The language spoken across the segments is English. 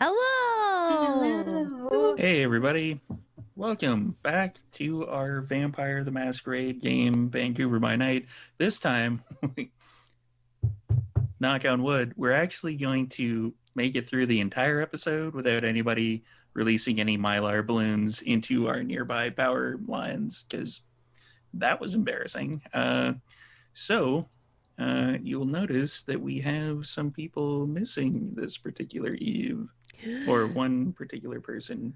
Hello! Hello. Hey everybody, welcome back to our Vampire the Masquerade game, Vancouver by Night. This time, knock on wood, we're actually going to make it through the entire episode without anybody releasing any Mylar balloons into our nearby power lines, because that was embarrassing. So you'll notice that we have some people missing this particular eve, or one particular person.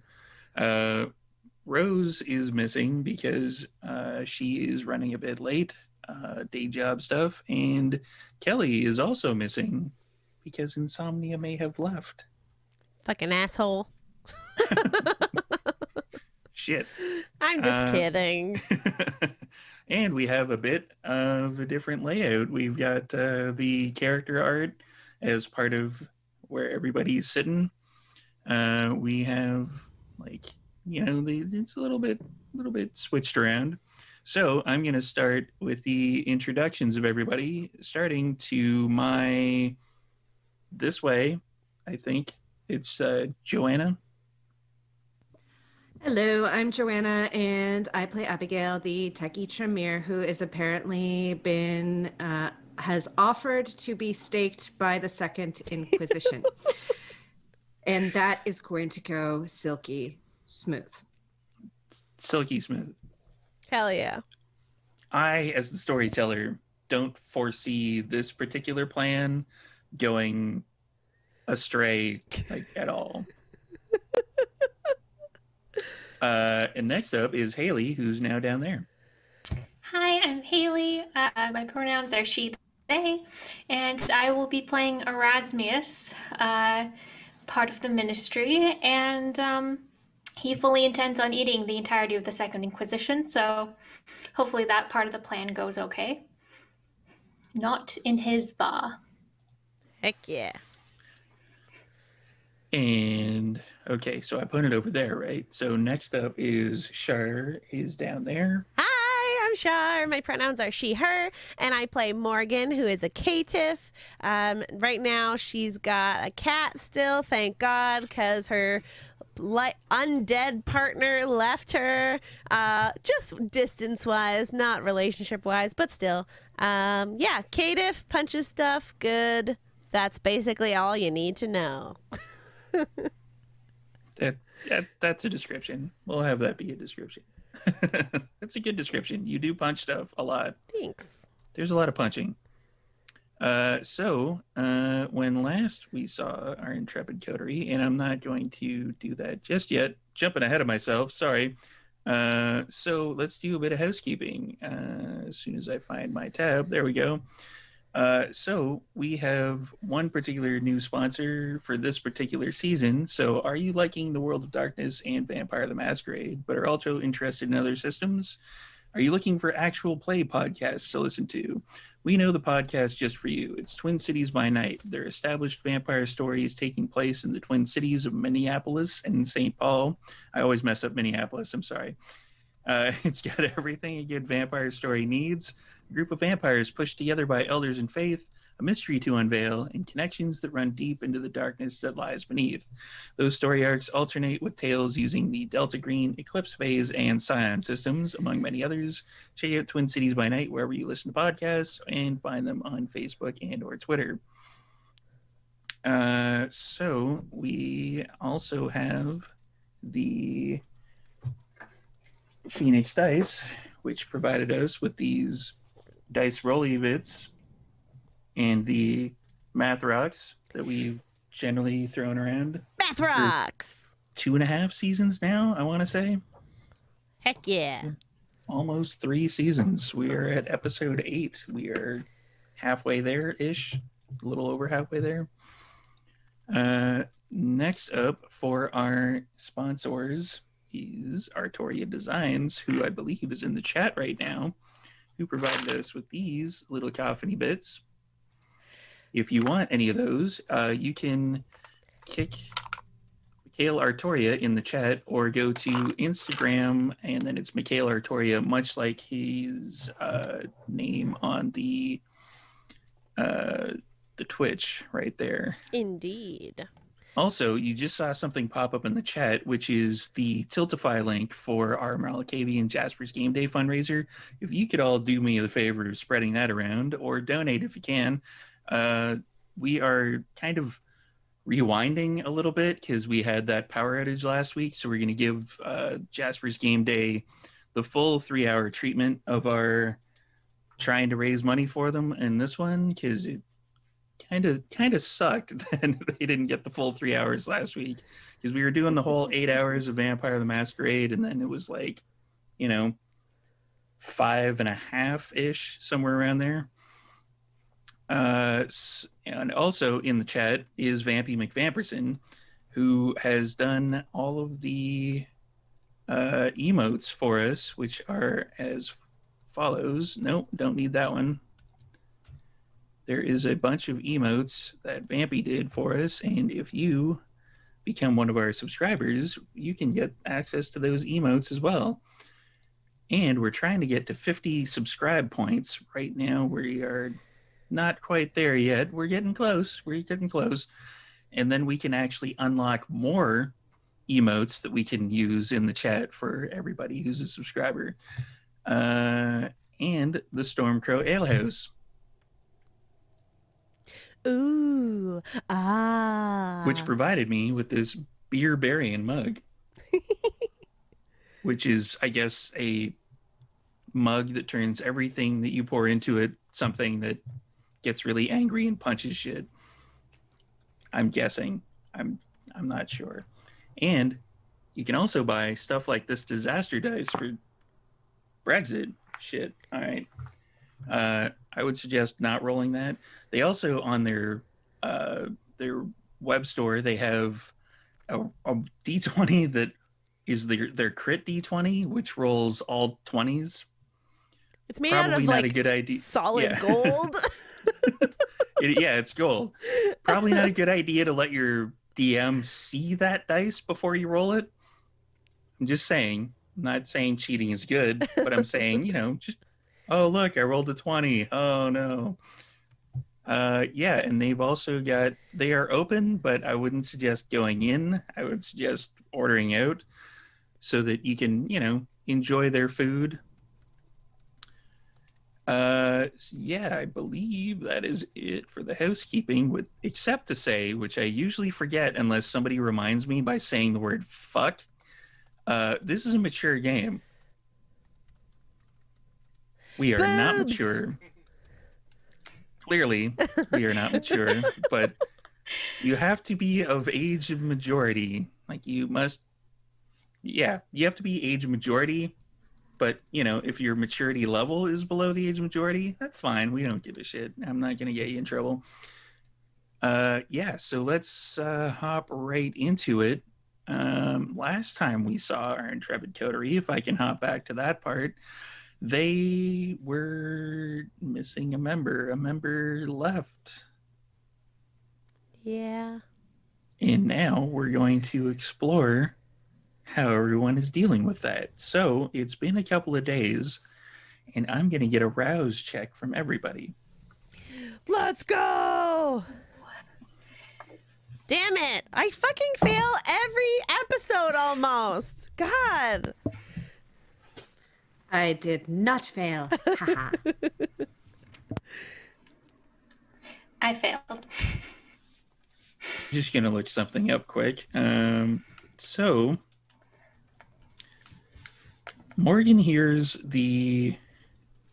Uh, Rose is missing because she is running a bit late, day job stuff, and Kelly is also missing because Insomnia may have left. Fucking asshole. Shit. I'm just kidding. And we have a bit of a different layout. We've got the character art as part of where everybody's sitting. We have it's a little bit switched around. So I'm going to start with the introductions of everybody, starting to my this way. I think it's Joanna. Hello, I'm Joanna, and I play Abigail, the techie Tremere, who is apparently has offered to be staked by the Second Inquisition. And that is going to go silky smooth. Silky smooth. Hell yeah. I, as the storyteller, don't foresee this particular plan going astray at all. And next up is Haley, who's now down there. Hi, I'm Haley. My pronouns are she, they, and I will be playing Erasmus, part of the ministry, and he fully intends on eating the entirety of the Second Inquisition, so hopefully that part of the plan goes okay. Not in his bar. Heck yeah. And okay, so I put it over there, right? So next up is Shar, is down there. Hi, I'm Shar. My pronouns are she, her, and I play Morgan, who is a caitiff. Right now, she's got a cat still, thank God, because her undead partner left her, just distance-wise, not relationship-wise, but still. Yeah, caitiff, punches stuff, good. That's basically all you need to know. That's a description. We'll have that be a description. That's a good description. You do punch stuff a lot. Thanks. There's a lot of punching. So when last we saw our intrepid coterie, and I'm not going to do that just yet, jumping ahead of myself, sorry. So let's do a bit of housekeeping. As soon as I find my tab, there we go. So we have one particular new sponsor for this particular season. So are you liking the World of Darkness and Vampire the Masquerade, but are also interested in other systems? Are you looking for actual play podcasts to listen to? We know the podcast just for you. It's Twin Cities by Night. They're established vampire stories taking place in the Twin Cities of Minneapolis and St. Paul. I always mess up Minneapolis, I'm sorry. It's got everything a good vampire story needs. A group of vampires pushed together by elders in faith, a mystery to unveil, and connections that run deep into the darkness that lies beneath. Those story arcs alternate with tales using the Delta Green, Eclipse Phase, and Scion systems, among many others. Check out Twin Cities by Night wherever you listen to podcasts, and find them on Facebook and or Twitter. So we also have the Phoenix Dice, which provided us with these dice rolly bits and the math rocks that we've generally thrown around. Math rocks! 2.5 seasons now, I want to say. Heck yeah. Almost 3 seasons. We are at episode 8. We are halfway there-ish. A little over halfway there. Next up for our sponsors is Artoria Designs, who I believe is in the chat right now, who provided us with these little coffee bits. If you want any of those, you can kick Mikhail Artoria in the chat, or go to Instagram, and then it's Mikhail Artoria, much like his name on the Twitch right there. Indeed. Also, you just saw something pop up in the chat, which is the Tiltify link for our Malakavian Jasper's Game Day fundraiser. If you could all do me the favor of spreading that around, or donate if you can. We are kind of rewinding a little bit because we had that power outage last week. So we're going to give Jasper's Game Day the full 3-hour treatment of our trying to raise money for them in this one, because it kind of sucked that they didn't get the full 3 hours last week, because we were doing the whole 8 hours of Vampire the Masquerade, and then it was like, 5.5 ish, somewhere around there. And also in the chat is Vampy McVamperson, who has done all of the emotes for us, which are as follows. Nope, don't need that one. There is a bunch of emotes that Vampy did for us, and if you become one of our subscribers, you can get access to those emotes as well. And we're trying to get to 50 subscribe points. Right now, we are not quite there yet. We're getting close. And then we can actually unlock more emotes that we can use in the chat for everybody who's a subscriber. And the Stormcrow Alehouse. Ooh, which provided me with this beer Barian mug, which is, I guess, a mug that turns everything that you pour into it something that gets really angry and punches shit. I'm guessing. I'm not sure. And you can also buy stuff like this disaster dice for Brexit shit. All right. I would suggest not rolling that. They also, on their web store, they have a D20 that is their crit D20, which rolls all 20s. It's made Probably out of not like a good idea. solid gold. It's gold. Probably not a good idea to let your DM see that dice before you roll it. I'm just saying. I'm not saying cheating is good, but I'm saying, just, oh, look, I rolled a 20. Oh, no. Yeah, and they've also they are open, but I wouldn't suggest going in. I would suggest ordering out so that you can, enjoy their food. Yeah, I believe that is it for the housekeeping, except to say, which I usually forget unless somebody reminds me by saying the word fuck, this is a mature game. We are not mature. Clearly, we are not mature, but you have to be of age of majority. Like, you have to be age majority. But, if your maturity level is below the age majority, that's fine. We don't give a shit. I'm not going to get you in trouble. Yeah, so let's hop right into it. Last time we saw our intrepid coterie, if I can hop back to that part, they were missing a member. A member left. Yeah. And now we're going to explore how everyone is dealing with that. So it's been a couple of days, and I'm going to get a rouse check from everybody. Let's go! Damn it! I fucking fail every episode almost. God. I did not fail. Haha. I failed. Just going to look something up quick. So Morgan hears the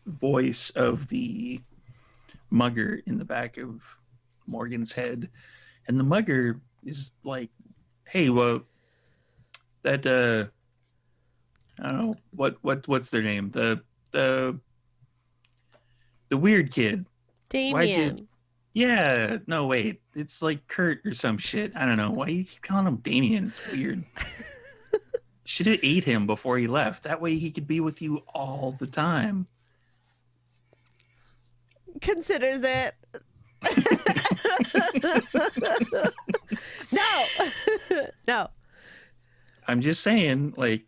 voice of the mugger in the back of Morgan's head, and the mugger is like, hey, well, that I don't know what's their name, the weird kid, Damien. Yeah, no, wait, it's like Kurt or some shit. I don't know why you keep calling him Damien. It's weird. Should have ate him before he left. That way he could be with you all the time. Considers it. No. I'm just saying, like,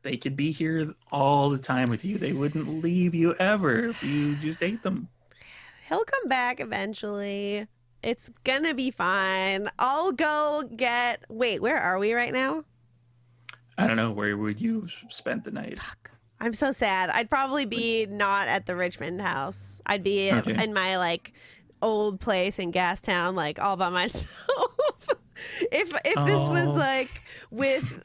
they could be here all the time with you. They wouldn't leave you ever if you just ate them. He'll come back eventually. It's gonna be fine. I'll go get. Wait, where are we right now? I don't know. Where would you have spent the night? Fuck. I'm so sad. I'd probably be not at the Richmond house. I'd be Okay. in my like old place in Gastown, like all by myself. If this was Oh. like with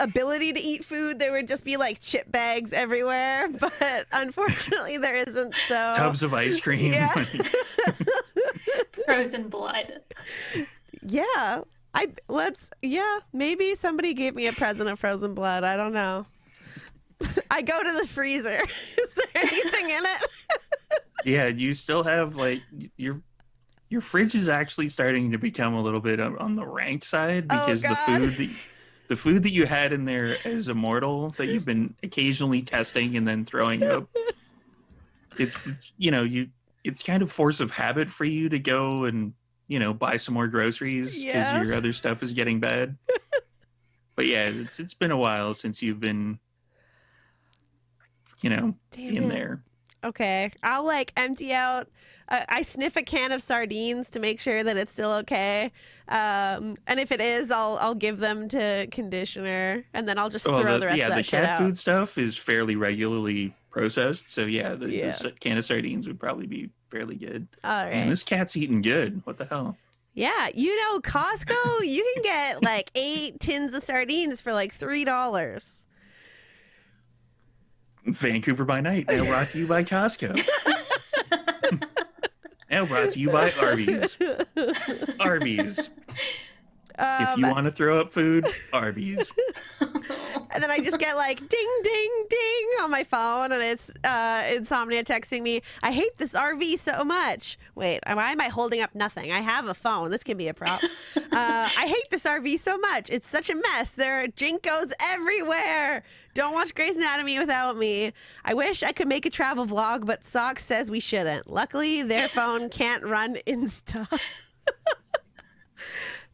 ability to eat food, there would just be like chip bags everywhere. But unfortunately, there isn't. So Tubs of ice cream. Yeah. Frozen blood. yeah, maybe somebody gave me a present of frozen blood. I don't know. I go to the freezer. Is there anything in it? Yeah, you still have like your fridge is actually starting to become a little bit on the rank side because God. the food that you had in there as a mortal that you've been occasionally testing and then throwing up, it's kind of force of habit for you to go and buy some more groceries because Yeah. your other stuff is getting bad. But yeah, it's been a while since you've been Damn in it. there. Okay, I'll like empty out. I sniff a can of sardines to make sure that it's still okay. And if it is, I'll give them to conditioner, and then I'll just throw the rest of that the shit cat out. food stuff is fairly regularly processed, so yeah, the Yeah. can of sardines would probably be fairly good. All right. And this cat's eating good. What the hell? Yeah, Costco, you can get like 8 tins of sardines for like $3. Vancouver by night. Now brought to you by Costco. Now brought to you by Arby's. Arby's. If you want to throw up food, Arby's. And then I just get like ding, ding, ding on my phone, and it's Insomnia texting me, I hate this RV so much. Wait, why am I holding up nothing? I have a phone. This can be a prop. I hate this RV so much. It's such a mess. There are jinkos everywhere. Don't watch Grey's Anatomy without me. I wish I could make a travel vlog, but Socks says we shouldn't. Luckily, their phone can't run Insta.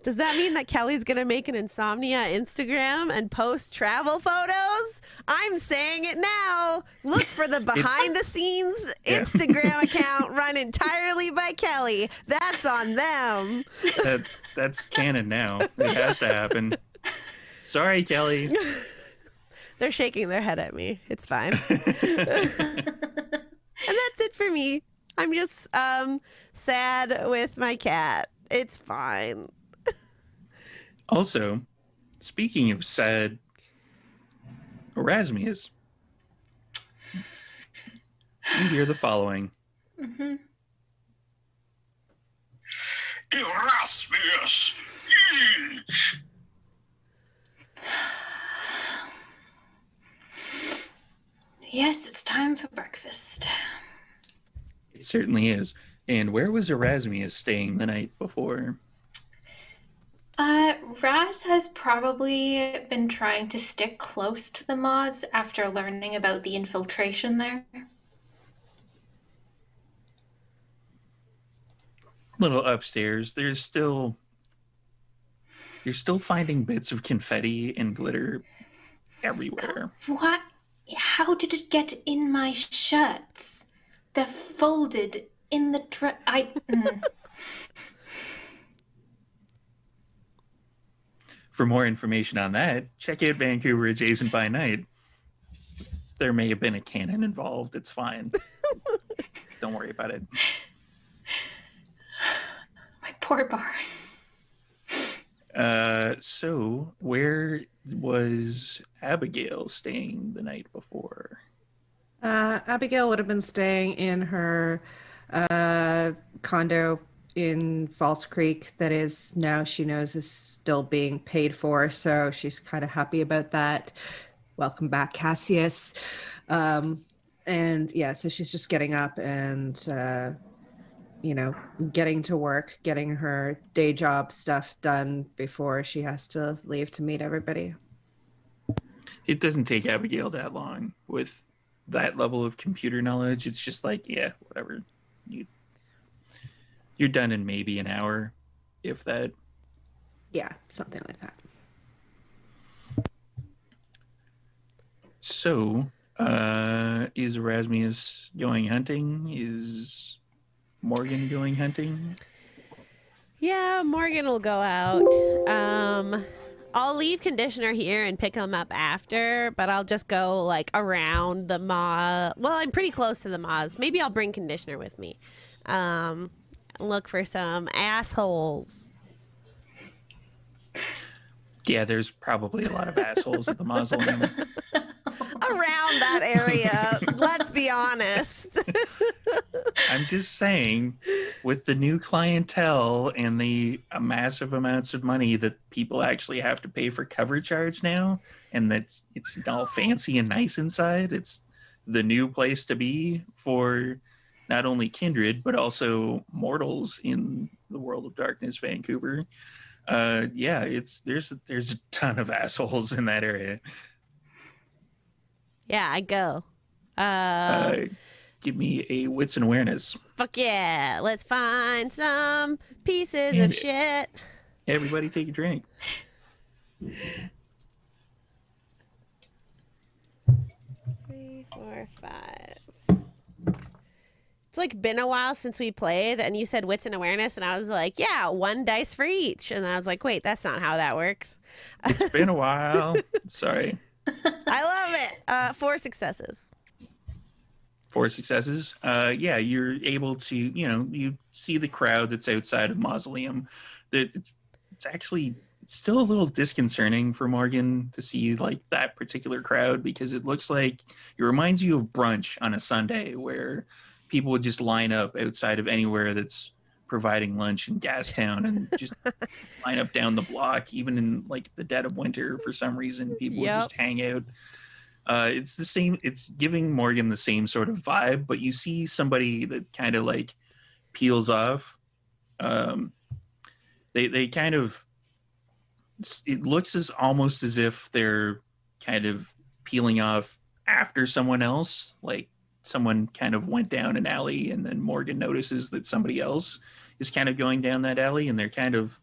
Does that mean that Kelly's going to make an Insomnia Instagram and post travel photos? I'm saying it now. Look for the behind the scenes Instagram account run entirely by Kelly. That's on them. That's canon now. It has to happen. Sorry, Kelly. They're shaking their head at me. It's fine. And that's it for me. I'm just sad with my cat. It's fine. Also, speaking of sad, Erasmus, you hear the following. Mm-hmm. Erasmus, eat! Yes, it's time for breakfast. It certainly is. And where was Erasmus staying the night before? Raz has probably been trying to stick close to the mods after learning about the infiltration there. Little upstairs. You're still finding bits of confetti and glitter everywhere. What? How did it get in my shirts? They're folded in the For more information on that, check out Vancouver Adjacent by Night. There may have been a cannon involved. It's fine. Don't worry about it. My poor barn. So where was Abigail staying the night before? Abigail would have been staying in her condo in False Creek that is now she knows is still being paid for, so she's kind of happy about that. Welcome back, Cassius. And yeah, so she's just getting up and getting to work, getting her day job stuff done before she has to leave to meet everybody. It doesn't take Abigail that long with that level of computer knowledge. It's just like, yeah, whatever. You're done in maybe an hour, if that. Yeah, something like that. So, is Erasmus going hunting? Is Morgan going hunting? Yeah, Morgan will go out. I'll leave conditioner here and pick him up after, but I'll just go like around the maw. Well, I'm pretty close to the maws. Maybe I'll bring conditioner with me. Look for some assholes. Yeah, there's probably a lot of assholes at the mausoleum. Around that area, let's be honest. I'm just saying, with the new clientele and the massive amounts of money that people actually have to pay for cover charge now, and it's all fancy and nice inside, it's the new place to be for not only kindred but also mortals in the world of darkness, Vancouver. Yeah, there's a ton of assholes in that area. Yeah, I go. Give me a wits and awareness. Fuck yeah. Let's find some pieces And of shit. Everybody take a drink. 3, 4, 5. It's like been a while since we played, and you said wits and awareness, and I was like, yeah, 1 dice for each. And I was like, wait, that's not how that works. It's been a while. Sorry. I love it. 4 successes. 4 successes. Yeah, you're able to, you see the crowd that's outside of Mausoleum. It's still a little disconcerting for Morgan to see like that particular crowd, because it looks like it reminds you of brunch on a Sunday where people would just line up outside of anywhere that's providing lunch in Gastown and just line up down the block, even in like the dead of winter. For some reason, people would just hang out. It's the same. It's giving Morgan the same sort of vibe, but you see somebody that kind of like peels off. They kind of. It looks almost as if they're kind of peeling off after someone else. Like someone kind of went down an alley, and then Morgan notices that somebody else is kind of going down that alley, and they're kind of,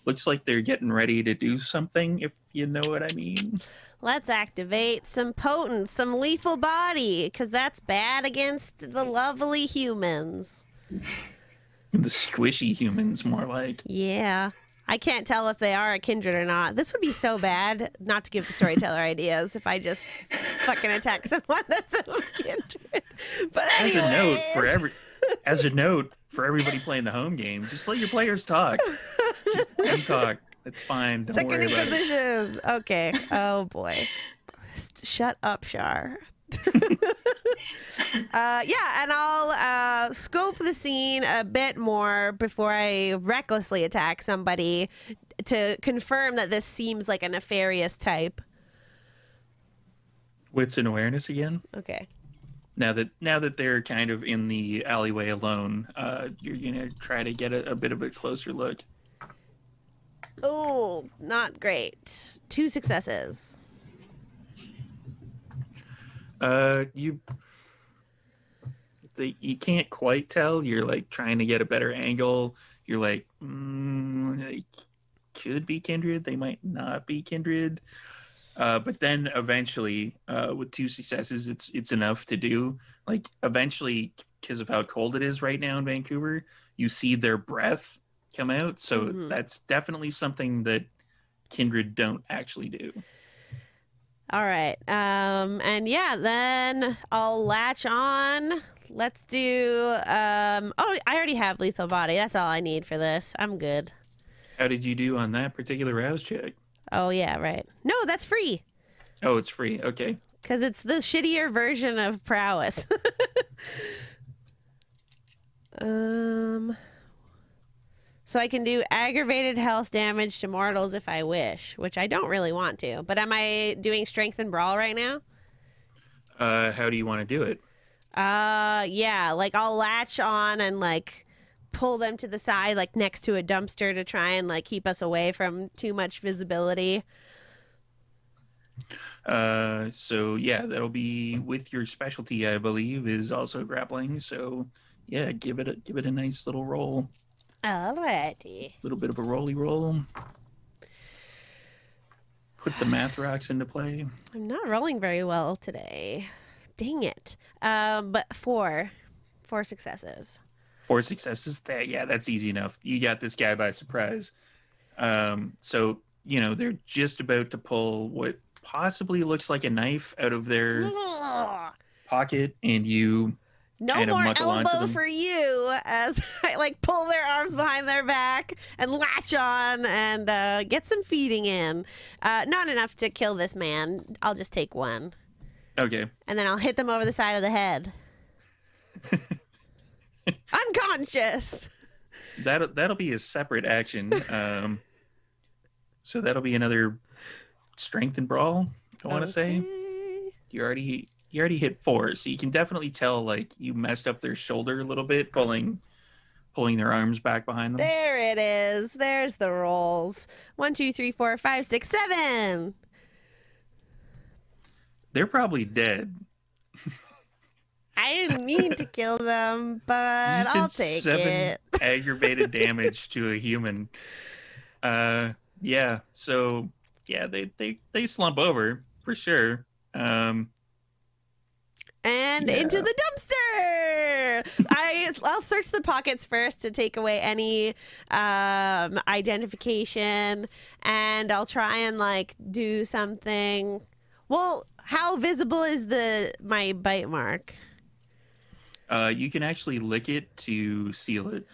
looks like they're getting ready to do something, if you know what I mean. Let's activate some potent, some lethal body, because that's bad against the lovely humans. The squishy humans, more like. Yeah. I can't tell if they are a kindred or not. This would be so bad, not to give the storyteller ideas, if I just fucking attack someone that's a kindred. But anyways. As a note for everybody playing the home game, just let your players talk. Just let them talk. It's fine. Don't Second worry about Inquisition. Okay. Oh boy. Shut up, Shar. Yeah, and I'll scope the scene a bit more before I recklessly attack somebody to confirm that this seems like a nefarious type. Wits and awareness again. Okay. Now that they're kind of in the alleyway alone, you're gonna try to get a bit of a closer look. Oh, not great. 2 successes. You can't quite tell. You're like trying to get a better angle. You're like, they could be kindred. They might not be kindred. But then eventually, with 2 successes, it's enough to do. Like eventually, because of how cold it is right now in Vancouver, you see their breath come out. So that's definitely something that kindred don't actually do. All right. And yeah, then I'll latch on. Let's do oh, I already have lethal body. That's all I need for this. I'm good. How did you do on that particular rouse check? Oh yeah, right. No, that's free. Oh, it's free. Okay. Because it's the shittier version of prowess. So I can do aggravated health damage to mortals if I wish, which I don't really want to. But am I doing strength and brawl right now? How do you want to do it? Yeah, like I'll latch on and like pull them to the side, like next to a dumpster to try and like keep us away from too much visibility. So yeah, that'll be with your specialty, I believe, is also grappling. So yeah, give it a nice little roll. Alrighty. A little bit of a rolly roll. Put the math rocks into play. I'm not rolling very well today. Dang it. But 4 successes. 4 successes. That's easy enough. You got this guy by surprise. So, they're just about to pull what possibly looks like a knife out of their pocket, and you No kind of more muckle onto elbow them. for you, as I pull their arms behind their back and latch on and get some feeding in. Not enough to kill this man. I'll just take one. Okay. And then I'll hit them over the side of the head. Unconscious. That'll be a separate action. So that'll be another strength and brawl, I want to say. You already hit 4, so you can definitely tell you messed up their shoulder a little bit, pulling their arms back behind them. There it is. There's the rolls. 1, 2, 3, 4, 5, 6, 7. They're probably dead. I didn't mean to kill them, but You I'll did take 7 it. aggravated damage to a human. So they slump over for sure. And into the dumpster. I'll search the pockets first to take away any identification, and I'll try and do something. Well, how visible is my bite mark? You can actually lick it to seal it.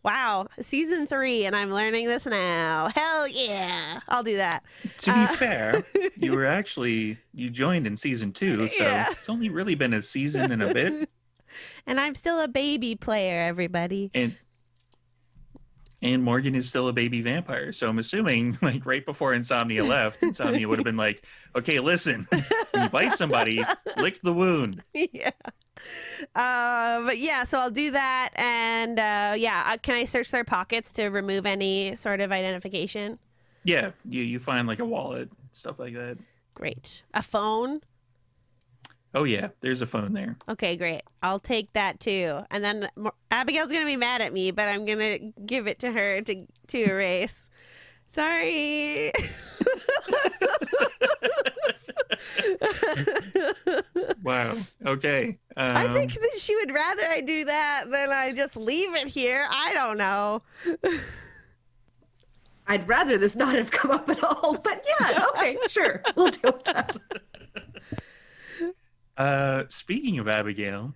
Wow, season 3, and I'm learning this now. Hell yeah, I'll do that. To be fair, you joined in season 2, so Yeah. it's only really been a season and a bit. And I'm still a baby player, everybody. And Morgan is still a baby vampire, so I'm assuming right before Insomnia left, Insomnia would have been like, "Okay, listen, when you bite somebody, lick the wound." Yeah. But yeah, so I'll do that, and can I search their pockets to remove any sort of identification? Yeah, you find a wallet, stuff like that. Great. A phone? Oh yeah, there's a phone there. Okay, great. I'll take that too. And then Abigail's gonna be mad at me, but I'm gonna give it to her to erase. Sorry. Wow. Okay. I think that she would rather I do that than I just leave it here. I don't know. I'd rather this not have come up at all, but yeah, okay, sure. We'll deal with that. Speaking of Abigail,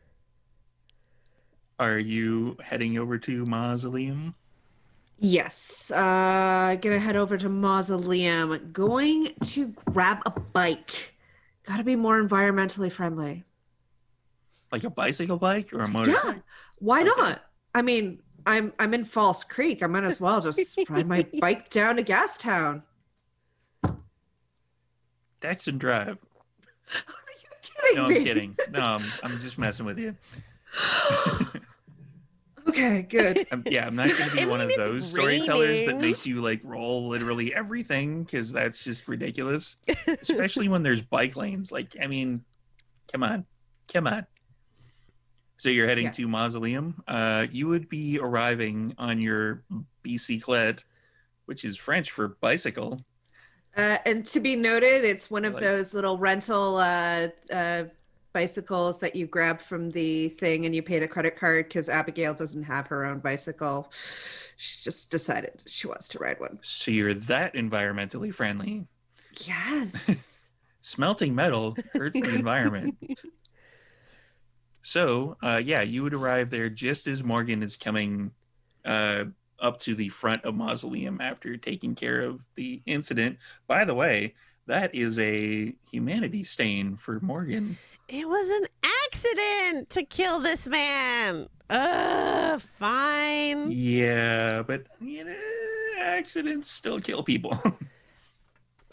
are you heading over to Mausoleum? Yes, gonna head over to Mausoleum. Going to grab a bike. Gotta be more environmentally friendly. Like a bicycle bike or a motorcycle? Yeah, why not? I mean, I'm in False Creek. I might as well just ride my bike down to Gastown. Text and drive. Are you kidding No, me? I'm kidding. No, I'm just messing with you. Okay, good. I'm not going to be I one mean, of it's those storytellers that raining. makes you roll literally everything, because that's just ridiculous. Especially when there's bike lanes. Come on. So you're heading to Mausoleum. You would be arriving on your bicyclette, which is French for bicycle. And to be noted, it's one of Like- those little rental bicycles that you grab from the thing and you pay the credit card, because Abigail doesn't have her own bicycle. She just decided she wants to ride one. So you're that environmentally friendly. Yes. Smelting metal hurts the environment. So, you would arrive there just as Morgan is coming up to the front of Mausoleum after taking care of the incident. By the way, that is a humanity stain for Morgan. It was an accident to kill this man. Fine. Yeah, but accidents still kill people.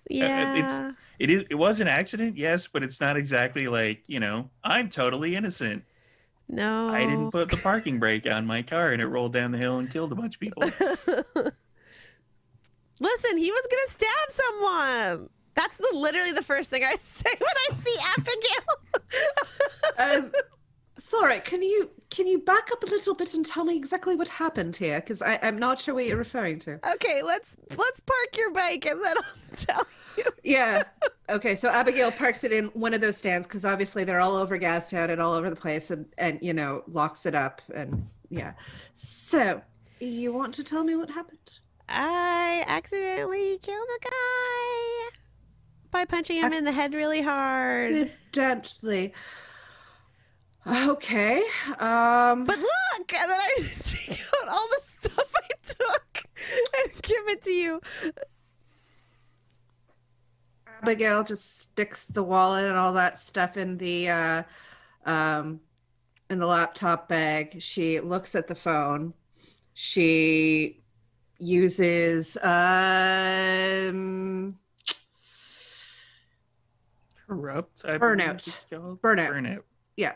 Yeah. It was an accident, yes, but it's not exactly I'm totally innocent. No. I didn't put the parking brake on my car and it rolled down the hill and killed a bunch of people. Listen, he was gonna stab someone. That's literally the first thing I say when I see Abigail. Sorry, can you back up a little bit and tell me exactly what happened here? Because I'm not sure what you're referring to. Okay, let's park your bike and then I'll tell you. Yeah. Okay, so Abigail parks it in one of those stands, because obviously they're all over Gastown and all over the place, and locks it up, and Yeah. So, you want to tell me what happened? I accidentally killed a guy by punching him in the head really hard. Accidentally. Okay. But look, and then I take out all the stuff I took and give it to you. Abigail just sticks the wallet and all that stuff in the laptop bag. She looks at the phone. She uses Corrupt. I Burnout. believe it's called. Burnout. Burnout. Yeah.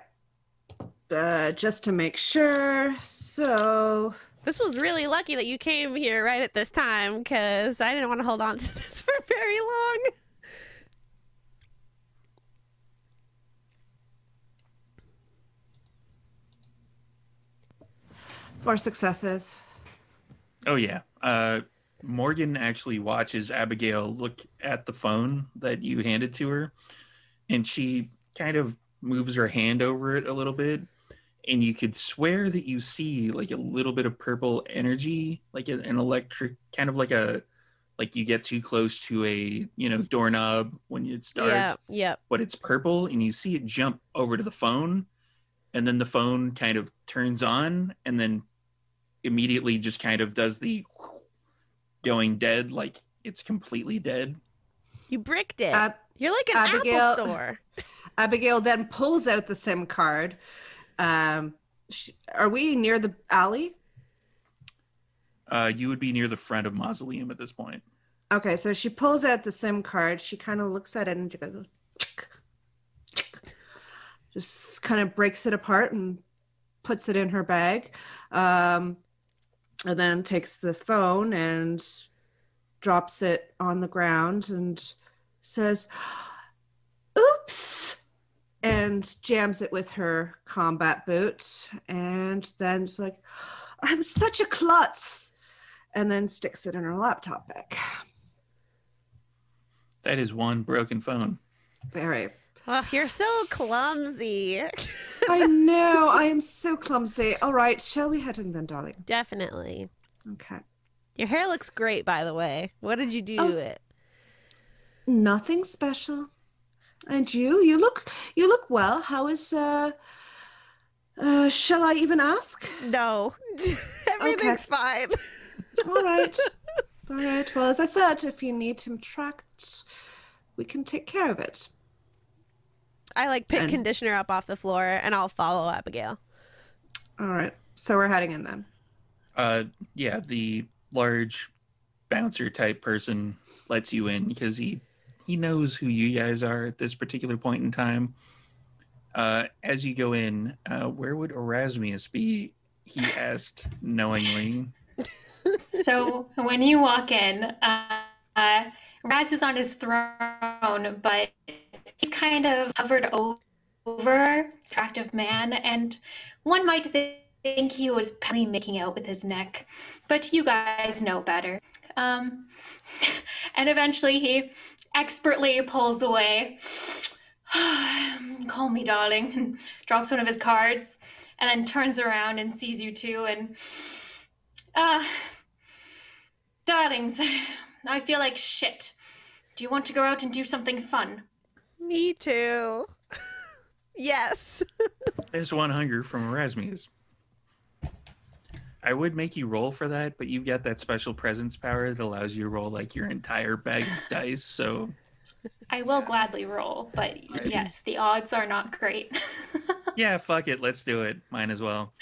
Just to make sure. So This was really lucky that you came here right at this time because I didn't want to hold on to this for very long. 4 successes. Oh yeah. Morgan actually watches Abigail look at the phone that you handed to her, and she kind of moves her hand over it a little bit, and you could swear that you see like a little bit of purple energy, like an electric, kind of like you get too close to a doorknob when it's dark. Yeah. But it's purple, and you see it jump over to the phone, and then the phone kind of turns on, and then immediately just kind of does the going dead, like it's completely dead. You bricked it. You're like an Abigail, Apple store. Abigail then pulls out the SIM card. Are we near the alley? You would be near the front of Mausoleum at this point. Okay, so she pulls out the SIM card. She kind of looks at it and she goes, just kind of breaks it apart and puts it in her bag. And then takes the phone and drops it on the ground and says, oops, and jams it with her combat boot. And then it's like, I'm such a klutz. And then sticks it in her laptop bag. That is one broken phone. Very. Oh, you're so clumsy. I know. I am so clumsy. All right. Shall we head in then, darling? Definitely. Okay. Your hair looks great, by the way. What did you do to it? Nothing special. And you look well. How is shall I even ask? No. Everything's fine. All right. All right. Well, as I said, if you need him tracked, we can take care of it. I pick conditioner up off the floor and I'll follow Abigail. All right. So we're heading in then. Yeah, the large bouncer type person lets you in because he knows who you guys are at this particular point in time. As you go in, where would Erasmus be? He asked knowingly. So when you walk in, Raz is on his throne, but he's kind of hovered over this attractive man, and one might think he was probably making out with his neck, but you guys know better. And eventually he expertly pulls away. Call me darling, and drops one of his cards, and then turns around and sees you two, and darlings, I feel like shit. Do you want to go out and do something fun? Me too. Yes. There's one hunger from Erasmus. I would make you roll for that, but you've got that special presence power that allows you to roll like your entire bag of dice, so... I will gladly roll, but yes, the odds are not great. Yeah, fuck it, let's do it. Might as well.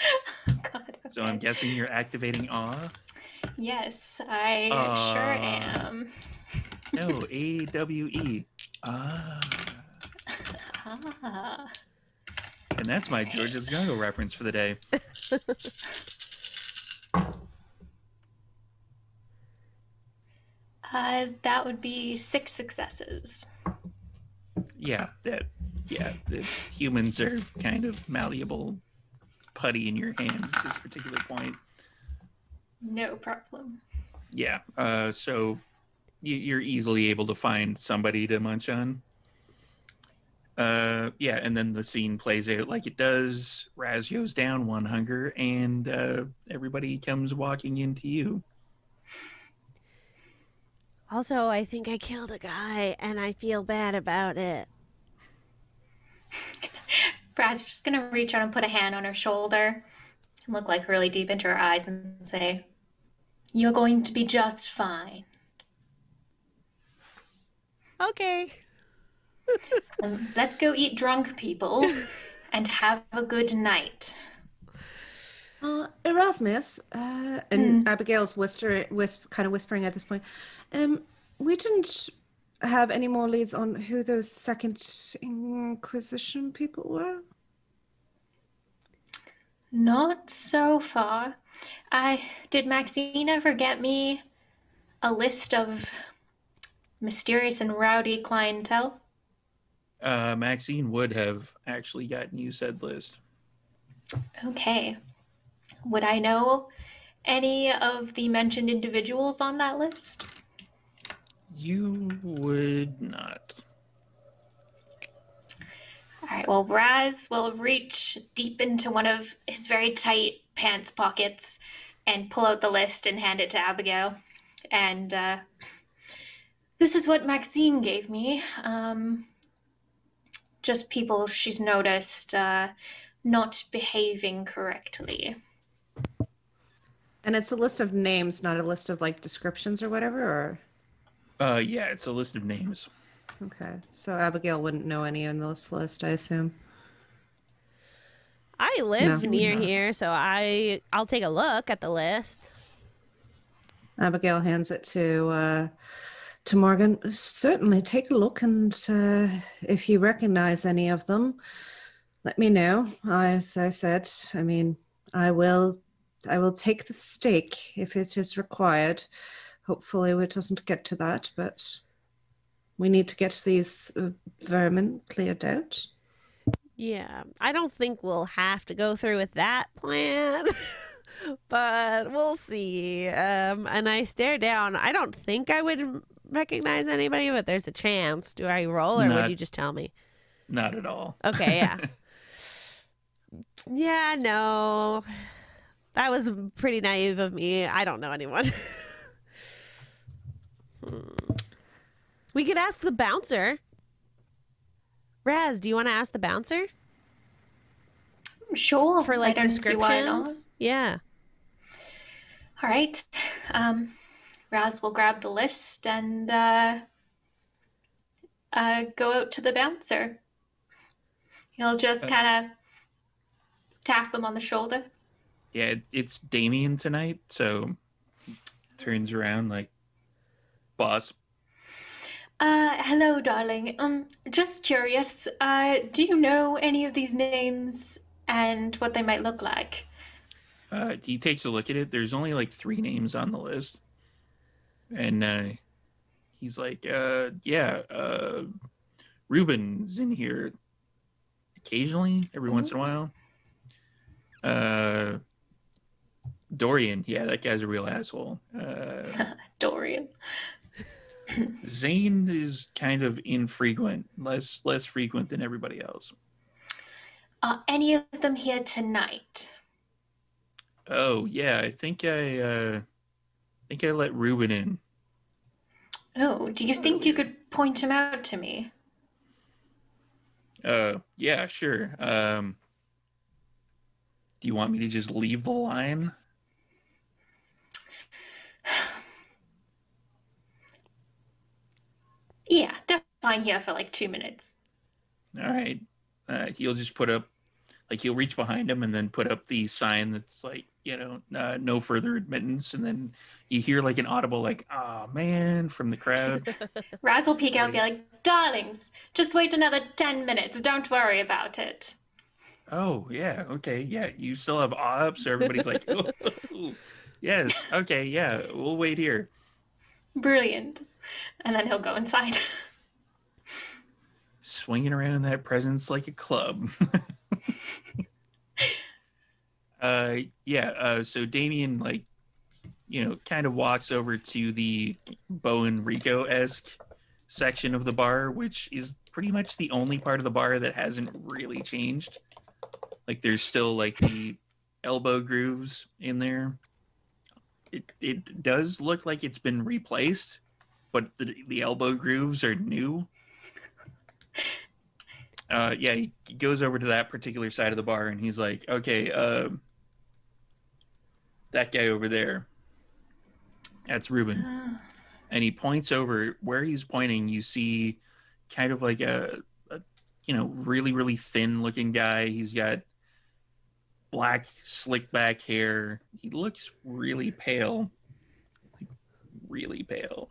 God, okay. So I'm guessing you're activating awe? Yes, I sure am. No, A-W-E. Ah. And that's my George's Jungle reference for the day. That would be 6 successes. Yeah, the humans are kind of malleable putty in your hands at this particular point. No problem. Yeah, so you're easily able to find somebody to munch on. Yeah, and then the scene plays out like it does. Raz goes down one hunger, and everybody comes walking into you. Also, I think I killed a guy, and I feel bad about it. Brad's just gonna reach out and put a hand on her shoulder and look like really deep into her eyes and say, "You're going to be just fine. Okay. Let's go eat drunk, people, and have a good night." Erasmus, and Abigail's kind of whispering at this point. We didn't have any more leads on who those Second Inquisition people were. Not so far. Did Maxine ever get me a list of mysterious and rowdy clientele? Maxine would have actually gotten you said list. Okay. Would I know any of the mentioned individuals on that list? You would not. All right, well, Raz will reach deep into one of his very tight pants pockets and pull out the list and hand it to Abigail. And this is what Maxine gave me. Just people she's noticed not behaving correctly. And it's a list of names, not a list of like descriptions or whatever, or? Yeah, it's a list of names. Okay, so Abigail wouldn't know any on this list, I assume. I live No. near here, so I'll take a look at the list. Abigail hands it to Morgan. Certainly, take a look, and if you recognize any of them, let me know. As I said, I mean, I will take the stake if it is required. Hopefully, it doesn't get to that, but we need to get these vermin cleared out. Yeah, I don't think we'll have to go through with that plan, but we'll see. And I stare down. I don't think I would recognize anybody, but there's a chance. Do I roll, or would you just tell me? Not at all. Okay, yeah. Yeah, no. That was pretty naive of me. I don't know anyone. We could ask the bouncer. Raz, do you want to ask the bouncer? Sure. For like I don't see why not. descriptions? Yeah. All right. Raz will grab the list and go out to the bouncer. He'll just kind of tap him on the shoulder. Yeah, it's Damien tonight, so he turns around like, boss. Hello, darling. Just curious, do you know any of these names and what they might look like? He takes a look at it. There's only like 3 names on the list. And he's like, Ruben's in here occasionally, every once in a while. Dorian, yeah, that guy's a real asshole. Dorian. Zane is kind of infrequent, less frequent than everybody else. Are any of them here tonight? Oh yeah, I think I let Ruben in. Oh, do you think you could point him out to me? Yeah, sure. Do you want me to just leave the line? Yeah, they're fine here for like 2 minutes. All right. He'll just put up, like, he'll reach behind him and then put up the sign that's like, no further admittance. And then you hear like an audible, like, "Oh man," from the crowd. Raz will peek out and be like, "Darlings, just wait another 10 minutes. Don't worry about it." Oh, yeah. Okay. Yeah. You still have awe up. So everybody's like, "Oh, yes. Okay. Yeah. We'll wait here." Brilliant. And then he'll go inside. Swinging around that presence like a club. So Damien, like, kind of walks over to the Bo and Rico-esque section of the bar, which is pretty much the only part of the bar that hasn't really changed. Like there's still like the elbow grooves in there. It does look like it's been replaced, but the elbow grooves are new. Yeah, he goes over to that particular side of the bar and he's like, okay, that guy over there, that's Ruben. And he points over. Where he's pointing, you see kind of like a really, really thin looking guy. He's got black, slick back hair. He looks really pale. Like, really pale.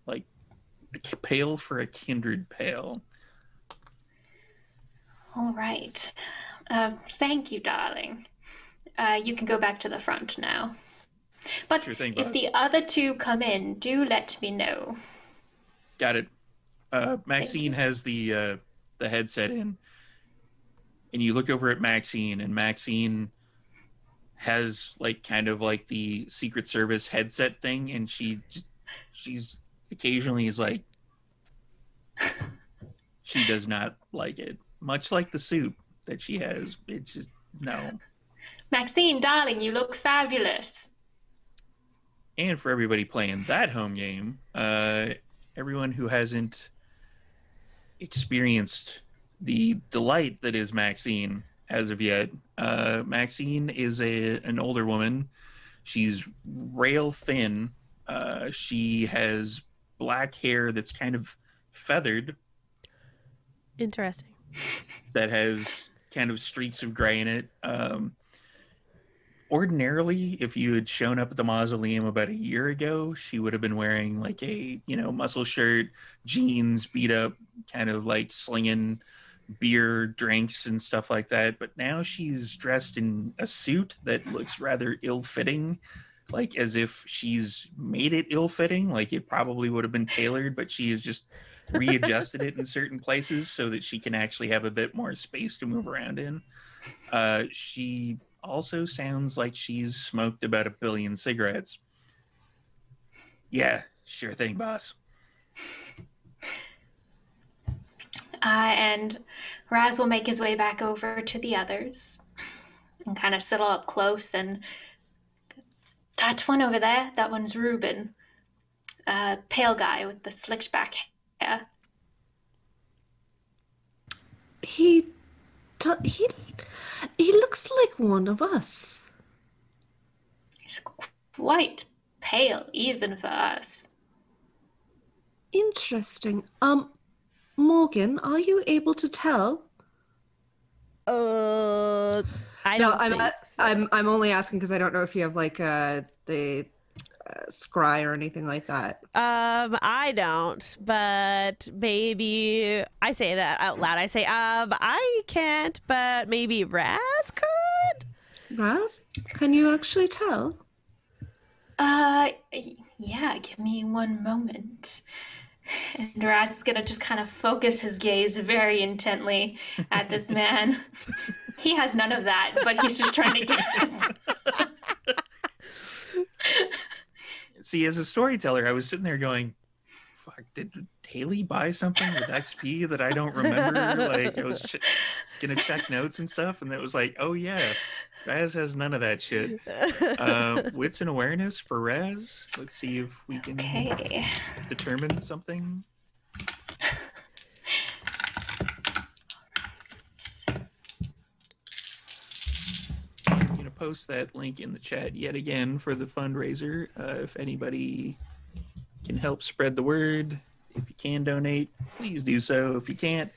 Like, pale for a kindred pale. All right. Thank you, darling. You can go back to the front now. But Sure thing, if boss. the other two come in, do let me know. Got it. Maxine has the headset in, and you look over at Maxine, and Maxine has like kind of like the Secret Service headset thing, and she's occasionally is like, she does not like it, much like the soup that she has. It's just no. Maxine, darling, you look fabulous. And for everybody playing that home game, everyone who hasn't experienced the delight that is Maxine as of yet, Maxine is an older woman. She's rail thin. She has black hair that's kind of feathered. Interesting. That has kind of streaks of gray in it. Ordinarily, if you had shown up at the mausoleum about a year ago, she would have been wearing like a, muscle shirt, jeans, beat up, kind of like slinging beer drinks and stuff like that. But now she's dressed in a suit that looks rather ill-fitting, like as if she's made it ill-fitting. Like it probably would have been tailored, but she has just readjusted it in certain places so that she can actually have a bit more space to move around in. She also sounds like she's smoked about 1 billion cigarettes. Yeah, sure thing, boss. And Raz will make his way back over to the others and kind of settle up close. And that one over there, that one's Ruben. Pale guy with the slicked back hair. He looks like one of us. He's quite pale, even for us. Interesting. Morgan, are you able to tell? I don't think so. I'm only asking because I don't know if you have like the scry or anything like that. I don't, but maybe I say that out loud. I say, I can't, but maybe Raz could? Raz, can you actually tell? Yeah, give me one moment. And Raz is gonna just kind of focus his gaze very intently at this man. He has none of that, but he's just trying to guess. See, as a storyteller, I was sitting there going, fuck, did Haley buy something with XP that I don't remember? Like, I was gonna check notes and stuff, and it was like, oh yeah, Raz has none of that shit. Wits and awareness for Raz. Let's see if we can determine something. I'm gonna post that link in the chat yet again for the fundraiser. If anybody can help spread the word, if you can donate, please do so. If you can't,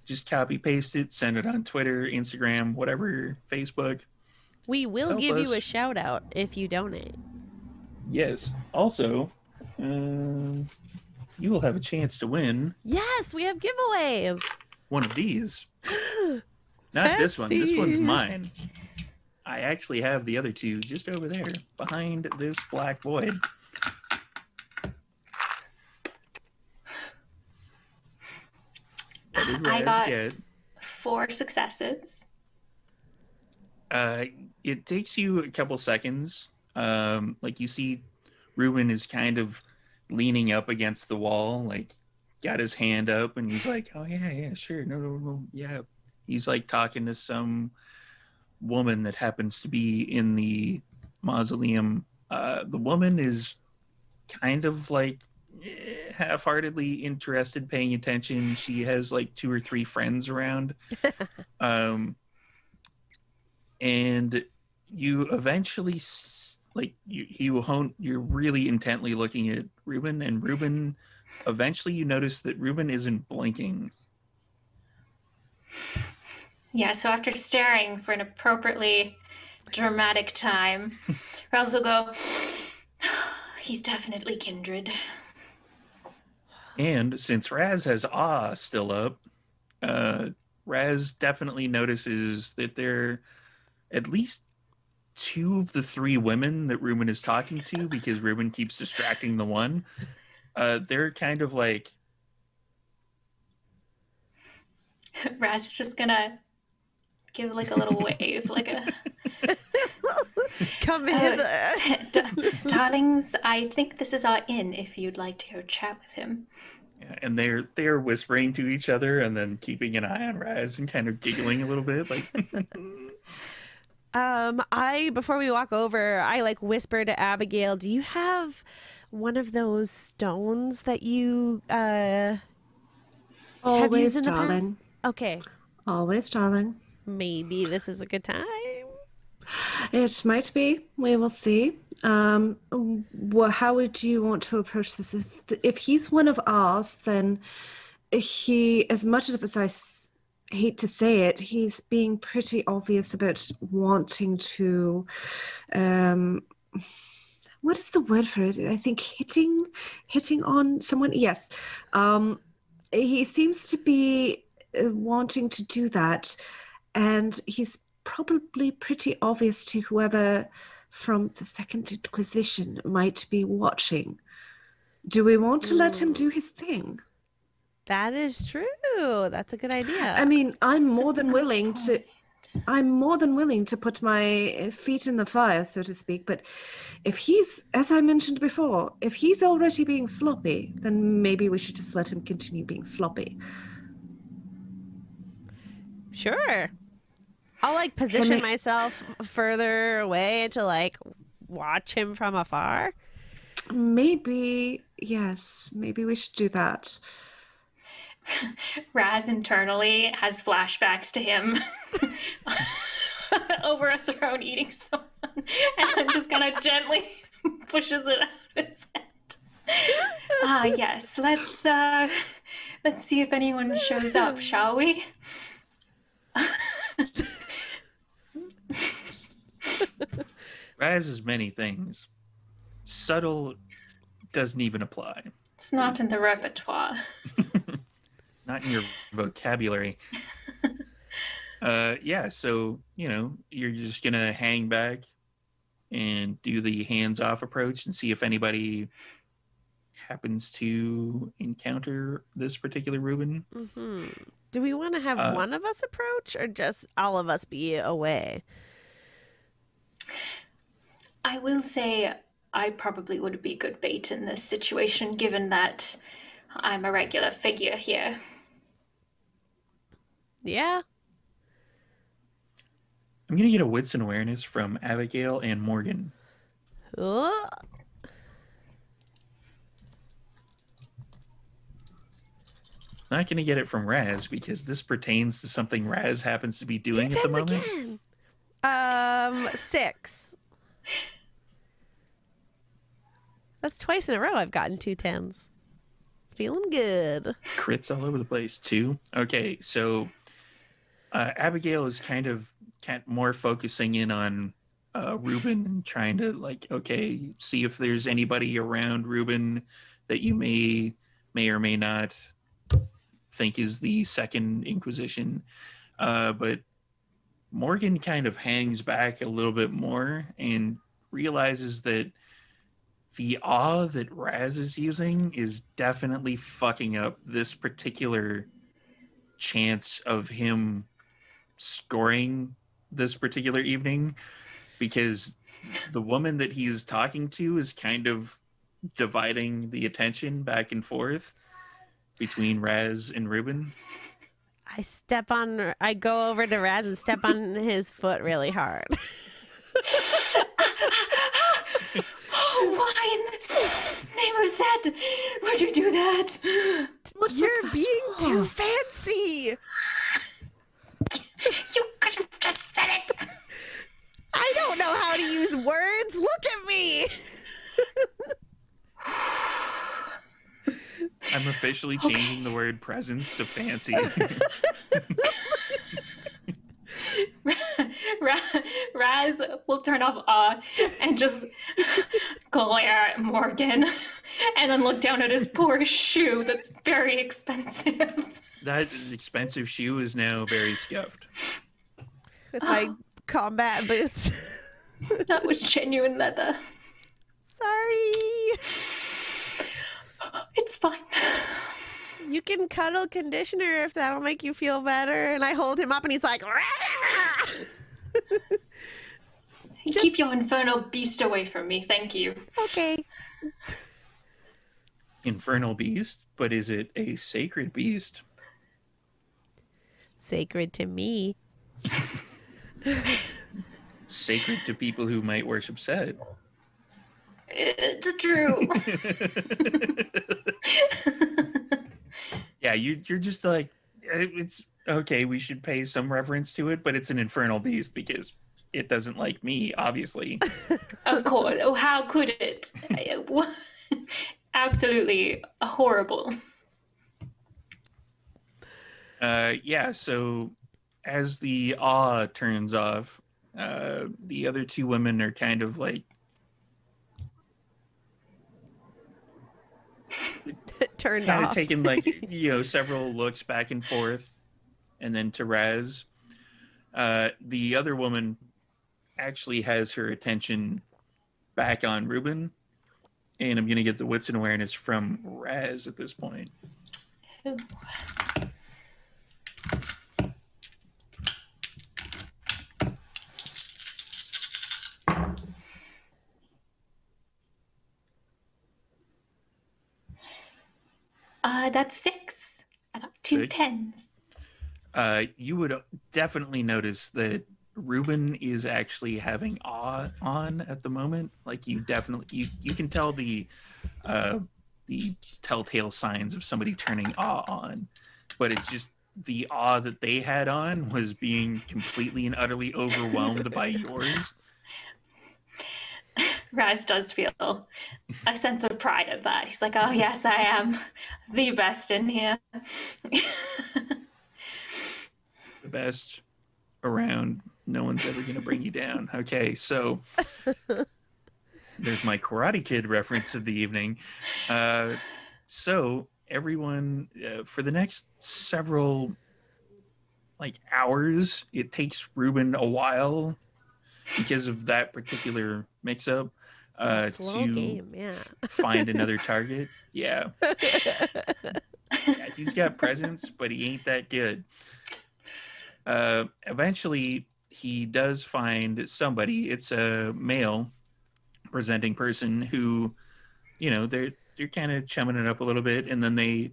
just copy paste it, send it on Twitter, Instagram, whatever, Facebook. We will Help give us. you a shout out if you donate. Yes. Also, you will have a chance to win Yes, we have giveaways. one of these. Not this one. This one's Fancy. mine. I actually have the other two just over there behind this black void. What did I Raz got get? 4 successes. It takes you a couple seconds. Like you see Ruben is kind of leaning up against the wall, like got his hand up and he's like, oh yeah, sure, no, yeah. He's like talking to some woman that happens to be in the mausoleum. The woman is kind of like half-heartedly interested, paying attention. She has like 2 or 3 friends around. And you eventually you're really intently looking at Ruben, and Ruben, eventually you notice that Ruben isn't blinking. Yeah, so after staring for an appropriately dramatic time, Rouse will go, he's definitely kindred. And since Raz has awe still up, Raz definitely notices that there at least 2 of the 3 women that Ruben is talking to, because Ruben keeps distracting the one. They're kind of like... Raz is just gonna give like a little wave, like a... Come hither. Darlings, I think this is our inn if you'd like to go chat with him. Yeah, and they're whispering to each other and then keeping an eye on Raz and kind of giggling a little bit, like... Before we walk over, I like whisper to Abigail, do you have one of those stones that you have Always, used in the past? darling. Okay. Always, darling. Maybe this is a good time. It might be. We will see. How would you want to approach this? If he's one of ours, then he, as much as I hate to say it, he's being pretty obvious about wanting to... what is the word for it? I think hitting on someone. Yes. He seems to be wanting to do that, and he's probably pretty obvious to whoever from the Second Inquisition might be watching. Do we want to let him do his thing? That is true. That's a good idea. I mean, I'm more than willing to put my feet in the fire, so to speak. But if he's, as I mentioned before, if he's already being sloppy, then maybe we should just let him continue being sloppy. Sure. I'll like position myself further away to like watch him from afar. Maybe, yes, maybe we should do that. Raz internally has flashbacks to him over a throne eating someone, and I'm just gonna gently pushes it out of his head. Yes, let's see if anyone shows up, shall we? Raz is many things. Subtle doesn't even apply. It's not in the repertoire. Not in your vocabulary. Yeah, so, you're just going to hang back and do the hands-off approach and see if anybody happens to encounter this particular Ruben. Mm-hmm. Do we want to have one of us approach or just all of us be away? I will say I probably would be good bait in this situation, given that I'm a regular figure here. Yeah. I'm going to get a wits and awareness from Abigail and Morgan. Oh. Not going to get it from Raz because this pertains to something Raz happens to be doing at the moment. Again. 6. That's twice in a row I've gotten 2 10s. Feeling good. Crits all over the place, too. Okay, so Abigail is kind of more focusing in on Ruben and trying to, see if there's anybody around Ruben that you may or may not think is the Second Inquisition. But Morgan kind of hangs back a little bit more and realizes that the awe that Raz is using is definitely fucking up this particular chance of him scoring this particular evening, because the woman that he's talking to is kind of dividing the attention back and forth. between Raz and Ruben. I go over to Raz and step on his foot really hard. Why in the name of Zed would you do that? You're being too fancy. You could have just said it. I don't know how to use words. Look at me. I'm officially changing the word presence to fancy. Raz will turn off awe and just glare at Morgan and then look down at his poor shoe that's very expensive. That expensive shoe is now very scuffed. With my combat boots. That was genuine leather. Sorry. It's fine. You can cuddle conditioner if that'll make you feel better. And I hold him up and he's like, Keep your infernal beast away from me, thank you. okay. Infernal beast? But is it a sacred beast? Sacred to me. Sacred to people who might worship Set. It's true. Yeah, you're just like, it's okay, we should pay some reference to it, but it's an infernal beast because it doesn't like me, obviously. Of course. Oh, how could it? Absolutely horrible. Yeah, so as the awe turns off, the other two women are kind of like Turned kind off. of taking like several looks back and forth, and then to Raz. The other woman actually has her attention back on Ruben, and I'm gonna get the wits and awareness from Raz at this point. Ooh. That's 6. I got 2 6? 10s. You would definitely notice that Ruben is actually having awe on at the moment. Like you can tell the telltale signs of somebody turning awe on, but it's just the awe that they had on was being completely and utterly overwhelmed by yours. Raz does feel a sense of pride at that. He's like, oh yes, I am the best in here. The best around. No one's ever going to bring you down. Okay, so there's my Karate Kid reference of the evening. So everyone, for the next several hours, it takes Ruben a while because of that particular mix-up Slow to game, yeah. find another target. Yeah. Yeah, he's got presence, but he ain't that good. Eventually, he does find somebody. It's a male presenting person who, they're kind of chumming it up a little bit, and then they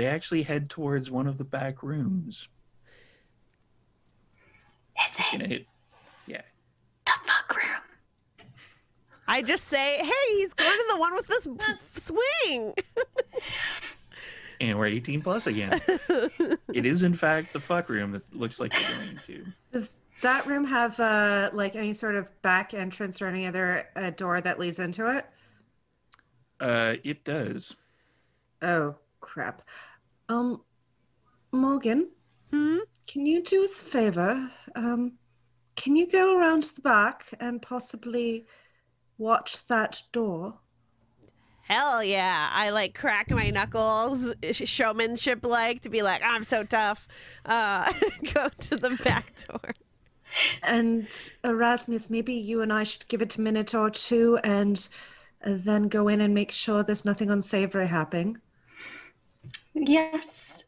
actually head towards one of the back rooms. Is it yeah. the fuck room? I just say, hey, he's going to the one with this swing. And we're 18 plus again. It is, in fact, the fuck room that looks like they're going to. Does that room have any sort of back entrance or any other door that leads into it? It does. Oh, crap. Morgan, can you do us a favor? Can you go around to the back and possibly watch that door? Hell yeah. I crack my knuckles, showmanship to be like, I'm so tough. Go to the back door. And Erasmus, maybe you and I should give it a minute or two and then go in and make sure there's nothing unsavory happening. Yes.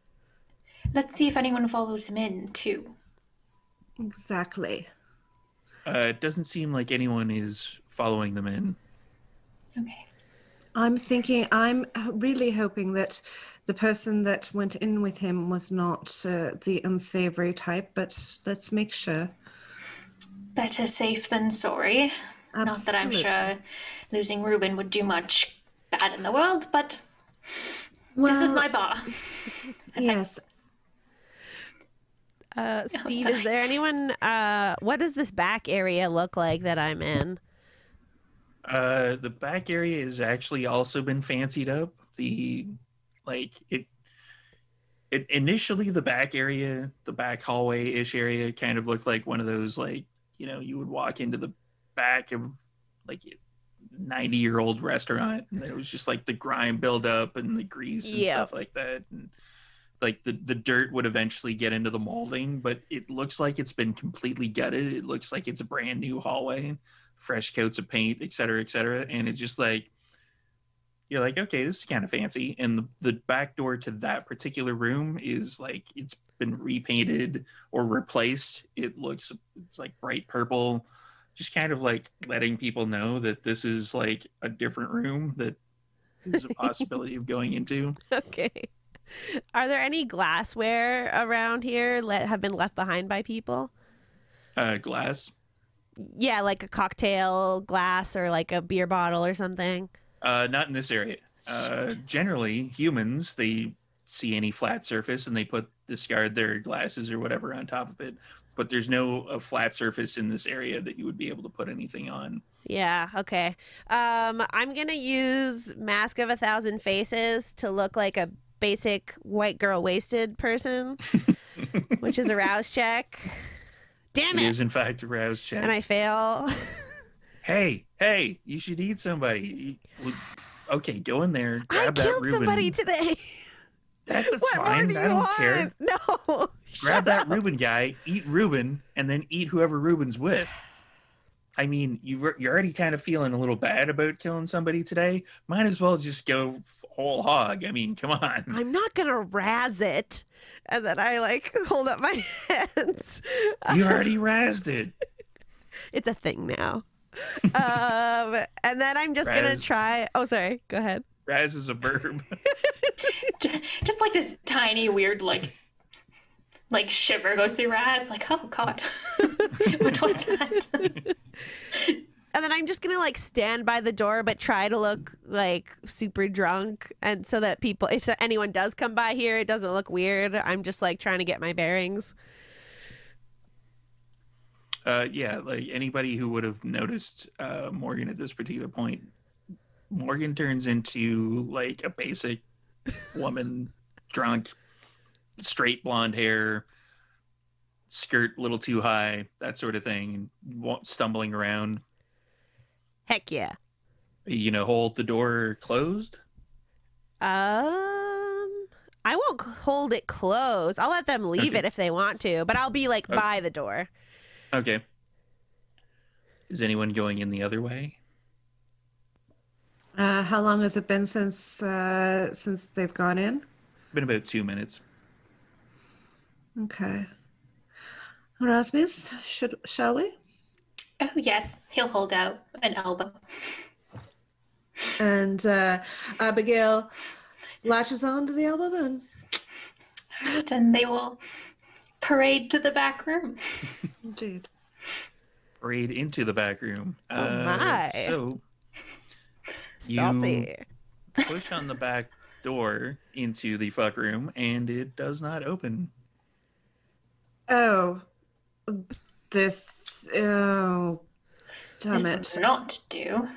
Let's see if anyone follows him in, too. Exactly. It doesn't seem like anyone is following them in. Okay. I'm really hoping that the person that went in with him was not the unsavory type, but let's make sure. Better safe than sorry. Not that I'm Absolutely. sure losing Ruben would do much bad in the world, but this is Well, my bar. yes. Steve, is there anyone? What does this back area look like that I'm in? The back area has actually also been fancied up. It initially the back area, the back hallway-ish area kind of looked like one of those you would walk into the back of like a 90-year-old restaurant and there was just like the grime buildup and the grease and stuff like that. And like the dirt would eventually get into the molding, but it looks like it's been completely gutted. It looks like it's a brand new hallway, fresh coats of paint, et cetera, and it's just like you're like, okay, this is kind of fancy. And the back door to that particular room is like it's been repainted or replaced. It's like bright purple, just kind of like letting people know that this is like a different room that is a possibility of going into. Okay. Are there any glassware around here that have been left behind by people? Glass. Yeah, like a cocktail glass or like a beer bottle or something. Not in this area. Generally, humans, they see any flat surface and they discard their glasses or whatever on top of it. But there's no flat surface in this area that you would be able to put anything on. Yeah, okay. I'm gonna use Mask of 1,000 Faces to look like a basic white girl wasted person, which is a rouse check. Damn it! It is in fact a rouse check. And I fail. Hey, you should eat somebody. Okay, go in there. I Grab that killed Reuben. somebody today. That's What more fine. do I you don't want? care. No. Grab that Reuben guy, eat Reuben, and then eat whoever Reuben's with. I mean, you're already kind of feeling a little bad about killing somebody today. Might as well just go whole hog. I mean, come on. I'm not gonna razz it. And then I like hold up my hands. You already razzed it. It's a thing now. And then I'm just gonna try. Oh, sorry. Go ahead. Razz is a verb. Just like this tiny weird like shiver goes through Raz, like, oh god. What was that? And then I'm just gonna like stand by the door but try to look like super drunk, and so that people, if anyone does come by here, it doesn't look weird. I'm just like trying to get my bearings. Yeah, like anybody who would have noticed Morgan at this particular point, Morgan turns into like a basic woman, drunk, straight blonde hair, skirt a little too high, that sort of thing, stumbling around. Heck yeah. Hold the door closed? I won't hold it closed. I'll let them leave it if they want to, but I'll be like by the door. Okay. Is anyone going in the other way? How long has it been since they've gone in? Been about 2 minutes. Okay. Erasmus, shall we? Oh yes, he'll hold out an elbow. And Abigail latches on to the elbow and Right, and they will parade to the back room. indeed. Parade into the back room. Oh my. So Saucy. you push on the back door into the fuck room and it does not open. Oh, damn This it. one's not do.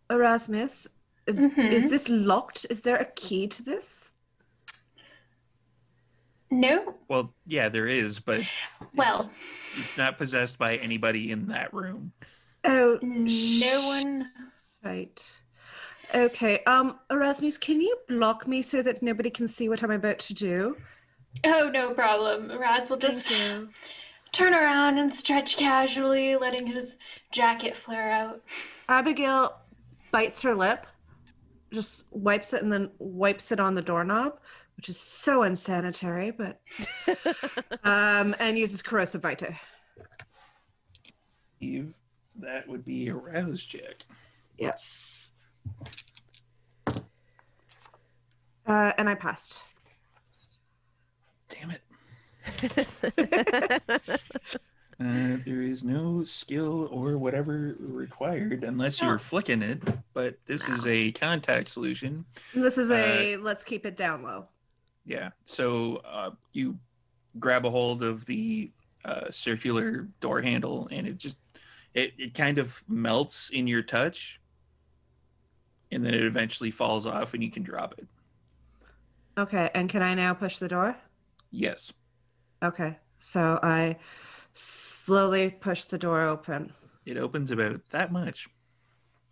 Erasmus, is this locked? Is there a key to this? No. Well, yeah, there is, but Well, it's not possessed by anybody in that room. Oh, no one. right. Okay. Erasmus, can you block me so that nobody can see what I'm about to do? Oh, no problem. Raz will just Thank you. turn around and stretch casually, letting his jacket flare out. Abigail bites her lip, just wipes it, and then wipes it on the doorknob, which is so unsanitary, but and uses corrosive vitae. Eve, that would be a rouse check. Yes. And I passed. Damn it. There is no skill or whatever required unless you're flicking it, but this is a contact solution. This is a let's keep it down low. Yeah. So you grab a hold of the circular door handle, and it kind of melts in your touch, and then it eventually falls off, and you can drop it. Okay, and can I now push the door? Yes. Okay, so I slowly push the door open. It opens about that much.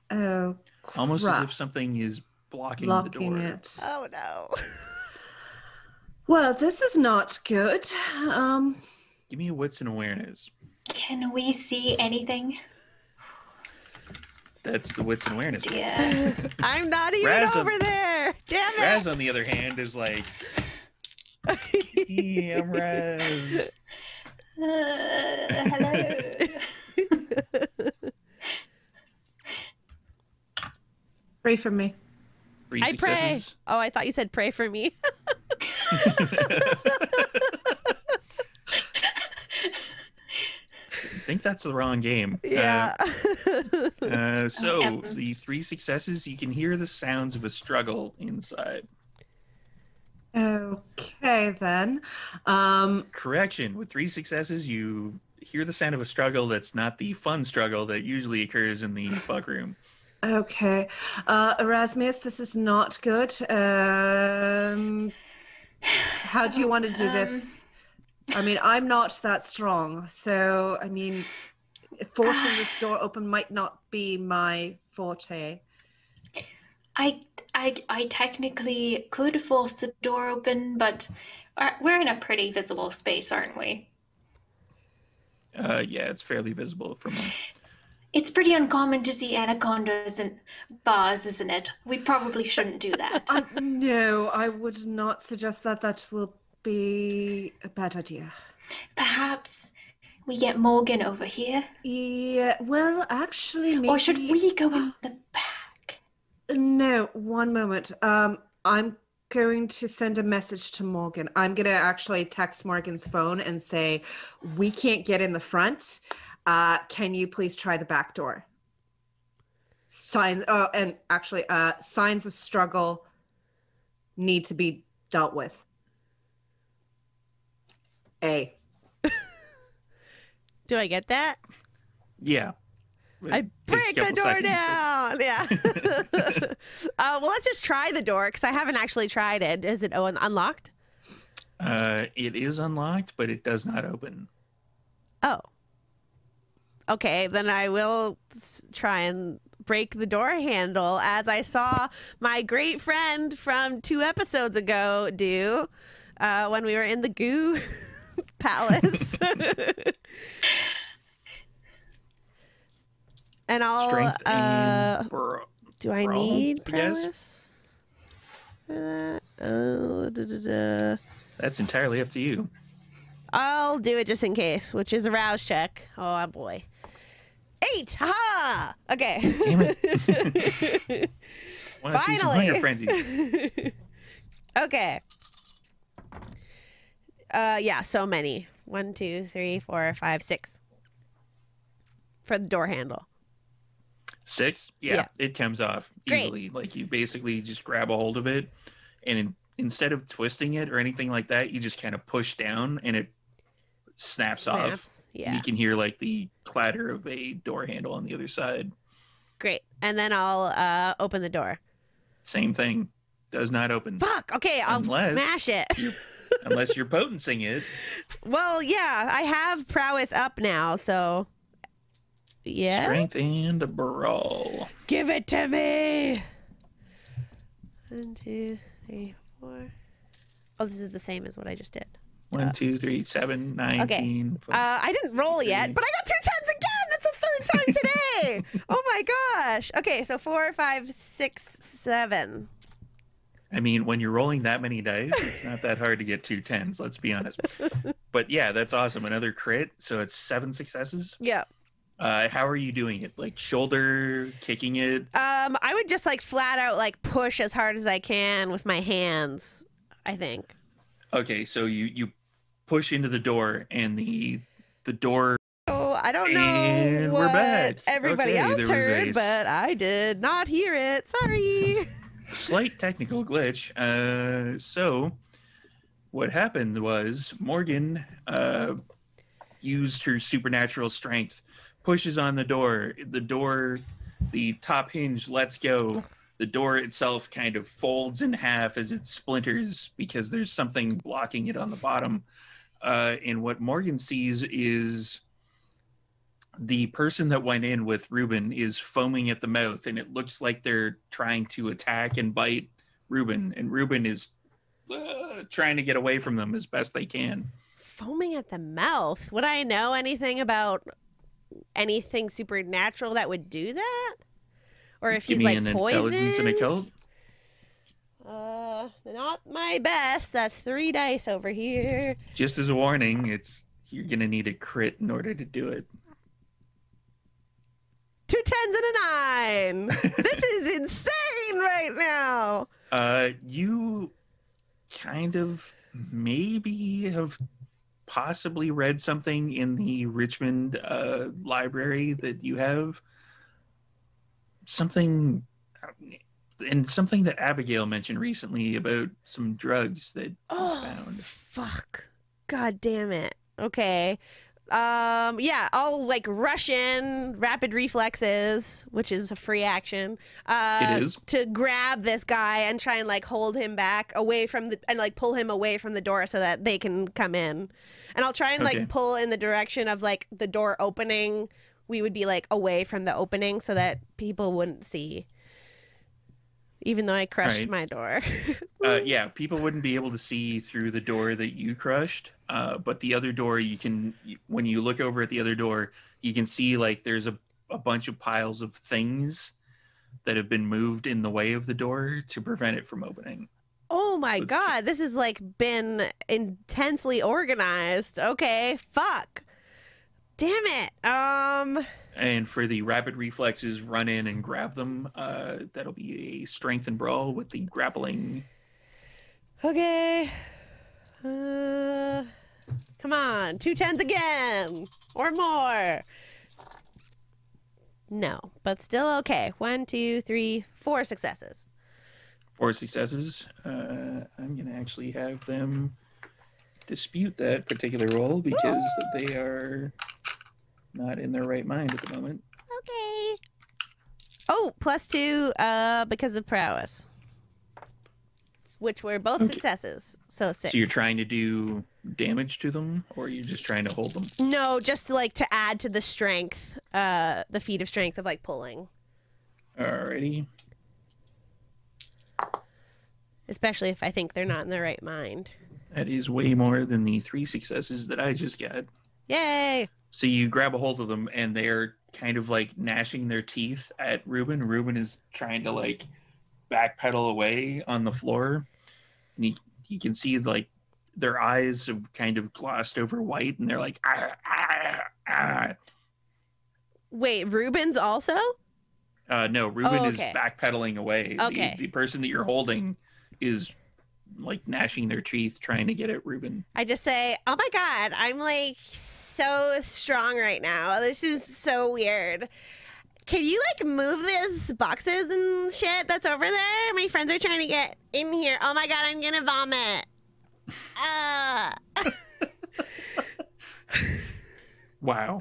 Oh, Almost as crap. if something is blocking the Blocking door. it. Oh no. Well, this is not good. Give me a wits and awareness. Can we see anything? That's the wits and awareness. Yeah. I'm not even Raz over there. Damn it. Raz, on the other hand, is like, "Hey, I'm Raz." Hello. Pray for me. 3 I pray. successes. Oh, I thought you said pray for me. I think that's the wrong game. Yeah. So the 3 successes, you can hear the sounds of a struggle inside. Okay, then. Correction, with 3 successes, you hear the sound of a struggle that's not the fun struggle that usually occurs in the fuck room. Okay. Erasmus, this is not good. How do you want to do this? I mean, I'm not that strong, so, I mean, forcing this door open might not be my forte. I technically could force the door open, but we're in a pretty visible space, aren't we? Yeah, it's fairly visible from... It's pretty uncommon to see anacondas in bars, isn't it? We probably shouldn't do that. No, I would not suggest that. That will be a bad idea. Perhaps we get Morgan over here? Yeah, well, actually, maybe... Or should we go in the back? No, one moment. I'm going to send a message to Morgan. I'm going to actually text Morgan's phone and say, we can't get in the front. Can you please try the back door? Signs of struggle need to be dealt with. A. Do I get that? Yeah. I It takes a break the couple door seconds, but- down. Yeah. Well, let's just try the door because I haven't actually tried it. Is it unlocked? It is unlocked, but it does not open. Oh. Okay, then I will try and break the door handle as I saw my great friend from 2 episodes ago do when we were in the goo palace. And I'll Strength and do I brawl, need I guess? prowess for that? That's entirely up to you. I'll do it just in case, which is a rouse check. Oh boy. 8! Ha! Okay. Damn it. Want to see some Finally. hunger frenzies. Okay. Yeah, so many. 1, 2, 3, 4, 5, 6. For the door handle. 6? Yeah, Yeah. it comes off Great. easily. Like, you basically just grab a hold of it, and instead of twisting it or anything like that, you just kind of push down, and it snaps off. Snaps, yeah. You can hear, like, the clatter of a door handle on the other side. Great. And then I'll open the door. Same thing. Does not open. Fuck. Okay, I'll Unless smash it. Unless you're potencing it. Well, yeah, I have prowess up now, so yeah. Strength and a brawl. Give it to me. 1, 2, 3, 4. Oh, this is the same as what I just did. 1, 2, 3, 7, 19. Okay. I didn't roll yet, but I got 2 10s again. That's the 3rd time today. Oh my gosh. Okay, so 4, 5, 6, 7. I mean, when you're rolling that many dice, it's not that hard to get 2 10s, let's be honest. But yeah, that's awesome. Another crit, so it's 7 successes. Yeah. How are you doing it? Like shoulder kicking it? I would just like flat out like push as hard as I can with my hands, I think. Okay, so you push into the door, and the door. Oh, I don't know And we're what back. everybody Okay, else there was heard, a but I did not hear it. Sorry. slight technical glitch. So what happened was Morgan used her supernatural strength, pushes on the door. The top hinge lets go. The door itself kind of folds in half as it splinters because there's something blocking it on the bottom. And what Morgan sees is the person that went in with Ruben is foaming at the mouth, and it looks like they're trying to attack and bite Ruben, and Ruben is trying to get away from them as best they can. Foaming at the mouth. Would I know anything about anything supernatural that would do that? Or if Give he's me like an poisoned? intelligence and occult. Not my best. That's 3 dice over here. Just as a warning, you're gonna need a crit in order to do it. 2 10s and a 9. This is insane right now. You kind of maybe have possibly read something in the Richmond library that you have. Something that Abigail mentioned recently about some drugs that was found. Fuck. God damn it. Okay. Yeah, I'll like rush in, rapid reflexes, which is a free action. It is. To grab this guy and try and like hold him back away from and like pull him away from the door so that they can come in. And I'll try and Okay. like pull in the direction of like the door opening. We would be like away from the opening so that people wouldn't see. Even though I crushed Right. my door. Yeah, people wouldn't be able to see through the door that you crushed, but the other door when you look over at the other door, you can see like there's a bunch of piles of things that have been moved in the way of the door to prevent it from opening. Oh my Let's God, this has like been intensely organized. Okay, fuck. Damn it. And for the rapid reflexes, run in and grab them. That'll be a strength and brawl with the grappling. Okay. Come on, 2 10s again or more. No, but still okay. 1, 2, 3, 4 successes. 4 successes. I'm gonna actually have them dispute that particular roll because they are not in their right mind at the moment. Okay. Oh, +2 because of prowess. Which were both successes. So 6. So you're trying to do damage to them, or you're just trying to hold them? No, just like to add to the strength, the feat of strength of like pulling. Alrighty. Especially if I think they're not in their right mind. That is way more than the 3 successes that I just got. Yay! So you grab a hold of them, and they're kind of like gnashing their teeth at Ruben. Ruben is trying to like backpedal away on the floor. And you can see like their eyes have kind of glossed over white, and they're like, ah, ah, ah. Wait, Ruben's also? No, Ruben is okay. backpedaling away. Okay. The person that you're holding is like gnashing their teeth trying to get at Ruben. I just say, oh my God, I'm like so strong right now. This is so weird. Can you like move these boxes and shit that's over there? My friends are trying to get in here. Oh my God, I'm gonna vomit. Wow.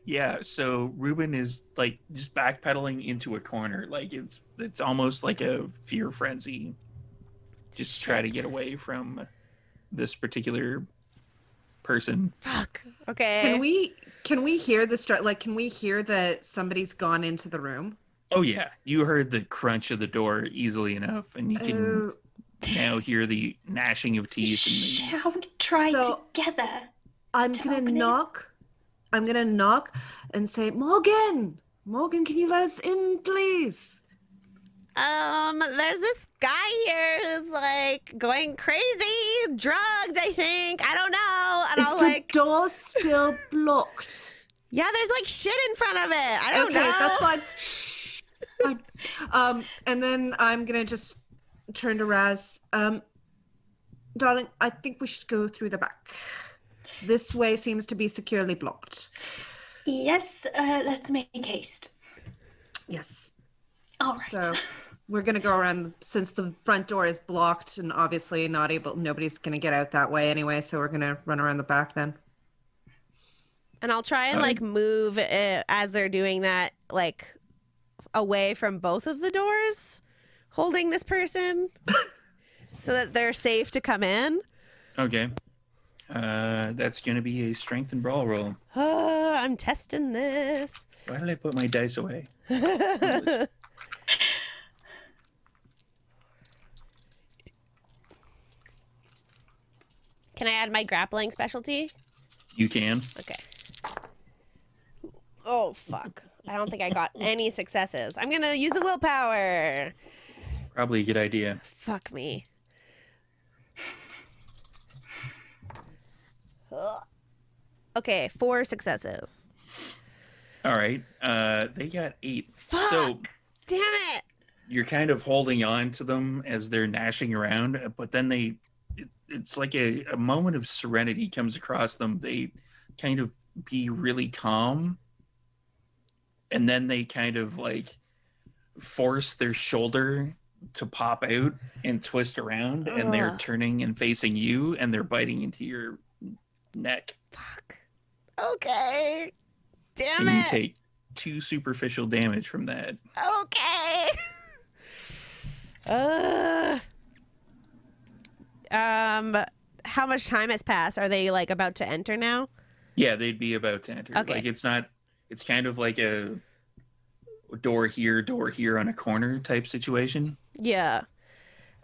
Yeah, so Ruben is like just backpedaling into a corner. Like it's almost like a fear frenzy. Just try to get away from this particular person. Fuck. Okay. Can we hear the like can we hear that somebody's gone into the room? Oh yeah, you heard the crunch of the door easily enough, and you can now hear the gnashing of teeth. Shall we try together? I'm gonna knock. I'm gonna knock and say, Morgan, can you let us in, please? There's this guy here who's like going crazy, drugged, I think. I don't know. And Is I'll the like, door still blocked? yeah, there's like shit in front of it. I don't know. Okay, that's fine. Shh. Fine. And then I'm gonna just turn to Raz. Darling, I think we should go through the back. This way seems to be securely blocked. Yes, let's make haste. Yes. All right. So we're gonna go around since the front door is blocked and obviously nobody's gonna get out that way anyway, so we're gonna run around the back then. And I'll try and like move as they're doing that, like away from both of the doors, holding this person so that they're safe to come in. Okay. That's going to be a strength and brawl roll. I'm testing this. Why did I put my dice away? Can I add my grappling specialty? You can. Okay. Oh, fuck. I don't think I got any successes. I'm going to use a willpower. Probably a good idea. Fuck me. Ugh. Okay, 4 successes. All right. They got 8. Fuck! So Damn it! you're kind of holding on to them as they're gnashing around, but then it's like a moment of serenity comes across them. They kind of be really calm, and then they kind of like force their shoulder to pop out and twist around, and they're turning and facing you, and they're biting into your neck. Fuck. Okay. Damn And you it. take 2 superficial damage from that. Okay. How much time has passed? Are they like about to enter now? Yeah, they'd be about to enter. Okay. Like it's kind of like a door here on a corner type situation. Yeah.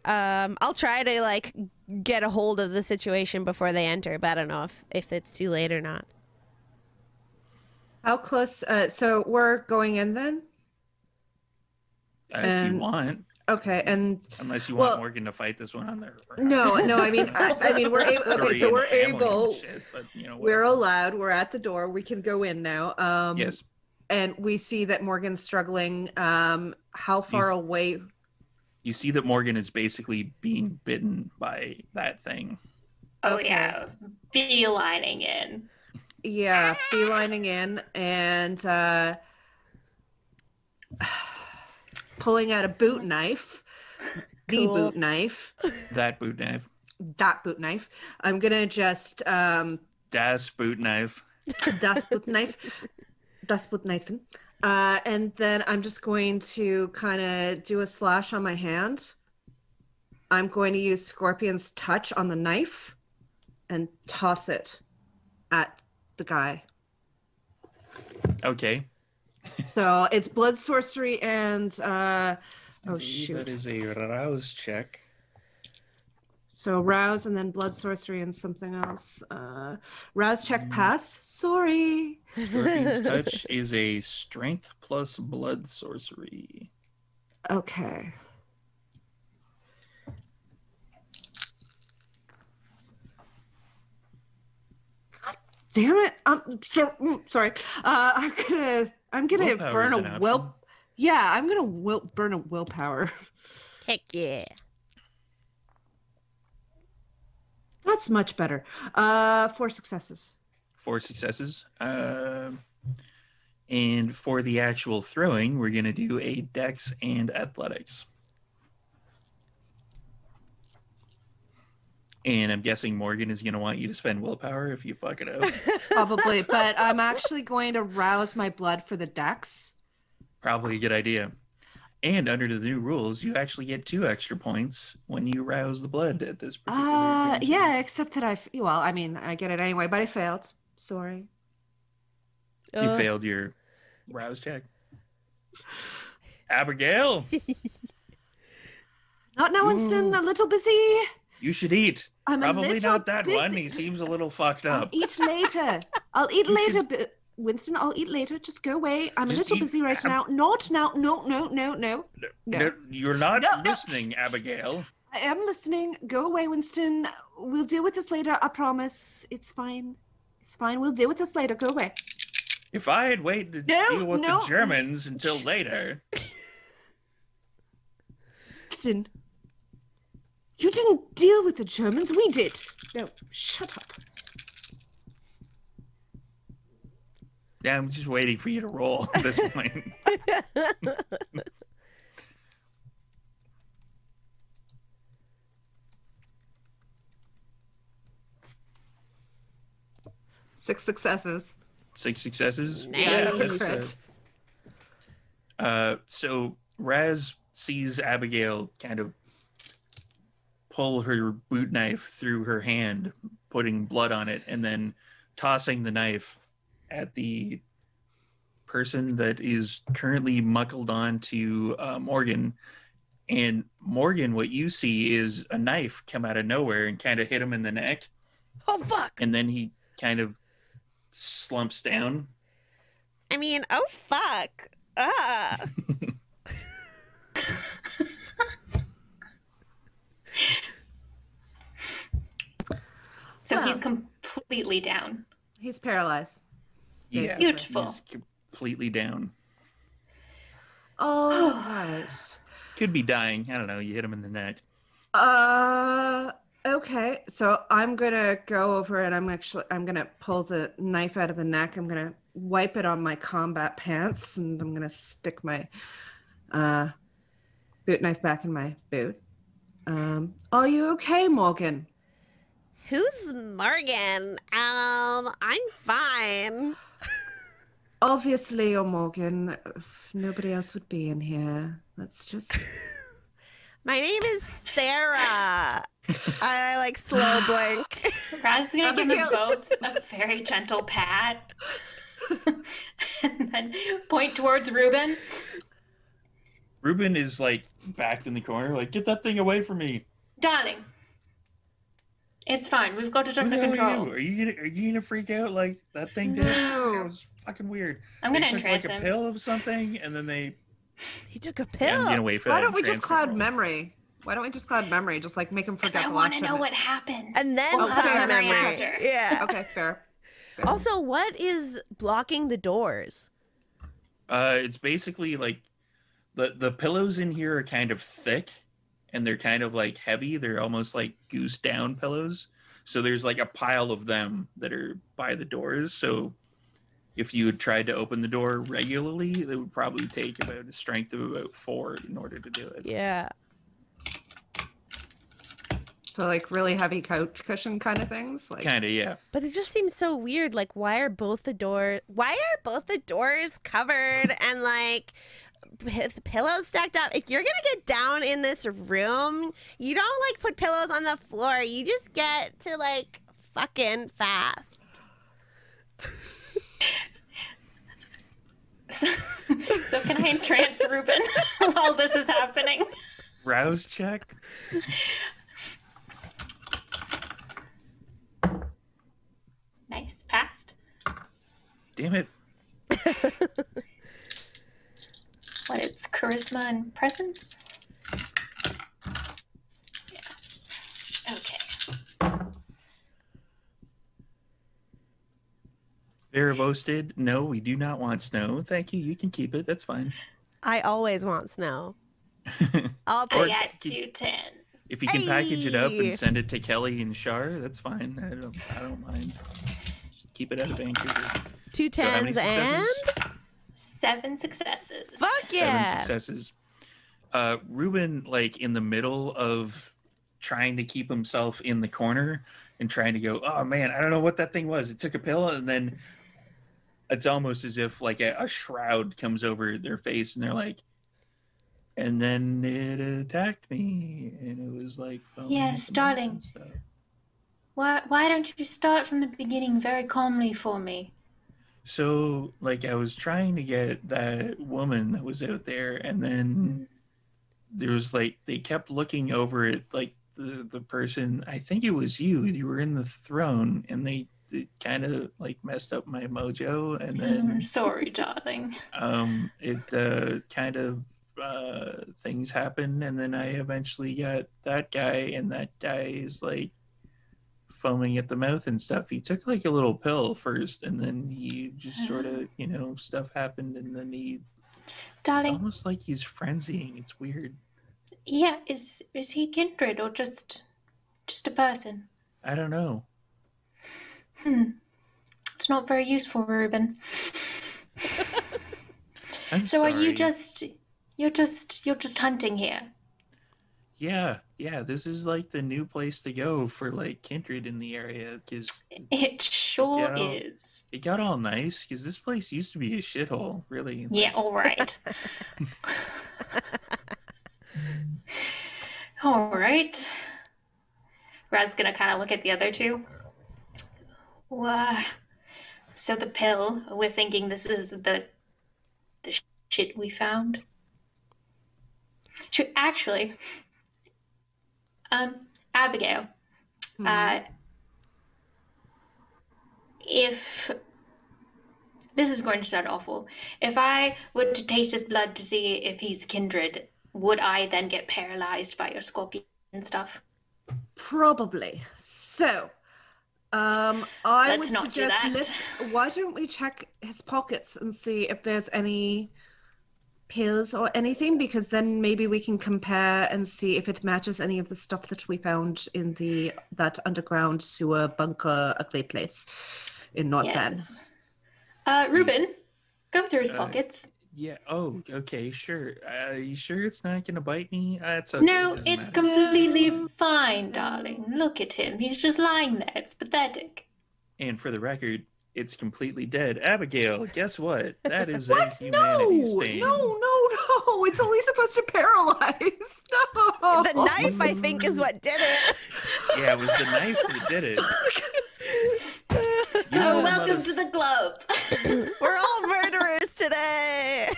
I'll try to like get a hold of the situation before they enter, but I don't know if it's too late or not. How close? So we're going in then? If you want. Okay, and Unless you want Morgan to fight this one on their own. no, I mean we're able. Okay, so we're able. Shit, but, We're whatever. allowed. We're at the door. We can go in now. Yes. And we see that Morgan's struggling. How far away? You see that Morgan is basically being bitten by that thing. Oh, Okay. yeah. Beelining in. Yeah, beelining in and pulling out a boot knife. The Cool. boot knife. That boot knife. That boot knife. I'm gonna just Das boot knife. das boot knife. Das boot knife. And then I'm just going to kind of do a slash on my hand. I'm going to use Scorpion's touch on the knife and toss it at the guy. Okay. So it's blood sorcery and I oh believe shoot. That is a rouse check. So rouse and then blood sorcery and something else. Rouse check passed. Sorry. Scorpion's touch is a strength plus blood sorcery. Okay. Damn it! Sorry. I'm gonna Willpower burn is an a option. Yeah, I'm gonna burn a willpower. Heck yeah. That's much better. 4 successes. 4 successes. And for the actual throwing, we're going to do a dex and athletics. And I'm guessing Morgan is going to want you to spend willpower if you fuck it up. Probably, but I'm actually going to rouse my blood for the dex. Probably a good idea. And under the new rules, you actually get 2 extra points when you rouse the blood at this particular turn. Yeah, except that I get it anyway, but I failed. Sorry. You failed your rouse check. Abigail, Not now, Winston. A little busy. you should eat. I'm a Probably little not that one. busy. He seems a little fucked I'll up. eat later. I'll eat later. Winston, I'll eat later. Just go away. I'm a Just little eat- busy right now. Not now. No. No, you're not No, no. listening, Abigail. I am listening. Go away, Winston. We'll deal with this later. I promise. It's fine. It's fine. We'll deal with this later. Go away. If I had waited to deal with the Germans until later. Winston, you didn't deal with the Germans. We did. No, shut up. Yeah, I'm just waiting for you to roll at this point. Six successes. 6 successes. Nice. So Raz sees Abigail kind of pull her boot knife through her hand, putting blood on it, and then tossing the knife at the person that is currently muckled on to Morgan. And Morgan, what you see is a knife come out of nowhere and kind of hit him in the neck. Oh, fuck. And then he kind of slumps down. I mean, oh, fuck. So Well. he's completely down. He's paralyzed. Yeah, Beautiful. he's completely down. All right. Could be dying. I don't know. You hit him in the neck. Okay. So I'm gonna go over and I'm gonna pull the knife out of the neck. I'm gonna wipe it on my combat pants, and I'm gonna stick my boot knife back in my boot. Are you okay, Morgan? Who's Morgan? I'm fine. Obviously, you're Morgan. Nobody else would be in here. Let's just. My name is Sarah. I like slow blink. Raz is going to give them Abigail. both a very gentle pat and then point towards Ruben. Ruben is like backed in the corner, like, get that thing away from me. Darling, it's fine. We've got it Who under the hell control. are you? Are you gonna freak out like that thing did? No. It was fucking weird. I'm They going to took like entrance a him. pill of something, and then they He took a I'm pill. gonna wait for Why that don't we just transfer cloud roll. memory? Why don't we just cloud memory? Just like make him Because forget I the want last to know time. what happened. And then We'll have cloud memory memory. after. Yeah. Okay, fair. Also, what is blocking the doors? It's basically like the pillows in here are kind of thick, and they're kind of like heavy. They're almost like goose down pillows. So there's like a pile of them that are by the doors. So if you had tried to open the door regularly, it would probably take about a strength of about 4 in order to do it. Yeah. So like really heavy couch cushion kind of things. Like Kind of, yeah. But it just seems so weird. Like, why are both the doors covered and like the pillows stacked up? If you're gonna get down in this room, you don't like put pillows on the floor. You just get to like fucking fast. So can I entrance Ruben while this is happening? Rouse check. Nice. Passed. Damn it. What, it's charisma and presence? Yeah. Okay. Vera boasted, no, we do not want snow. Thank you. You can keep it. That's fine. I always want snow. I'll Or- take I it. got 210s. If you can package it up Hey. and send it to Kelly and Shar, that's fine. I don't mind. Just keep it out of Vancouver. Two So how many tens and successes? 7 successes. fuck 7 yeah. successes. Ruben, like in the middle of trying to keep himself in the corner and trying to go, oh man, I don't know what that thing was. It took a pill, and then it's almost as if like a shroud comes over their face, and they're like, and then it attacked me, and it was like, foaming Yes, at the mouth and darling. stuff. Why don't you start from the beginning very calmly for me? So, like, I was trying to get that woman that was out there, and then there was like they kept looking over at like the person. I think it was you. You were in the throne, and they it kind of like messed up my mojo, and I'm then sorry, darling. it kind of things happened, and then I eventually got that guy, and that guy is like foaming at the mouth and stuff. He took like a little pill first, and then he just sort of, stuff happened, and then it's Darling, almost like he's frenzying. It's weird. yeah, is he kindred or just a person? I don't know. It's not very useful, Ruben. I'm So sorry. are you just you're just hunting here? Yeah. This is like the new place to go for like kindred in the area, because It sure Yeah. is. it got all nice. Because this place used to be a shithole, really. Yeah, all right. All right. Raz's gonna kind of look at the other two. So the pill, we're thinking this is the shit we found. Actually, Abigail, if this is going to sound awful, if I were to taste his blood to see if he's kindred, would I then get paralyzed by your scorpion stuff? Probably. So, I Let's would not do suggest that. why don't we check his pockets and see if there's any pills or anything, because then maybe we can compare and see if it matches any of the stuff that we found in that underground sewer bunker ugly place in North Van. Yes. Ruben, go through his pockets. Yeah. Oh, okay. Sure. You sure it's not gonna bite me? It's okay. No, doesn't it's matter. completely fine, darling. Look at him. He's just lying there. It's pathetic. And for the record, it's completely dead. Abigail, guess what? That is a What? humanity stain. No! It's only supposed to paralyze. No. The knife, I think, is what did it. Yeah, it was the knife that did it. Welcome to the club. We're all murderers today.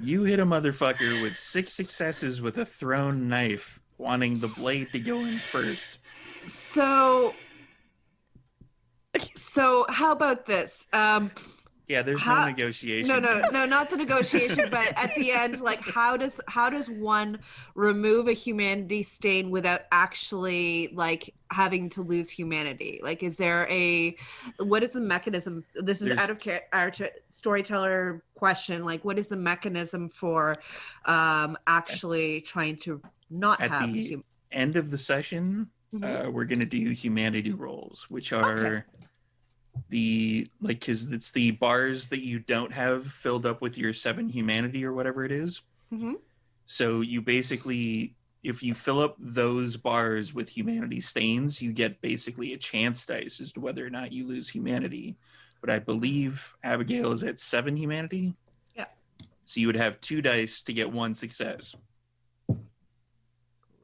You hit a motherfucker with 6 successes with a thrown knife, wanting the blade to go in first. So how about this? Yeah, there's no negotiation. No, not the negotiation, but at the end, like, how does one remove a humanity stain without actually like having to lose humanity? Like, is there what is the mechanism? This is out of our storyteller question. Like, what is the mechanism for actually trying to not At have the end of the session, we're gonna do humanity rolls, which are because it's the bars that you don't have filled up with your 7 humanity or whatever it is. So you basically, if you fill up those bars with humanity stains, you get basically a chance dice as to whether or not you lose humanity. But I believe Abigail is at 7 humanity. Yeah. So you would have 2 dice to get 1 success.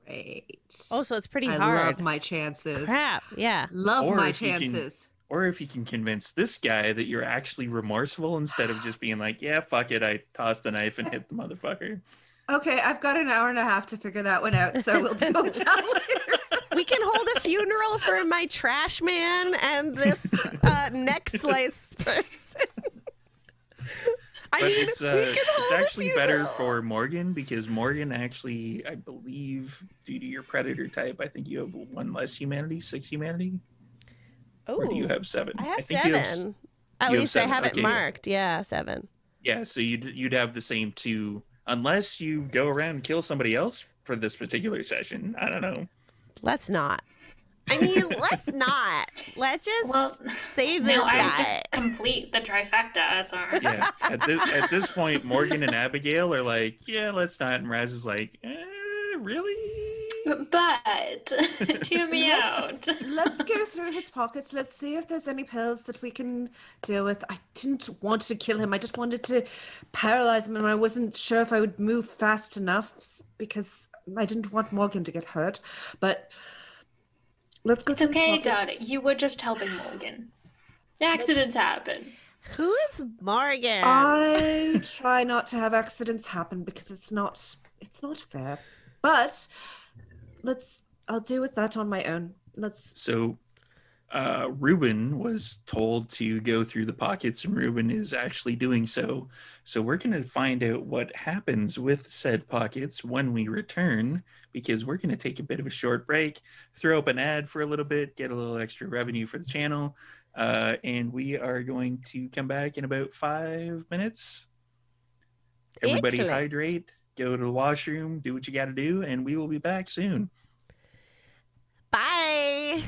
Great. Oh, so it's pretty I hard. love my chances. Crap. Yeah. Love Or my if you can- chances. Or if you can convince this guy that you're actually remorseful instead of just being like, yeah, fuck it, I tossed the knife and hit the motherfucker. Okay, I've got an hour and a half to figure that one out, so we'll do that later. We can hold a funeral for my trash man and this neck slice person. But we can it's hold actually a better funeral. for Morgan, because Morgan actually, I believe, due to your predator type, I think you have 1 less humanity, 6 humanity. Or do you have 7? I have think 7. At you have least I 7. have it Okay, marked. Yeah, 7. Yeah, so you'd have the same 2, unless you go around and kill somebody else for this particular session. I don't know. Let's not. I mean, let's not. Let's just save this No, I guy. have to complete the trifecta, so. Yeah, at this point, Morgan and Abigail are like, yeah, let's not. And Raz is like, really? But, hear me out. Let's go through his pockets. Let's see if there's any pills that we can deal with. I didn't want to kill him. I just wanted to paralyze him, and I wasn't sure if I would move fast enough because I didn't want Morgan to get hurt. But let's go It's through his okay, pockets. darling. You were just helping Morgan. Accidents happen. Who is Morgan? I try not to have accidents happen because it's not fair. But I'll deal with that on my own. So Ruben was told to go through the pockets, and Ruben is actually doing so. So we're going to find out what happens with said pockets when we return, because we're going to take a bit of a short break, throw up an ad for a little bit, get a little extra revenue for the channel, and we are going to come back in about 5 minutes. Everybody Excellent. hydrate, go to the washroom, do what you got to do, and we will be back soon. Bye.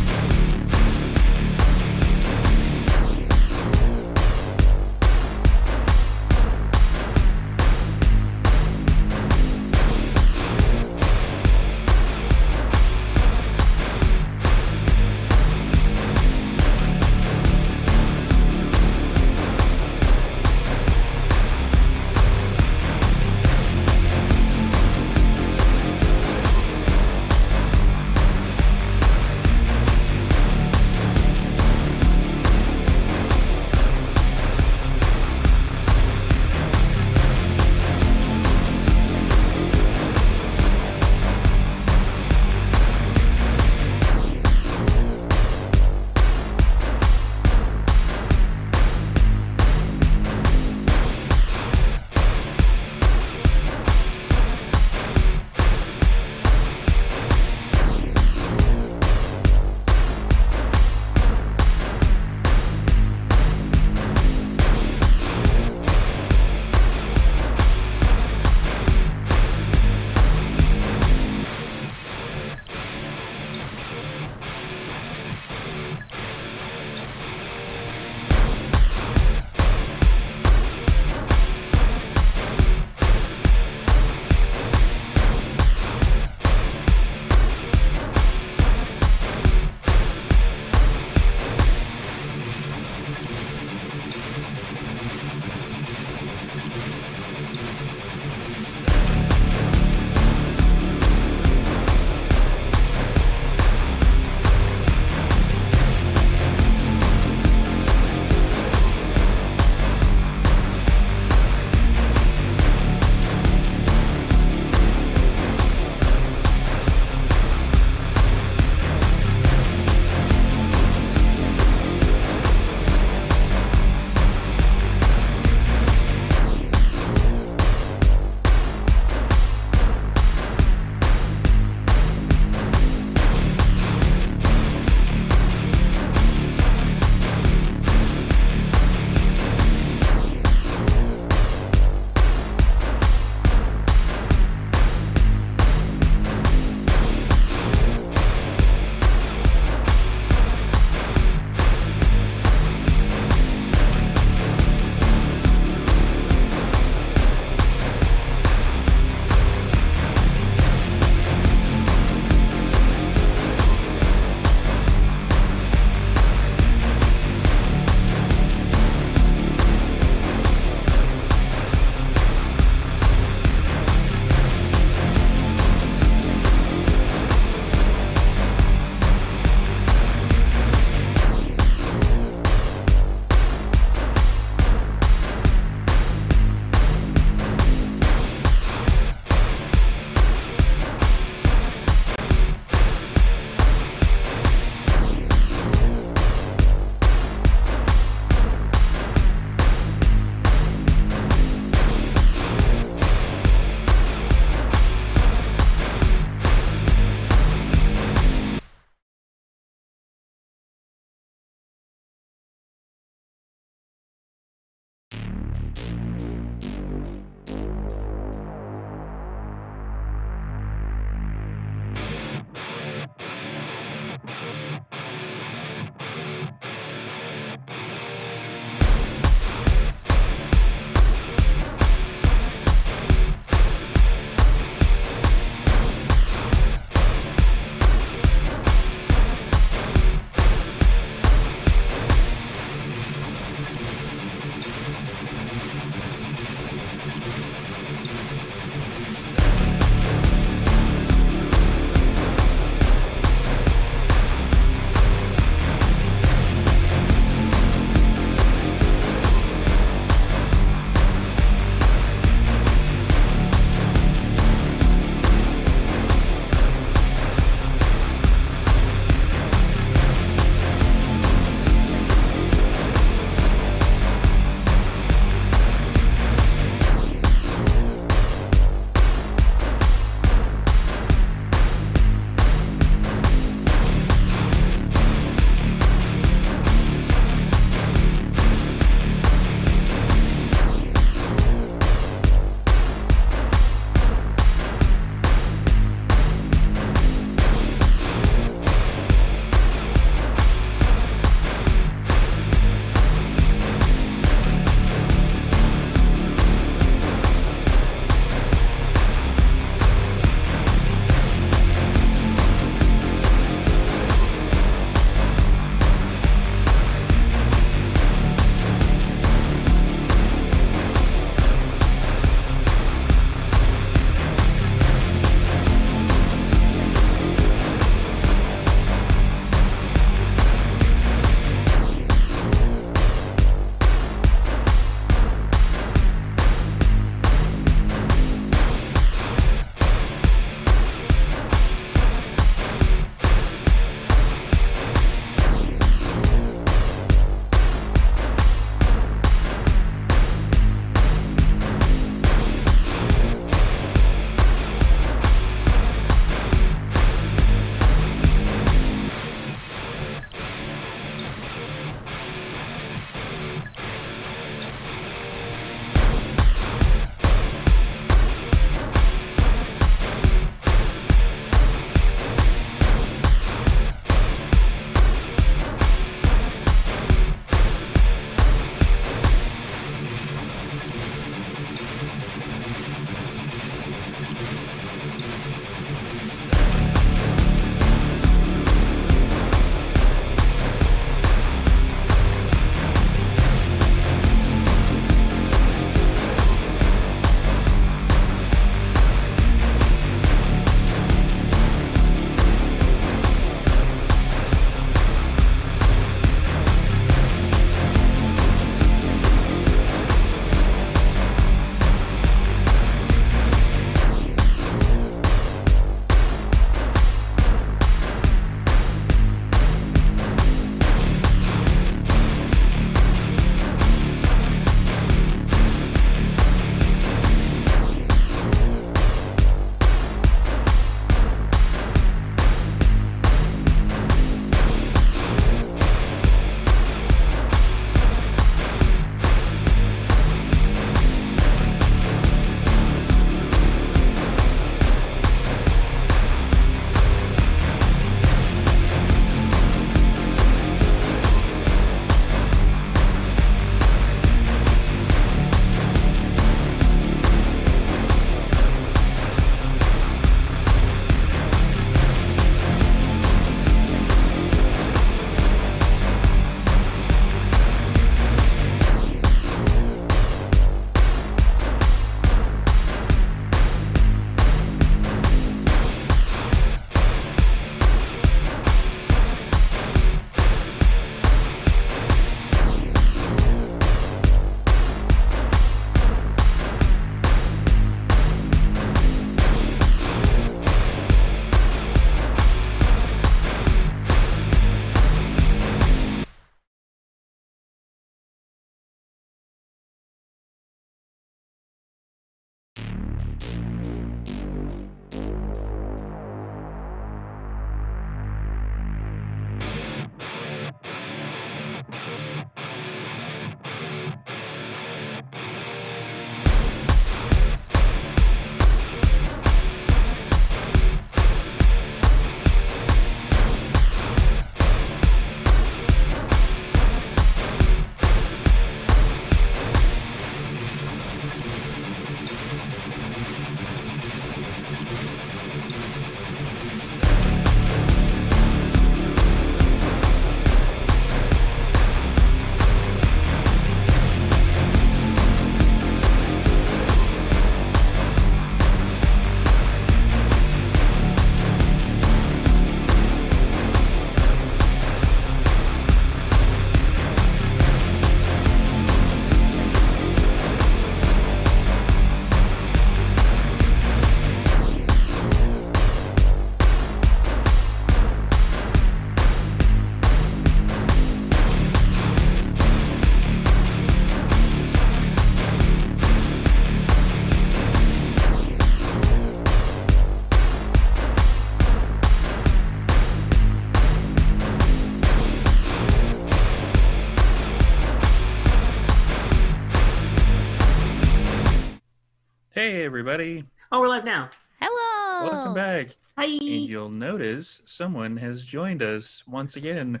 everybody. Oh, we're live now. Hello. Welcome back. Hi. And you'll notice someone has joined us once again.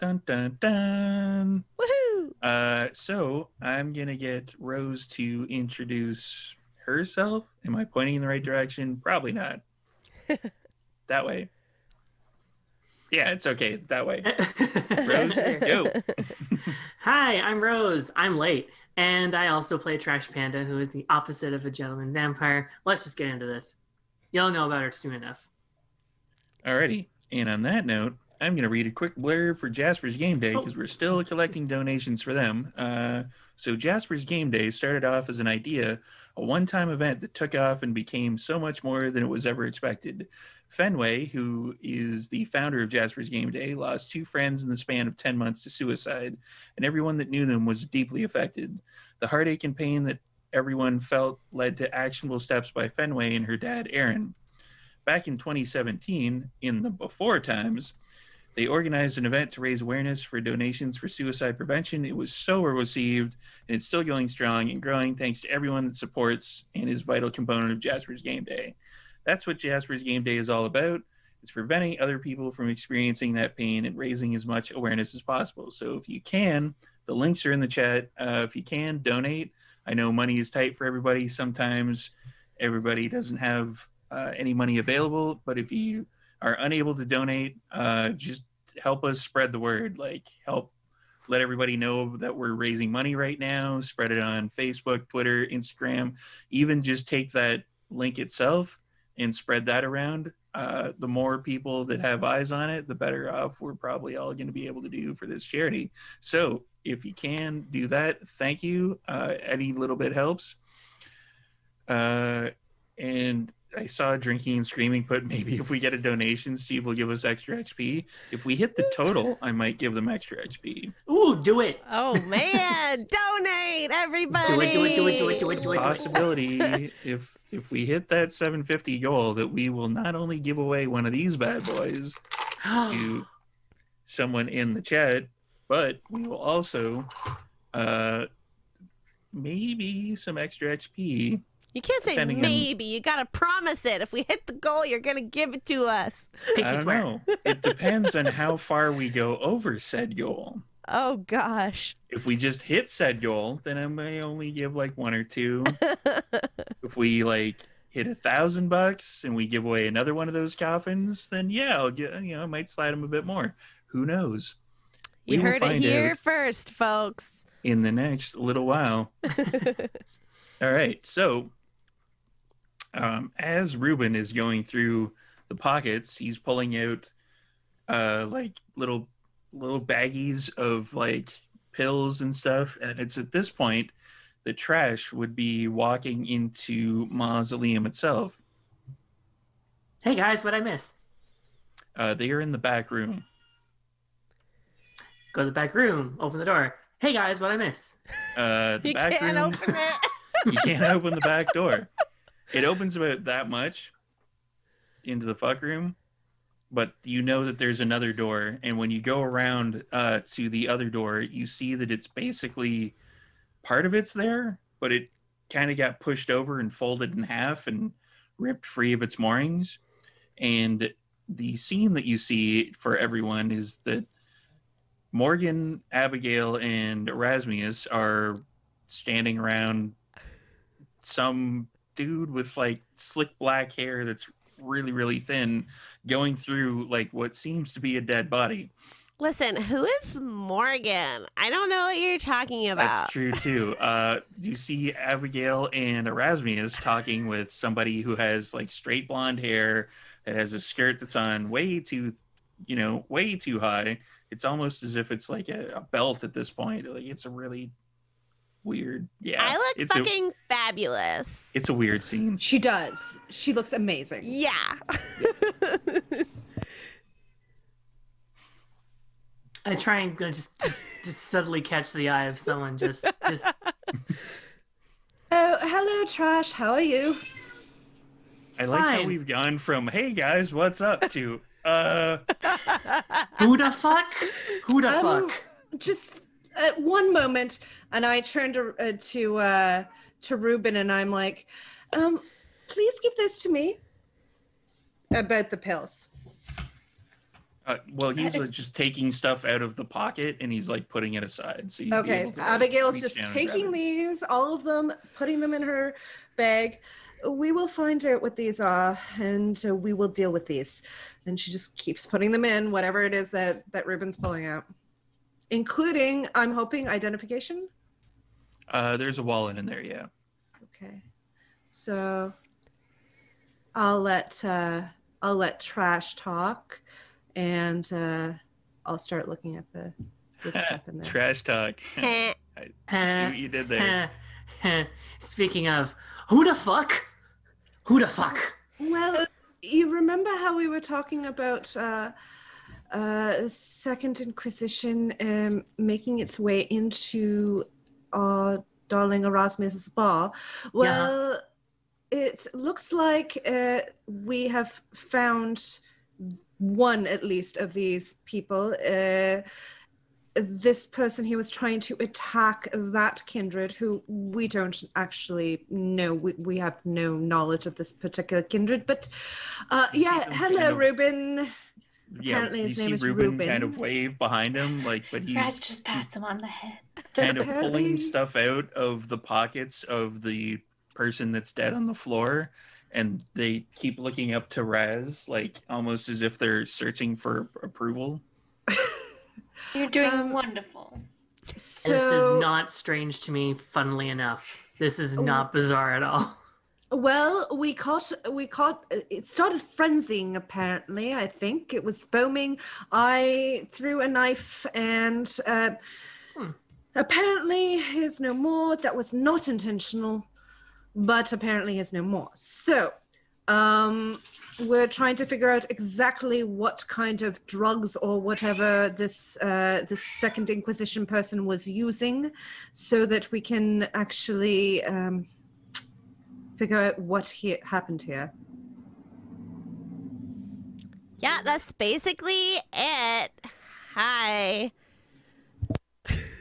Dun, dun, dun. Woohoo. So I'm going to get Rose to introduce herself. Am I pointing in the right direction? Probably not. That way. Yeah, it's okay. That way. Rose, go. Hi, I'm Rose. I'm late. And I also play Trash Panda, who is the opposite of a gentleman vampire. Let's just get into this. Y'all know about her soon enough. Alrighty. And on that note, I'm going to read a quick blurb for Jasper's Game Day because we're still collecting donations for them. So Jasper's Game Day started off as an idea, a one-time event that took off and became so much more than it was ever expected. Fenway, who is the founder of Jasper's Game Day, lost 2 friends in the span of 10 months to suicide, and everyone that knew them was deeply affected. The heartache and pain that everyone felt led to actionable steps by Fenway and her dad, Aaron. Back in 2017, in the before times, they organized an event to raise awareness for donations for suicide prevention. It was so well received, and it's still going strong and growing thanks to everyone that supports and is a vital component of Jasper's Game Day. That's what Jasper's Game Day is all about. It's preventing other people from experiencing that pain and raising as much awareness as possible. So if you can, the links are in the chat. If you can, donate. I know money is tight for everybody. Sometimes everybody doesn't have any money available, but if you are unable to donate, just help us spread the word. Like, help let everybody know that we're raising money right now. Spread it on Facebook, Twitter, Instagram. Even just take that link itself and spread that around. The more people that have eyes on it, the better off we're probably all going to be able to do for this charity. So if you can do that, thank you. Any little bit helps. And I saw Drinking and Screaming put, maybe if we get a donation, Steve will give us extra XP. If we hit the total, I might give them extra XP. Ooh, do it. Oh man, donate everybody. Do it. Possibility if we hit that 750 goal that we will not only give away one of these bad boys to someone in the chat, but we will also maybe some extra XP. You can't say maybe. You got to promise it. If we hit the goal, you're going to give it to us. I don't know. It depends on how far we go over said goal. Oh, gosh. If we just hit said goal, then I may only give like 1 or 2. If we like hit $1,000 and we give away another one of those coffins, then yeah, I'll get, I might slide them a bit more. Who knows? You heard it here first, folks. In the next little while. All right. So as Ruben is going through the pockets, he's pulling out like little baggies of like pills and stuff, and it's at this point the Trash would be walking into Mausoleum itself. Hey guys, what'd I miss? They are in the back room. Go to the back room, open the door. Hey guys, what'd I miss? The You back can't room, open it. you can't open the back door. It opens about that much into the fuck room, but you know that there's another door, and when you go around to the other door, you see that it's basically part of it's there, but it kind of got pushed over and folded in half and ripped free of its moorings. And the scene that you see for everyone is that Morgan, Abigail, and Erasmus are standing around some dude with like slick black hair that's really, really thin, going through like what seems to be a dead body. Listen, who is Morgan? I don't know what you're talking about. That's true too. You see Abigail and Erasmus talking with somebody who has like straight blonde hair, that has a skirt that's on way too high. It's almost as if it's like a belt at this point. Like, it's a really weird. Yeah, I look fucking fabulous. It's a weird scene. She does. She looks amazing. Yeah. I try and just subtly catch the eye of someone. Just. Oh, hello, Trash. How are you? I like how Fine. we've gone from "Hey guys, what's up?" to Who the fuck? Who the fuck? Just one moment, and I turned to Ruben, and I'm like, Please give those to me. About the pills. Well, he's just taking stuff out of the pocket and he's like putting it aside. So Okay, Abigail's just taking these, all of them, putting them in her bag. We will find out what these are, and we will deal with these. And she just keeps putting them in, whatever it is that Ruben's pulling out, including, I'm hoping, identification. There's a wallet in there, yeah. Okay, so I'll let Trash talk, and I'll start looking at the stuff in there. Trash talk. I see what you did there. Speaking of, who the fuck? Who the fuck? Well, you remember how we were talking about Second Inquisition making its way into our darling Erasmus's bar? Well, it looks like we have found one, at least, of these people. This person, he was trying to attack that kindred, who we don't actually know. We have no knowledge of this particular kindred. But hello, Ruben. Apparently his name is Ruben. Kind of wave behind him, but Raz just pats him on the head. Kind of pulling stuff out of the pockets of the person that's dead on the floor, and they keep looking up to Raz, almost as if they're searching for approval. You're doing wonderful. This is not strange to me, funnily enough. This is not bizarre at all. Well, we caught it started frenzying, apparently. I think it was foaming. I threw a knife, and apparently he's no more. That was not intentional, but apparently he's no more. So we're trying to figure out exactly what kind of drugs or whatever this Second Inquisition person was using, so that we can actually figure out what happened here. Yeah, that's basically it. Hi.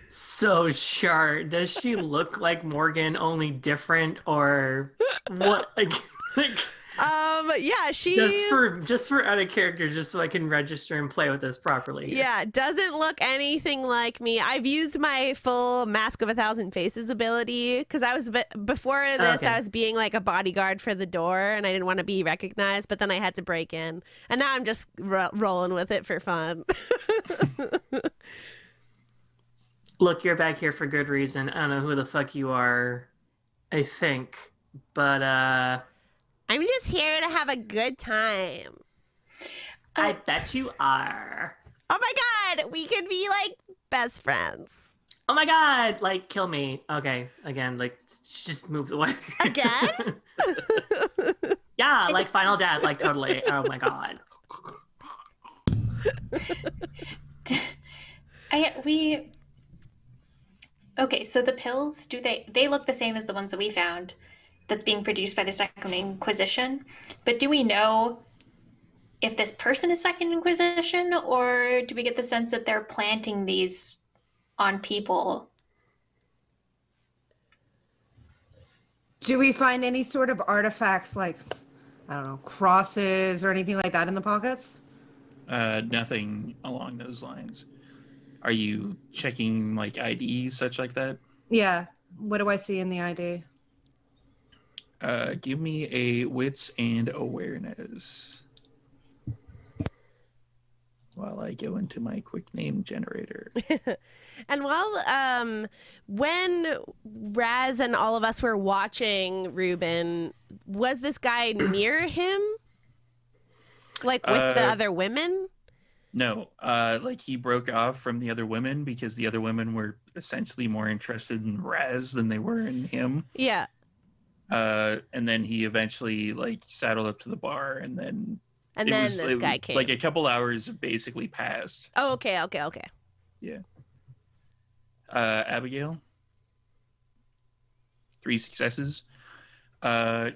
So, Char, does she look like Morgan, only different, or what? Yeah, she just for out of character, just so I can register and play with this properly. Yeah, doesn't look anything like me. I've used my full Mask of 1,000 Faces ability because I was before this. I was being like a bodyguard for the door, and I didn't want to be recognized. But then I had to break in, and now I'm just rolling with it for fun. Look, you're back here for good reason. I don't know who the fuck you are, I think, but I'm just here to have a good time. I bet you are. Oh my god, we could be like best friends. Oh my god, kill me. Okay, again, she just moves away. Again? Yeah, Final Dad, totally. Oh my god. Okay, so the pills, they look the same as the ones that we found that's being produced by the Second Inquisition, but do we know if this person is Second Inquisition, or do we get the sense that they're planting these on people? Do we find any sort of artifacts, I don't know, crosses or anything like that in the pockets? Nothing along those lines. Are you checking ID, such like that? Yeah. What do I see in the ID? Give me a wits and awareness while I go into my quick name generator. And when Raz and all of us were watching Ruben, was this guy near him? With the other women? No, he broke off from the other women because the other women were essentially more interested in Raz than they were in him. Yeah. And then he eventually saddled up to the bar, and then this guy came. A couple hours basically passed. Oh, okay. Yeah. Abigail, 3 successes.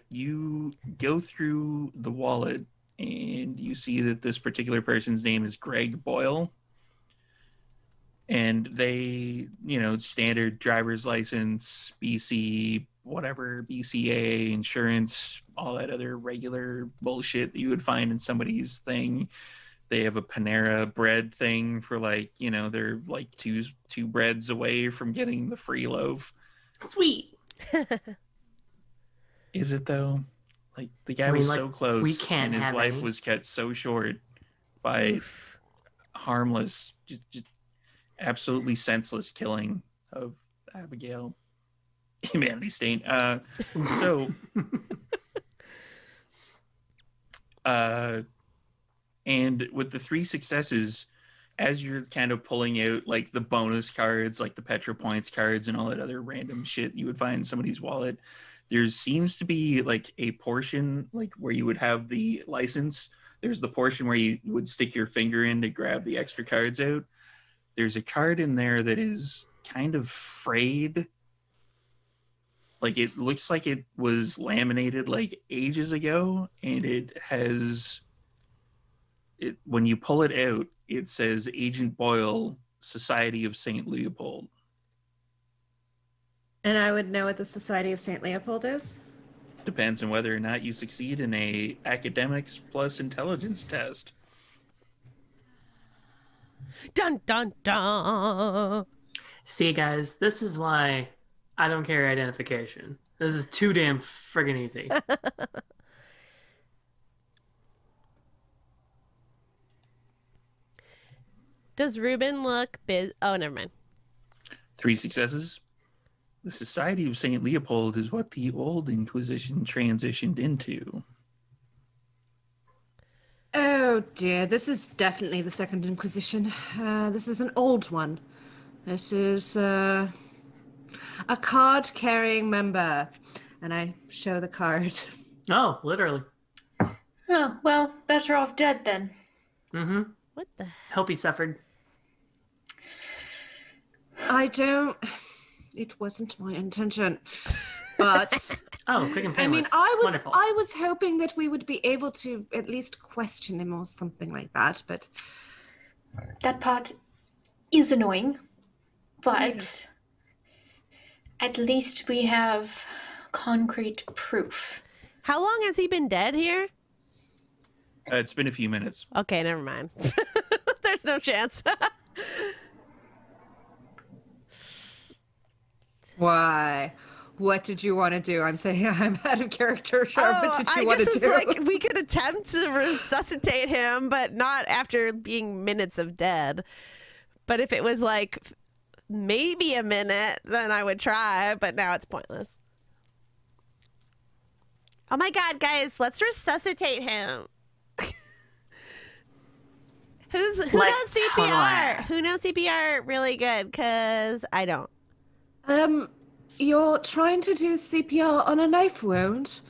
You go through the wallet, and you see that this particular person's name is Greg Boyle. And they, standard driver's license, BC, whatever, BCA, insurance, all that other regular bullshit that you would find in somebody's thing. They have a Panera bread thing for like, you know, they're like two breads away from getting the free loaf. Sweet. Is it though? Like the guy was so close, we can't and his have life any. was cut so short by harmless, just absolutely senseless killing of Abigail. Humanity Stain. And with the 3 successes, as you're kind of pulling out like the bonus cards, like the Petro Points cards and all that other random shit you would find in somebody's wallet, there seems to be like a portion like where you would have the license. There's the portion where you would stick your finger in to grab the extra cards out. There's a card in there that is kind of frayed. Like it looks like it was laminated like ages ago, and it has it when you pull it out, it says Agent Boyle, Society of St. Leopold. And I would know what the Society of St. Leopold is? Depends on whether or not you succeed in a academics plus intelligence test. Dun dun dun. See, guys, this is why I don't carry identification. This is too damn friggin' easy. Does Ruben look busy? Oh, never mind. 3 successes. The Society of St. Leopold is what the old Inquisition transitioned into. Oh dear, this is definitely the Second Inquisition. This is an old one. This is a card-carrying member. And I show the card. Oh, literally. Oh, well, better off dead then. Mm-hmm. What the? Hope he suffered. It wasn't my intention. But Oh, quick and I mean, painless. Wonderful. I was hoping that we would be able to at least question him or something like that, but That part is annoying, but at least we have concrete proof. How long has he been dead here? It's been a few minutes. Okay, never mind. There's no chance. why? What did you want to do? I'm saying I'm out of character. Sure, what did you I want just to was do? like, we could attempt to resuscitate him, but not after being minutes of dead. But if it was like maybe a minute, then I would try, but now it's pointless. Oh my god, guys, let's resuscitate him. Who knows CPR? Who knows CPR really good? Because I don't. You're trying to do CPR on a knife wound?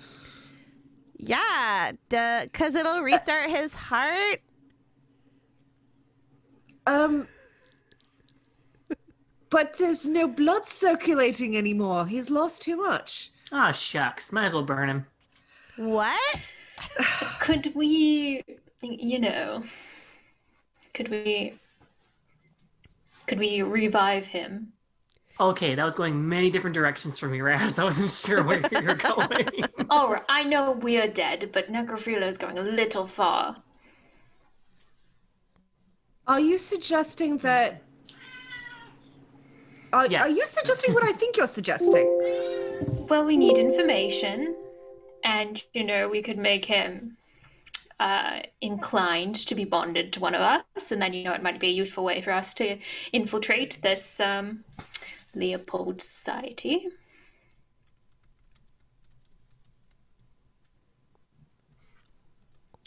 Yeah, because it'll restart his heart. But there's no blood circulating anymore. He's lost too much. Ah, shucks. Might as well burn him. What? Could we, could we revive him? Okay, that was going many different directions for me, Raz. I wasn't sure where you were going. All right, I know we're dead, but necrophilia is going a little far. Are you suggesting that... Yes. Are you suggesting what I think you're suggesting? Well, we need information, and, we could make him inclined to be bonded to one of us, and then, it might be a useful way for us to infiltrate this Leopold Society.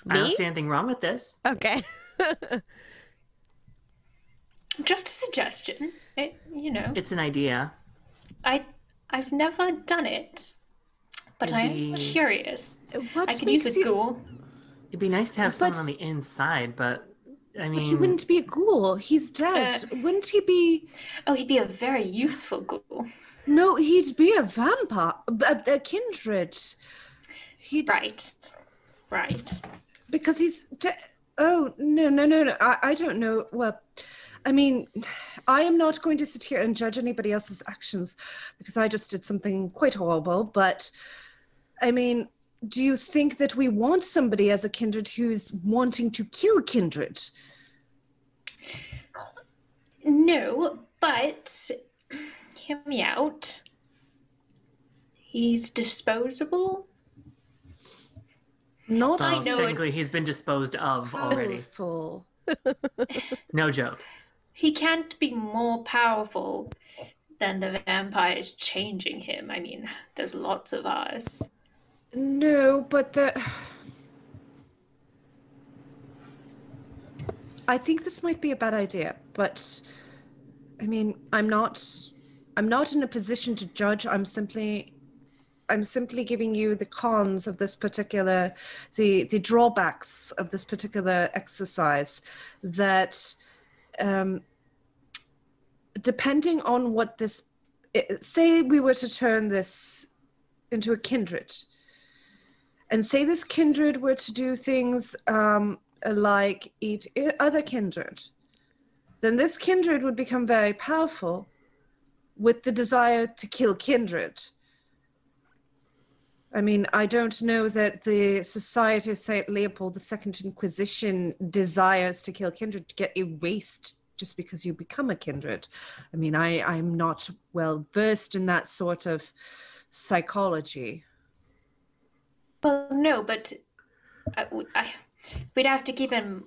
I don't Me? see anything wrong with this. Okay. Just a suggestion, It's an idea. I've never done it, but I'm Maybe- curious. What I could use makes a you- ghoul. It'd be nice to have someone But- on the inside, but I mean, He wouldn't be a ghoul. He's dead. Wouldn't he be... Oh, he'd be a very useful ghoul. No, he'd be a vampire. A kindred. He'd... Right. Because he's... Oh, no. I don't know. Well, I mean, I am not going to sit here and judge anybody else's actions because I just did something quite horrible. But, I mean, do you think that we want somebody as a kindred who's wanting to kill kindred? No, but hear me out. He's disposable. Not I know Technically, it's- he's been disposed of already. powerful. No joke. He can't be more powerful than the vampires changing him. I mean, there's lots of us. No, but I think this might be a bad idea, but I mean, I'm not in a position to judge. I'm simply giving you the cons of this particular, the drawbacks of this particular exercise, that depending on what this, say we were to turn this into a kindred, and say this kindred were to do things like eat other kindred, then this kindred would become very powerful with the desire to kill kindred. I mean, I don't know that the Society of St. Leopold, the Second Inquisition, desires to kill kindred to get erased just because you become a kindred. I mean, I'm not well versed in that sort of psychology. Well, no, but we'd have to keep him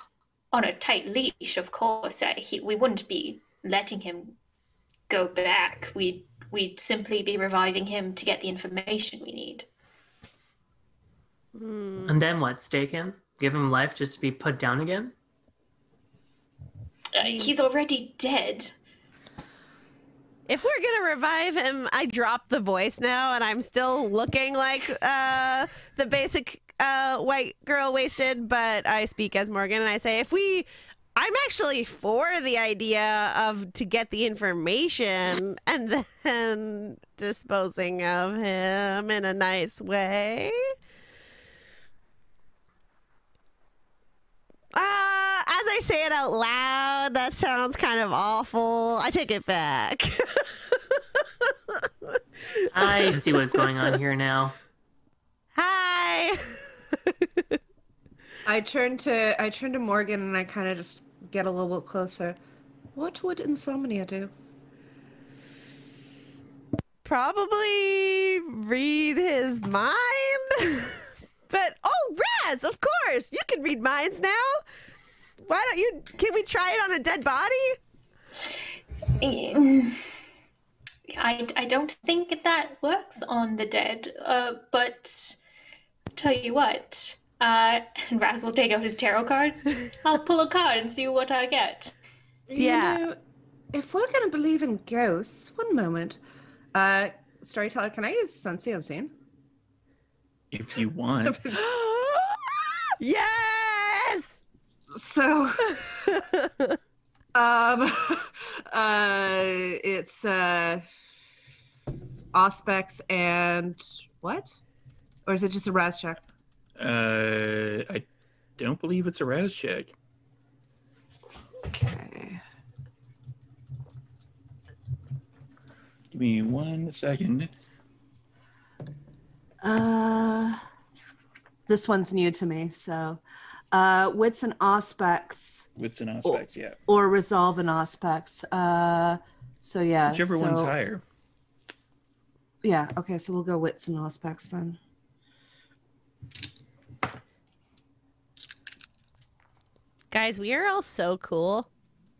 on a tight leash, of course. We wouldn't be letting him go back. We'd simply be reviving him to get the information we need. And then what? Stake him? Give him life just to be put down again? He's already dead. If we're gonna revive him, I drop the voice now, and I'm still looking like the basic white girl wasted, but I speak as Morgan, and I say, I'm actually for the idea of to get the information and then disposing of him in a nice way. As I say it out loud, that sounds kind of awful. I take it back. I see what's going on here now. Hi. I turn to Morgan and I kind of just get a little bit closer. What would Insomnia do? Probably read his mind. But Raz, of course, you can read minds now. Why don't you? Can we try it on a dead body? I don't think that works on the dead. But tell you what, and Raz will take out his tarot cards. I'll pull a card and see what I get. Yeah. You know, if we're gonna believe in ghosts, one moment. Storyteller, can I use Sense the Unseen? If you want. Yes. So, it's aspects and what? Or is it just a Raz check? I don't believe it's a Raz check. Okay. Give me 1 second. This one's new to me, so wits and aspects. Wits and aspects, yeah. Or resolve and aspects. So yeah. Whichever one's higher. Yeah, okay, so we'll go wits and aspects then. Guys, we are all so cool.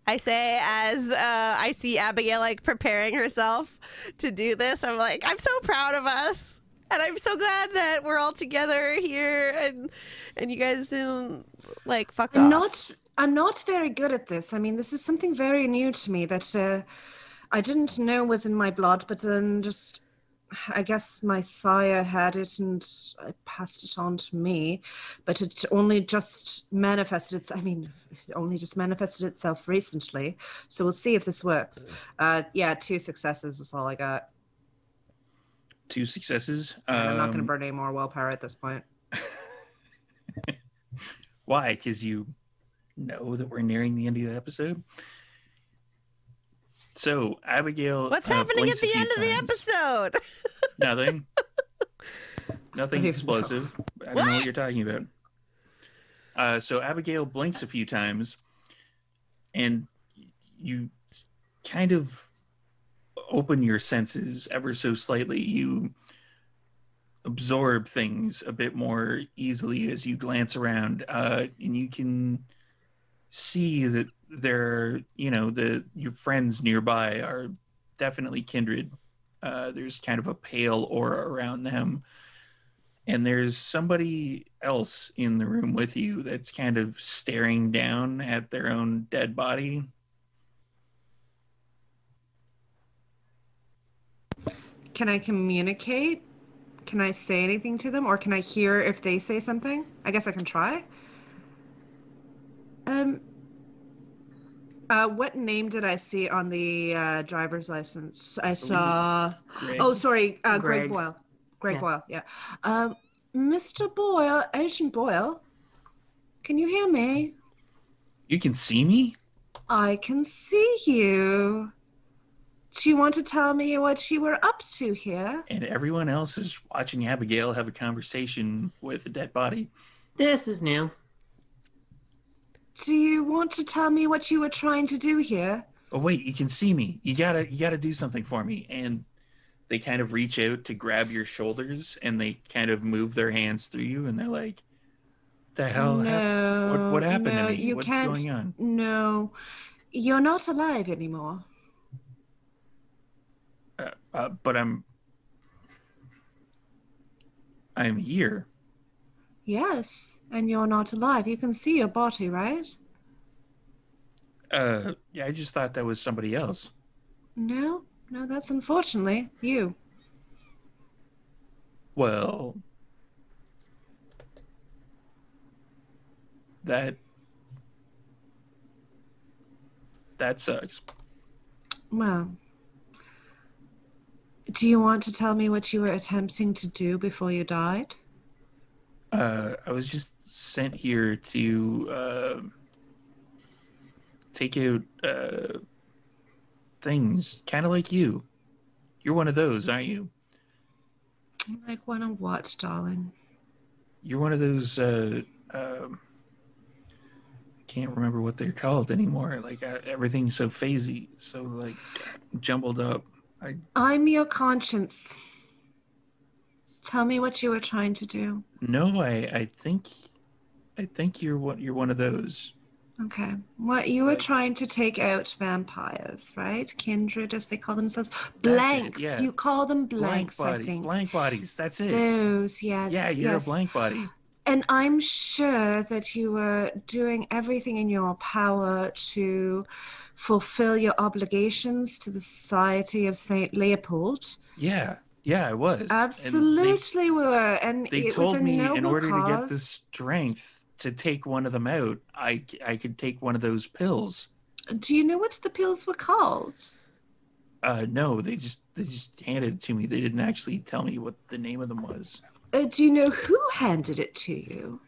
I say as I see Abigail like preparing herself to do this. I'm like, I'm so proud of us. And I'm so glad that we're all together here and you guys didn't like fuck off. I'm not very good at this. I mean, this is something very new to me that I didn't know was in my blood, but then just I guess my sire had it and I passed it on to me, but it only just manifested itself recently. So we'll see if this works. Yeah, 2 successes is all I got. 2 successes. I'm not going to burn any more willpower at this point. Why? Because you know that we're nearing the end of the episode? So Abigail, What's happening at blinks a the few end of the times. episode? Nothing. Nothing Okay. explosive. I don't know what you're talking about. So Abigail blinks a few times, and you kind of open your senses ever so slightly. You absorb things a bit more easily as you glance around, and you can see that there, your friends nearby are definitely kindred. There's kind of a pale aura around them, and there's somebody else in the room with you that's kind of staring down at their own dead body. Can I communicate? Can I say anything to them, or can I hear if they say something? I guess I can try. What name did I see on the driver's license? I saw. Greg. Oh, sorry, Greg Greg. Boyle. Greg Yeah. Boyle. Yeah. Mr. Boyle, Agent Boyle, can you hear me? You can see me? I can see you. Do you want to tell me what you were up to here? And everyone else is watching Abigail have a conversation with a dead body. This is new. Do you want to tell me what you were trying to do here? Oh wait, you can see me. You gotta do something for me. And they kind of reach out to grab your shoulders, and they kind of move their hands through you, and they're like, "The hell? No, what happened no, to me? you What's can't. going on?" No, you're not alive anymore. But I'm here. Yes, and you're not alive. You can see your body, right? Yeah, I just thought that was somebody else. No, that's unfortunately you. Well, that sucks. Well, do you want to tell me what you were attempting to do before you died? I was just sent here to take out things, kind of like you. You're one of those, aren't you? Like one of what, darling? You're one of those. I can't remember what they're called anymore. Like everything's so phasey, so like jumbled up. I'm your conscience. Tell me what you were trying to do. No, I think you're one of those. Okay. What you were Like- trying to take out vampires, right? Kindred, as they call themselves. That's it, Blanks. yeah. You call them blanks, I think. Blank bodies. That's it. Those, yes. Yeah, you're yes. a blank body. And I'm sure that you were doing everything in your power to fulfill your obligations to the Society of St. Leopold. Yeah, I was. And Absolutely, we were. And They it was told a me noble in order to get cause. the strength to take one of them out, I could take one of those pills. Do you know what the pills were called? No, they just handed it to me. They didn't actually tell me what the name of them was. Do you know who handed it to you?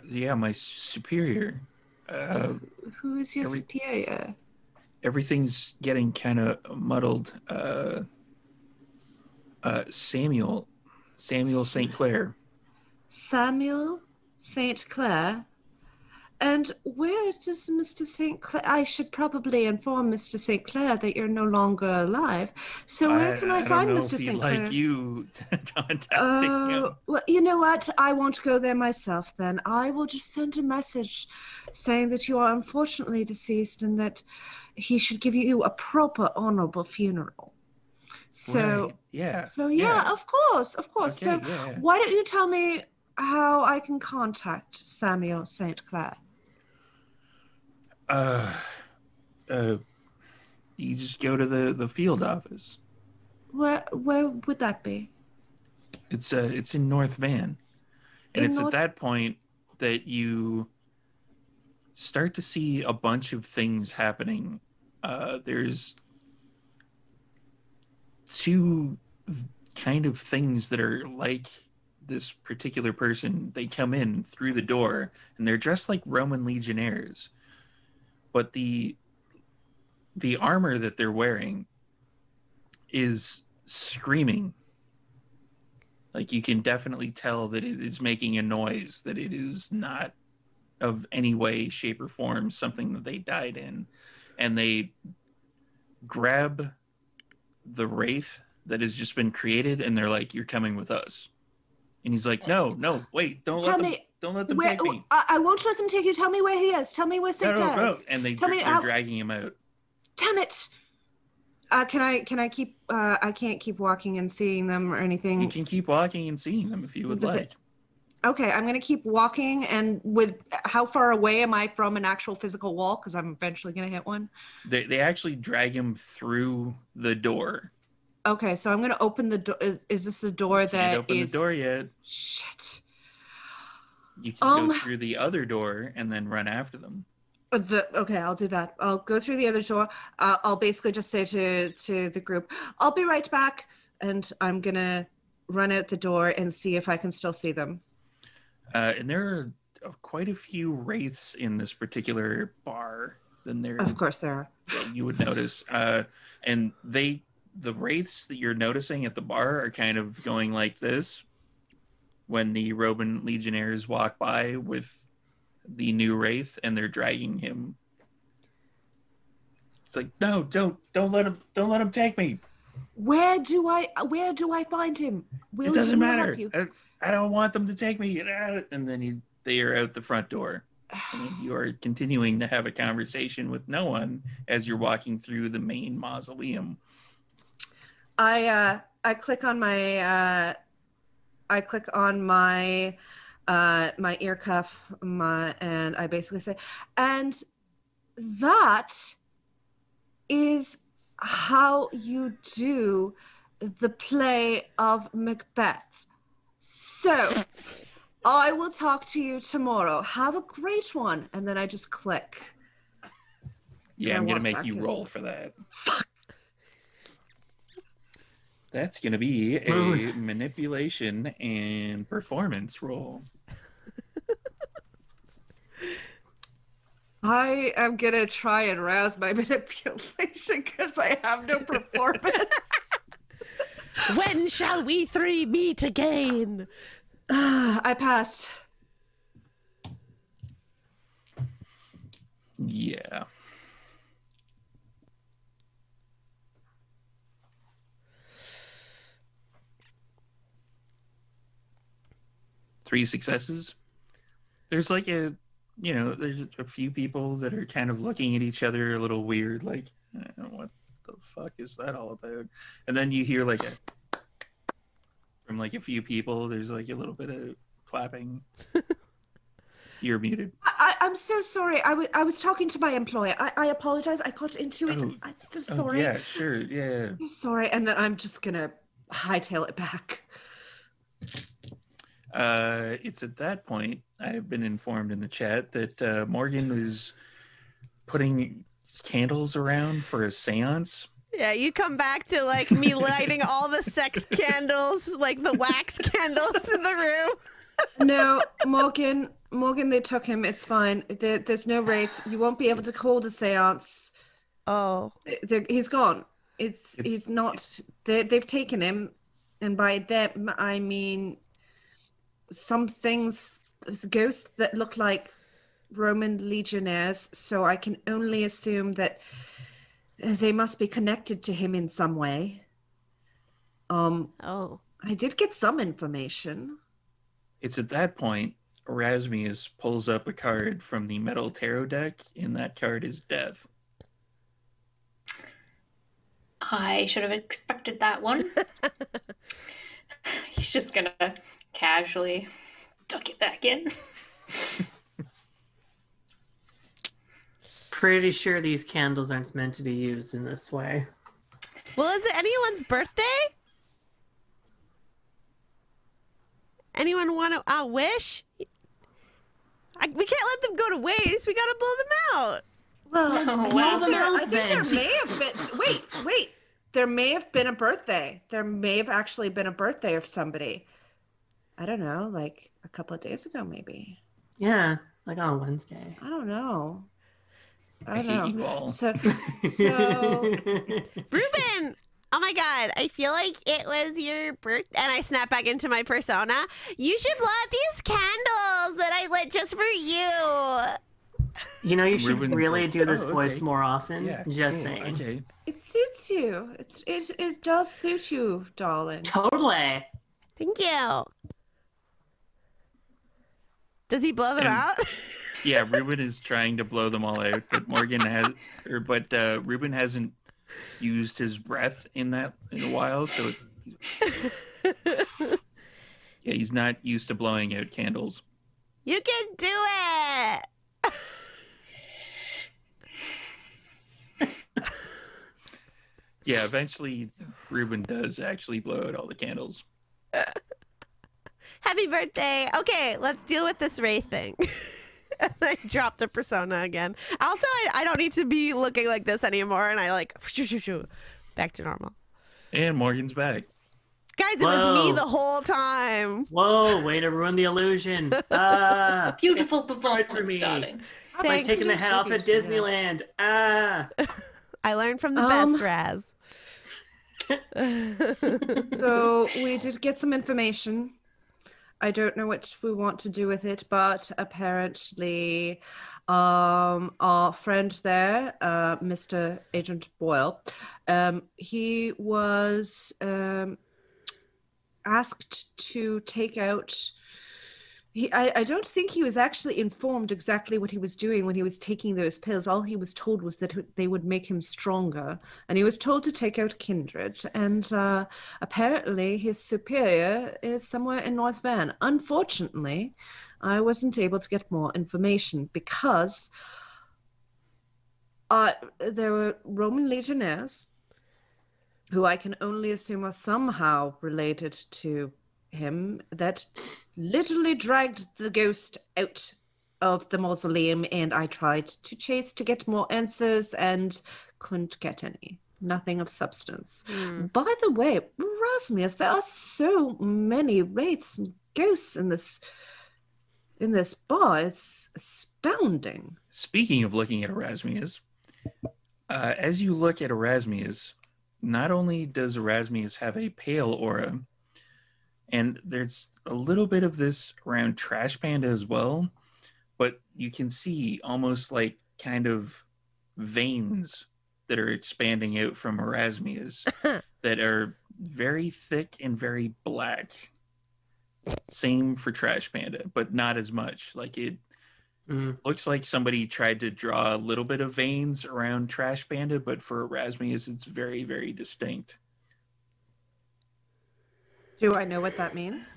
Yeah, my superior. Who is your every- superior? Everything's getting kind of muddled. Samuel St. Clair. Samuel St. Clair. And where does Mr. St. Clair? I should probably inform Mr. St. Clair that you're no longer alive. So where can I find don't know Mr. if he'd St. Clair? like you contacting him. Well, you know what? I won't go there myself then. I will just send a message saying that you are unfortunately deceased and that he should give you a proper, honorable funeral. So, Right, yeah. so yeah, of course. Okay, So yeah. why don't you tell me how I can contact Samuel St. Clair? You just go to the field office. Where would that be? It's in North Van, and In it's North- at that point that you start to see a bunch of things happening. There's two kind of things that are like this particular person. They come in through the door, and they're dressed like Roman legionnaires. but the armor that they're wearing is screaming. Like, you can definitely tell that it is making a noise, that it is not of any way, shape, or form something that they died in. And they grab the wraith that has just been created, and they're like, "You're coming with us." And he's like, "No, wait, don't let them take me. I won't let them take you. Tell me where he is. Tell me where Sitka is. And they're dragging him out. Damn it! Can I keep? I can't keep walking and seeing them or anything. You can keep walking and seeing them if you would like. Okay, I'm gonna keep walking. And how far away am I from an actual physical wall? Because I'm eventually gonna hit one. They actually drag him through the door. Okay, so I'm gonna open the door. Is this a door that Can't open the door yet? Shit. You can go through the other door and then run after them. Okay, I'll do that. I'll go through the other door. I'll basically just say to the group, "I'll be right back," and I'm gonna run out the door and see if I can still see them. And there are quite a few wraiths in this particular bar. Of course there are. You would notice, and the wraiths that you're noticing at the bar are kind of going like this when the Roman legionnaires walk by with the new wraith and they're dragging him. It's like, "No, don't let him take me." Where do I find him? It doesn't matter. I don't want them to take me. And then they are out the front door. And you are continuing to have a conversation with no one as you're walking through the main mausoleum. I click on my my ear cuff, and I basically say, "And that is how you do the play of Macbeth. So I will talk to you tomorrow. Have a great one." And then I just click. Yeah, I'm gonna make you roll for that. Fuck. That's gonna be a manipulation and performance roll. I am gonna try and razz my manipulation because I have no performance. When shall we three meet again? I passed. Yeah. Three successes. There's like there's a few people that are kind of looking at each other a little weird, like, what the fuck is that all about? And then you hear like from like a few people, there's like a little bit of clapping. You're muted. I'm so sorry. I was talking to my employer. I apologize. I got into it. I'm so sorry. Yeah, sure. Yeah. I'm sorry. And then I'm just gonna hightail it back. It's at that point I've been informed in the chat that Morgan was putting candles around for a seance. Yeah, you come back to like me lighting all the sex candles, like the wax candles in the room. No, Morgan, they took him. It's fine. There's no wraith. You won't be able to hold a seance. Oh, he's gone. He's not. They've taken him, and by them I mean some things, ghosts that look like Roman legionnaires. So I can only assume that they must be connected to him in some way. Oh. I did get some information. It's at that point Erasmus pulls up a card from the metal tarot deck, and that card is death. I should have expected that one. He's just gonna casually tuck it back in. Pretty sure these candles aren't meant to be used in this way. Well, is it anyone's birthday? Anyone want to wish? We can't let them go to waste. We gotta blow them out. Well, I think there may have been. Wait. There may have been a birthday. There may have actually been a birthday of somebody. I don't know, like a couple of days ago, maybe. Yeah, like on a Wednesday. I don't know. I hate don't know. you all. So Ruben! Oh my god, I feel like it was your birthday. And I snap back into my persona. You should blow out these candles that I lit just for you. You know, you should Ruben's really like, do this "Oh, voice okay. more often. Yeah. Just saying. Okay. it suits you. It does suit you, darling. Totally. Thank you. Does he blow them And- out? Yeah, Ruben is trying to blow them all out, but Ruben hasn't used his breath in a while, so yeah, he's not used to blowing out candles. You can do it. Yeah, eventually Ruben does actually blow out all the candles. Happy birthday. Okay, let's deal with this Ray thing. And I drop the persona again. Also, I don't need to be looking like this anymore. And I like, back to normal. And Morgan's back. Guys, it was me Whoa. the whole time. Whoa, way to ruin the illusion. Beautiful for performance, me. darling. By Thanks. taking the head off at Disneyland. I learned from the best, Raz. So we did get some information. I don't know what we want to do with it, but apparently our friend there, Mr. Agent Boyle, he was asked to take out... I don't think he was actually informed exactly what he was doing when he was taking those pills. All he was told was that they would make him stronger. And he was told to take out Kindred. And apparently his superior is somewhere in North Van. Unfortunately, I wasn't able to get more information because there were Roman legionnaires who I can only assume are somehow related to him that literally dragged the ghost out of the mausoleum, and I tried to chase to get more answers and couldn't get any. Nothing of substance. By the way, Erasmus, there are so many wraiths and ghosts in this bar. It's astounding. Speaking of looking at Erasmus, as you look at Erasmus, not only does Erasmus have a pale aura, and there's a little bit of this around Trash Panda as well, but you can see almost like kind of veins that are expanding out from Erasmus that are very thick and very black. Same for Trash Panda, but not as much. Like it looks like somebody tried to draw a little bit of veins around Trash Panda, but for Erasmus, it's very, very distinct. Do I know what that means?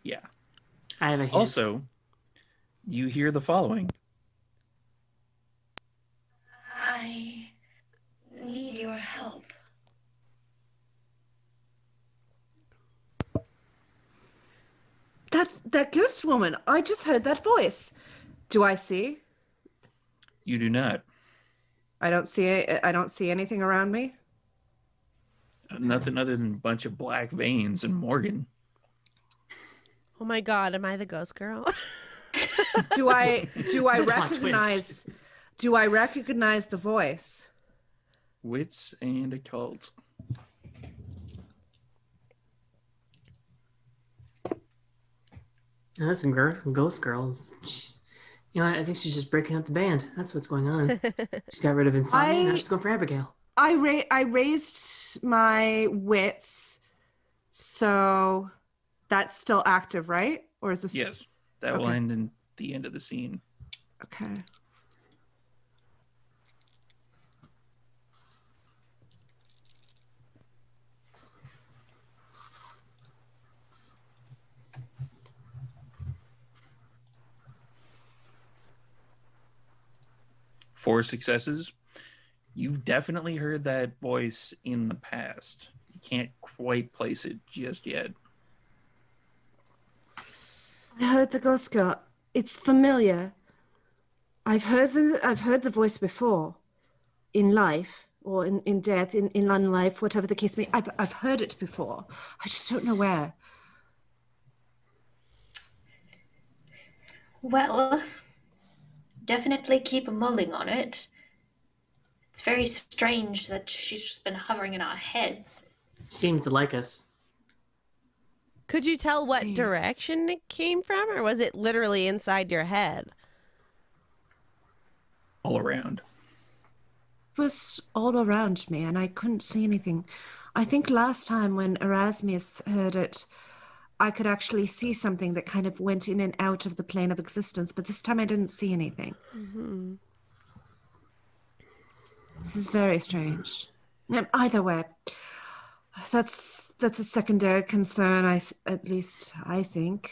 Yeah. I have a hint. Also, you hear the following. I need your help. That ghost woman. I just heard that voice. Do I see? You do not. I don't see anything around me. Nothing other than a bunch of black veins and Morgan. Oh my god, am I the ghost girl? Do I Plot recognize do I recognize the voice? Wits and occult. Oh, that's some ghost girls. You know, I think she's just breaking up the band. That's what's going on. She got rid of Insomnia. Now she's going for Abigail. I raised my wits, so that's still active, right? Or is this? Yes, that will Okay. end in the end of the scene. Okay. Four successes. You've definitely heard that voice in the past. You can't quite place it just yet. I heard the ghost girl. It's familiar. I've heard the voice before, in life or in death, in non-life, whatever the case may. I've heard it before. I just don't know where. Well, definitely keep mulling on it. It's very strange that she's just been hovering in our heads. Seems to like us. Could you tell what Indeed. direction it came from, or was it literally inside your head? All around. It was all around me, and I couldn't see anything. I think last time when Erasmus heard it, I could actually see something that kind of went in and out of the plane of existence, but this time I didn't see anything. Mm-hmm. This is very strange. Either way, that's a secondary concern. At least I think.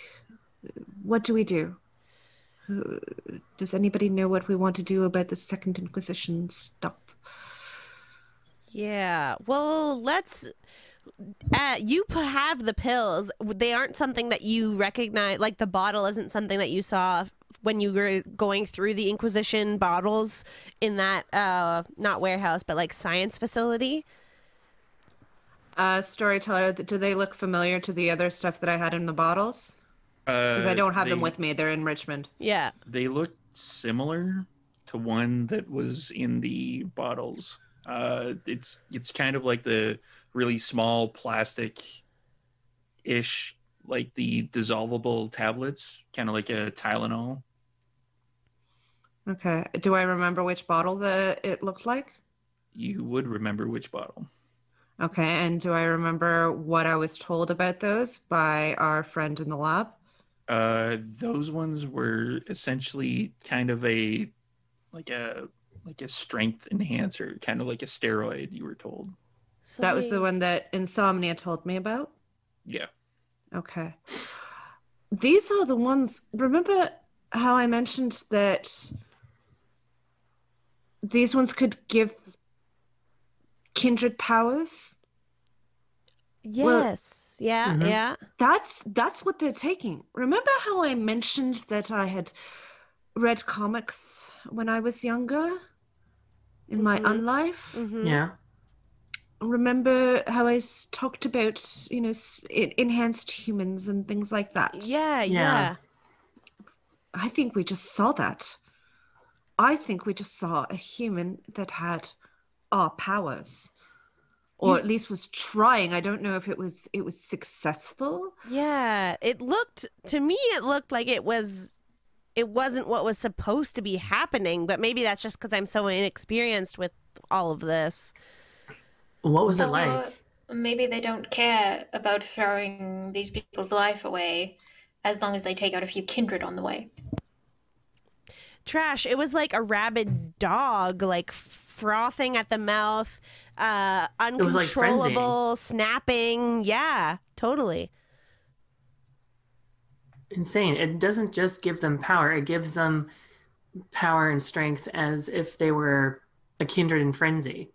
What do we do? Does anybody know what we want to do about the Second Inquisition stuff? Yeah. Well, let's. You have the pills. They aren't something that you recognize. Like the bottle isn't something that you saw when you were going through the Inquisition bottles in that not warehouse, but like science facility. Storyteller, do they look familiar to the other stuff that I had in the bottles? Because I don't have them with me. They're in Richmond. Yeah. They look similar to one that was in the bottles. It's kind of like the really small plastic-ish, like the dissolvable tablets, kind of like a Tylenol. Okay. Do I remember which bottle it looked like? You would remember which bottle. Okay. And do I remember what I was told about those by our friend in the lab? Those ones were essentially kind of a strength enhancer, kind of like a steroid, you were told. So That was the one that Insomnia told me about? Yeah. Okay. These are the ones. Remember how I mentioned that these ones could give kindred powers? Yes. Yeah. Mhm. Yeah. That's what they're taking. Remember how I mentioned that I had read comics when I was younger in my Mhm. unlife? Mm-hmm. Yeah. Remember how I talked about, enhanced humans and things like that? Yeah. Yeah. Yeah. I think we just saw that. I think we just saw a human that had our powers, or at least was trying. I don't know if it was successful. Yeah. It looked like it wasn't what was supposed to be happening, but maybe that's just because I'm so inexperienced with all of this. What was it Or like? maybe they don't care about throwing these people's life away as long as they take out a few kindred on the way. Trash. It was like a rabid dog, like frothing at the mouth, was like uncontrollable, snapping. Yeah, totally. Insane. It doesn't just give them power, it gives them power and strength as if they were a kindred in frenzy.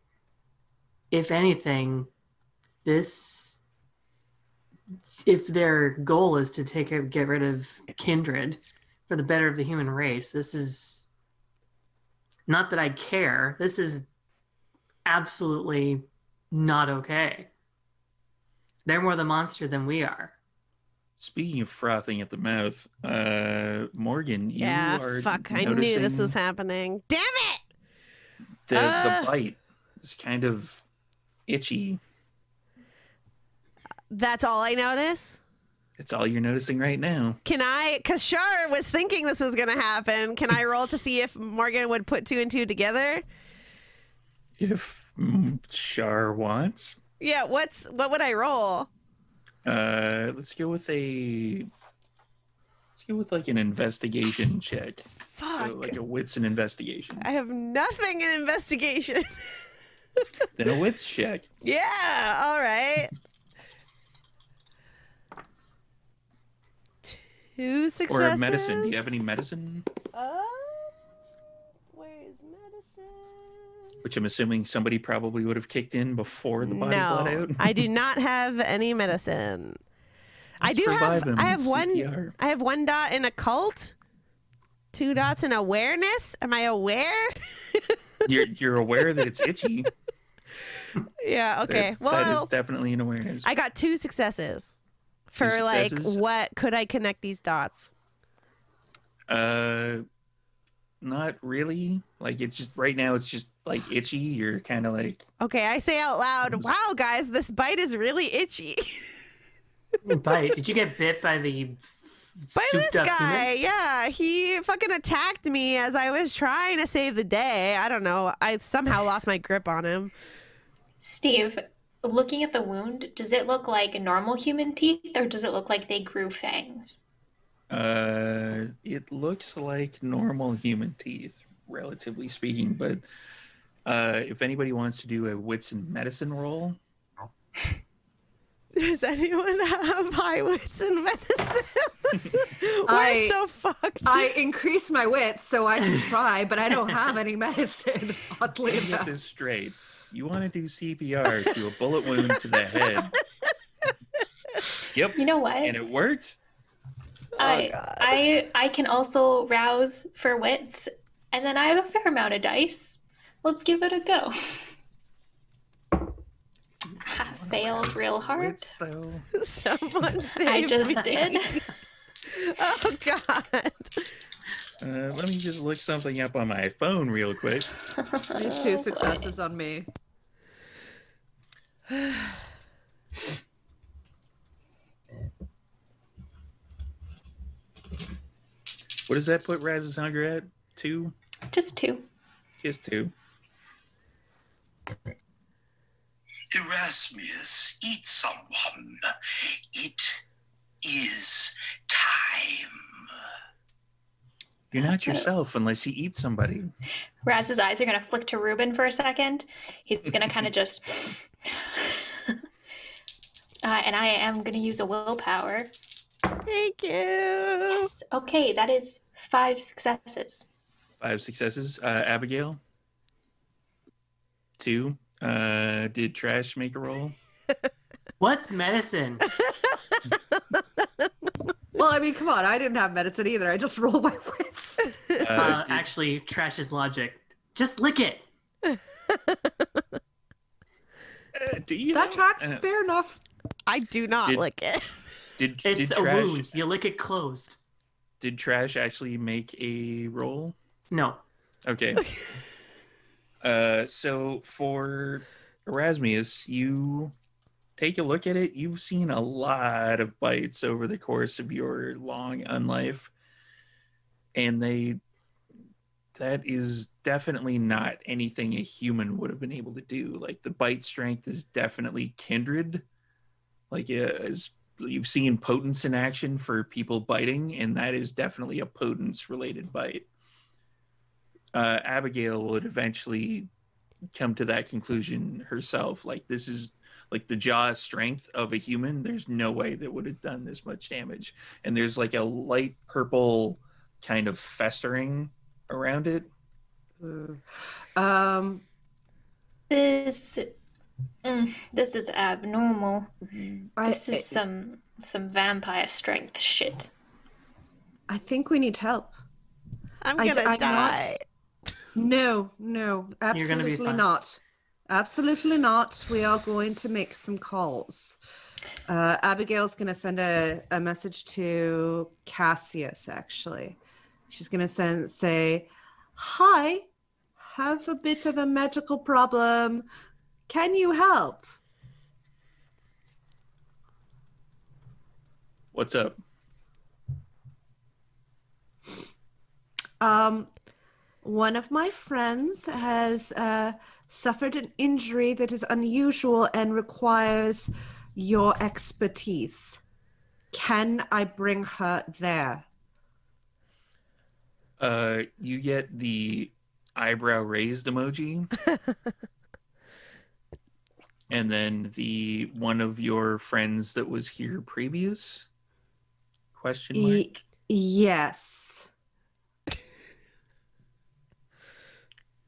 If anything, if their goal is to get rid of kindred for the better of the human race, this is not that I care. This is absolutely not okay. They're more the monster than we are. Speaking of frothing at the mouth, Morgan, you Yeah, are fuck. I noticing knew this was happening. Damn it! the bite is kind of itchy. That's all I notice? It's all you're noticing right now. Can I, because Shar was thinking this was going to happen, can I roll to see if Morgan would put two and two together? If Shar wants. Yeah, what would I roll? Let's go with like an investigation check. Fuck. So like a wits and investigation. I have nothing in investigation. Then a wits check. Yeah, all right. 2 successes. Or a medicine. Do you have any medicine? Where is medicine? Which I'm assuming somebody probably would have kicked in before the body bled out. I do not have any medicine. I Let's do have. revive him I with have one. CPR. I have 1 dot in occult, 2 dots in awareness. Am I aware? You're aware that it's itchy. Yeah. Okay. That Well, is definitely an awareness. I got 2 successes. For successes? like, what could I connect these dots? Not not really. Like, it's just right now. It's just like itchy. You're kind of like. Okay, I say out loud, wow, guys, this bite is really itchy. Bite? Did you get bit by the By this souped-up guy, human? yeah. He fucking attacked me as I was trying to save the day. I don't know. I somehow lost my grip on him. Steve, looking at the wound, does it look like normal human teeth or does it look like they grew fangs? It looks like normal human teeth, relatively speaking. But if anybody wants to do a wits and medicine roll. Does anyone have high wits and medicine? We're so fucked. I increased my wits so I can try, but I don't have any medicine, oddly Get enough. this straight. You want to do CPR to a bullet wound to the head. Yep. You know what? And it worked. I can also rouse for wits, and then I have a fair amount of dice. Let's give it a go. Failed real hard. Wits, though. Someone save I just me. did. Oh, God. Let me just look something up on my phone real quick. These 2 successes on me. What does that put Raz's hunger at? 2? Just 2. Just 2. Erasmus, eat someone. It is time. You're not yourself unless you eat somebody. Raz's eyes are going to flick to Ruben for a second. He's going to kind of just... and I am going to use a willpower. Thank you. Yes. Okay, that is 5 successes. 5 successes. Abigail? 2. Did Trash make a roll? What's medicine? Well, I mean, come on. I didn't have medicine either. I just rolled my wits. Actually, Trash's logic. Just lick it. Do you? That tracks. Fair enough. I do not lick it. Did It's a Trash? wound. You lick it closed. Did Trash actually make a roll? No. Okay. So for Erasmus, you take a look at it. You've seen a lot of bites over the course of your long unlife, and that is definitely not anything a human would have been able to do. Like, the bite strength is definitely kindred. Like, as you've seen potence in action for people biting, and that is definitely a potence related bite. Abigail would eventually come to that conclusion herself. Like, this is like the jaw strength of a human. There's no way that would have done this much damage. And there's like a light purple kind of festering around it. This is abnormal. This is some vampire strength shit. I think we need help. I'm gonna die. No, You're gonna be absolutely fine. not. Absolutely not. We are going to make some calls. Abigail's going to send a message to Cassius, actually. She's going to say, hi, have a bit of a medical problem. Can you help? What's up? One of my friends has suffered an injury that is unusual and requires your expertise. Can I bring her there? You get the eyebrow raised emoji. And then the one of your friends that was here previous? Question mark. Yes.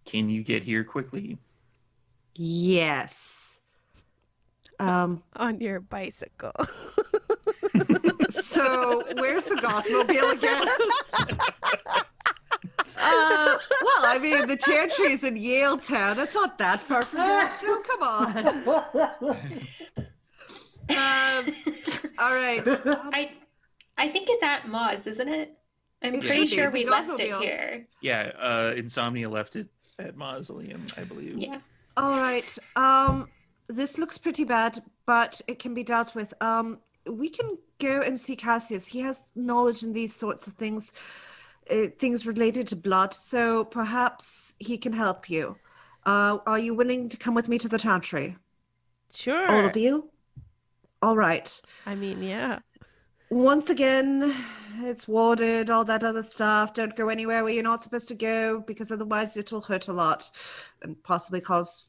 Can you get here quickly? Yes. On your bicycle. So where's the Gothmobile again? Well, I mean, the Chantry's in Yaletown. That's not that far from Boston. Come on. All right. I think it's at Moz, isn't it? I'm It pretty should be. sure The we left it Gothmobile. here. Yeah, Insomnia left it at Mausoleum, I believe. Yeah. All right. This looks pretty bad, but it can be dealt with. We can go and see Cassius. He has knowledge in these sorts of things, things related to blood. So perhaps he can help you. Are you willing to come with me to the Chantry? Sure. All of you? All right. I mean, yeah. Once again, it's warded, all that other stuff. Don't go anywhere where you're not supposed to go, because otherwise it'll hurt a lot and possibly cause,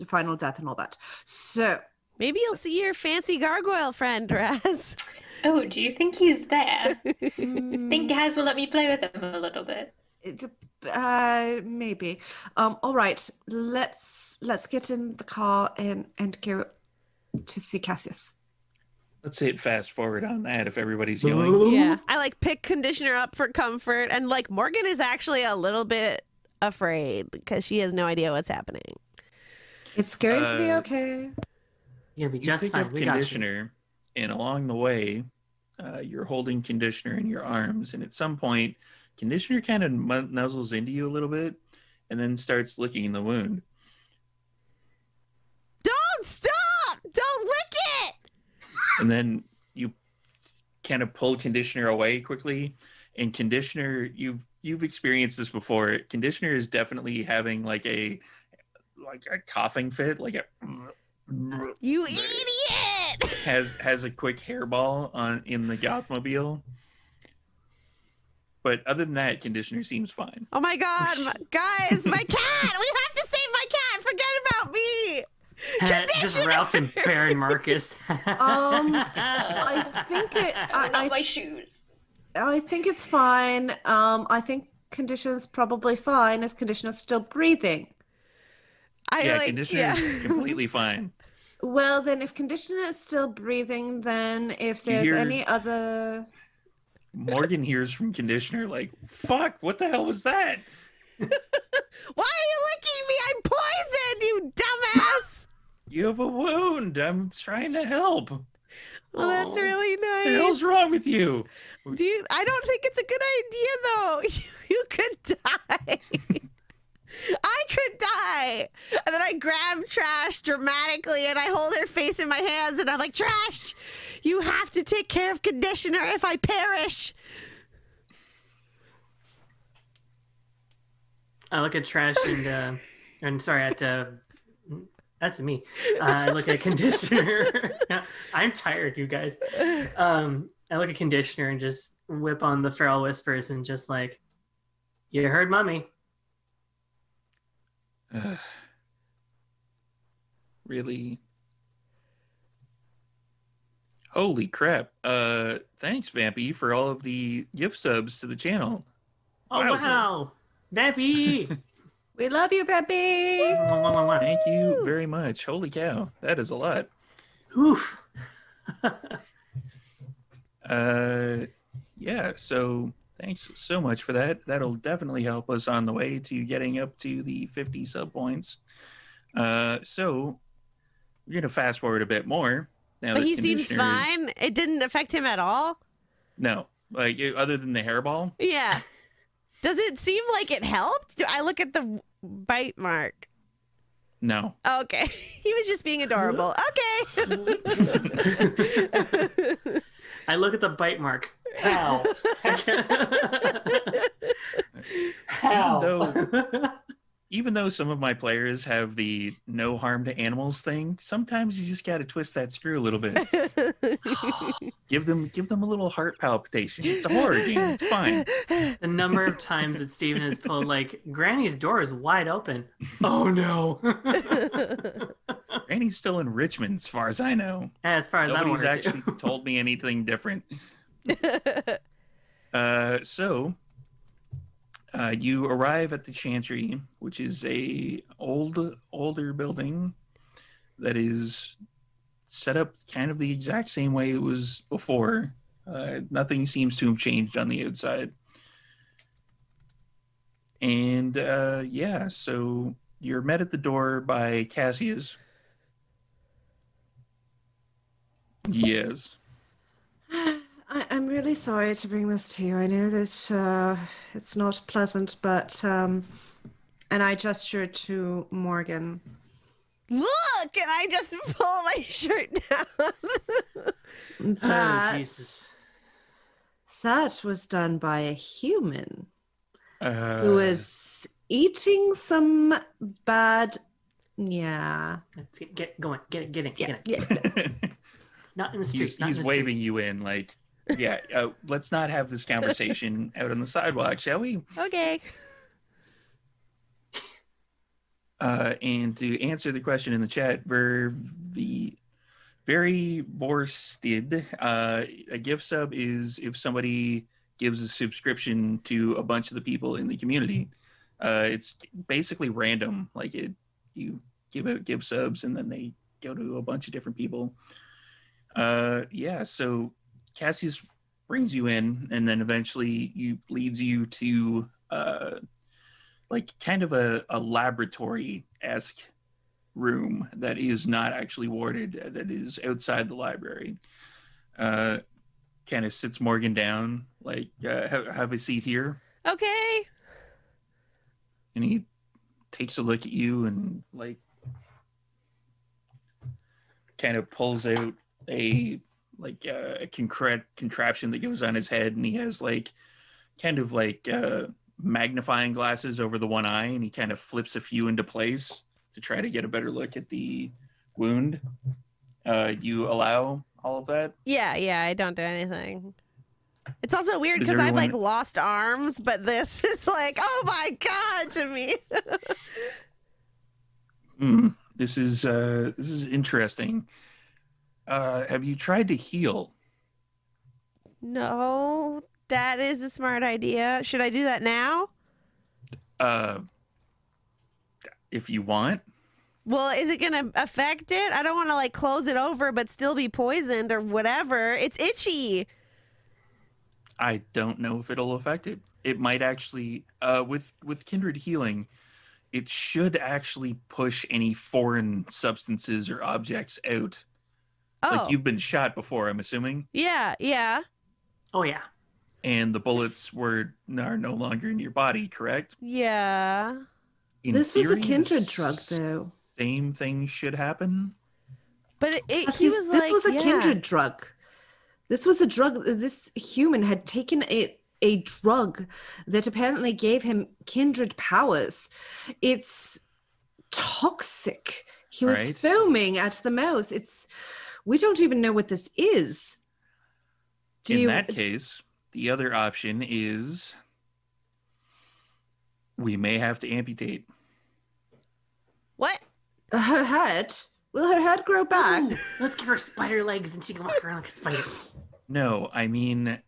final death and all that. So, Maybe you'll see your fancy gargoyle friend, Raz. Oh, do you think he's there? Think Gaz will let me play with him a little bit? maybe. All right, let's get in the car and go to see Cassius. Let's hit fast forward on that if everybody's yelling. Yeah. I pick conditioner up for comfort, and Morgan is actually a little bit afraid because she has no idea what's happening. It's going to be okay. You're gonna be You just pick fine. up We got you. conditioner, and along the way, you're holding conditioner in your arms, and at some point, conditioner kind of nuzzles into you a little bit, and then starts licking the wound. Don't stop! Don't lick it! And then you kind of pull conditioner away quickly, and conditioner, you've experienced this before. Conditioner is definitely having a coughing fit, You idiot! has a quick hairball in the Gothmobile. But other than that, conditioner seems fine. Oh my god, guys, my cat! We have to save my cat! Forget about me! Just Ralph and Baron Marcus. I think Not my shoes. I think it's fine. I think conditioner's probably fine. Is conditioner still breathing? Conditioner is completely fine. Well, then, if conditioner is still breathing, then if there's any other... Morgan hears from conditioner fuck, what the hell was that? Why are you licking me? I'm poisoned, you dumbass! You have a wound. I'm trying to help. Well, that's really nice. What the hell's wrong with you? I don't think it's a good idea, though. You could die. I could die. And then I grab Trash dramatically and I hold her face in my hands and I'm like, Trash, you have to take care of conditioner if I perish. I look at Trash and sorry, that's me. I look at conditioner. I'm tired, you guys. I look at conditioner and just whip on the feral whispers and just you heard mommy. Really? Holy crap. Thanks, Vampy, for all of the gift subs to the channel. Oh, wow. Vampy! We love you, Peppy! Thank you very much. Holy cow. That is a lot. Oof. Yeah, so thanks so much for that. That'll definitely help us on the way to getting up to the 50 sub points. So we're going to fast forward a bit more. Now But that he seems conditioner is- fine. It didn't affect him at all. No, other than the hairball. Yeah. Does it seem like it helped? Do I look at the bite mark? No. Okay. He was just being adorable. Okay. I look at the bite mark. How? How? Even though some of my players have the no harm to animals thing, sometimes you just got to twist that screw a little bit. give them a little heart palpitation. It's a horror game. It's fine. The number of times that Steven has pulled Granny's door is wide open. Oh no. Granny's still in Richmond, as far as I know. As far as Nobody's I actually told me anything different. So you arrive at the Chantry, which is a older building that is set up kind of the exact same way it was before. Nothing seems to have changed on the outside. And so you're met at the door by Cassius. Yes. I'm really sorry to bring this to you. I know that it's not pleasant, but and I gesture to Morgan. Look, and I just pull my shirt down. Oh, That Jesus. that was done by a human who Uh, was eating some bad. Yeah. Let's get going. Get it. Get Yeah. it. Yeah. It's not in the street. he's waving you in like, yeah, let's not have this conversation out on the sidewalk, shall we? Okay. And to answer the question in the chat, very Borsted, a gift sub is if somebody gives a subscription to a bunch of the people in the community. It's basically random. Like you give out gift subs and then they go to a bunch of different people. Yeah, so Cassius brings you in and then eventually leads you to like kind of a laboratory-esque room that is not actually warded, that is outside the library. Kind of sits Morgan down, like, have a seat here. Okay. And he takes a look at you and like kind of pulls out a contraption that goes on his head, and he has like kind of like magnifying glasses over the one eye, and he kind of flips a few into place to try to get a better look at the wound. You allow all of that? Yeah, I don't do anything. It's also weird Does because I've like everyone- lost arms, but this is like, oh my god, to me. This is interesting. Have you tried to heal? No, that is a smart idea. Should I do that now? If you want. Well, is it gonna affect it? I don't want to like close it over but still be poisoned or whatever. It's itchy. I don't know if it'll affect it. It might actually, with kindred healing, it should actually push any foreign substances or objects out. Oh, Like you've been shot before, I'm assuming, yeah. Oh yeah. and the bullets are no longer in your body, correct? Yeah. In This was a theory, the kindred drug, though. Same thing should happen. But he This was like, was a yeah. kindred drug. This was a drug. This human had taken a drug that apparently gave him kindred powers. It's toxic. He was Right. foaming at the mouth. We don't even know what this is. In that case, the other option is we may have to amputate. What? Her head? Will her head grow back? Ooh, let's give her spider legs and she can walk around like a spider. No, I mean,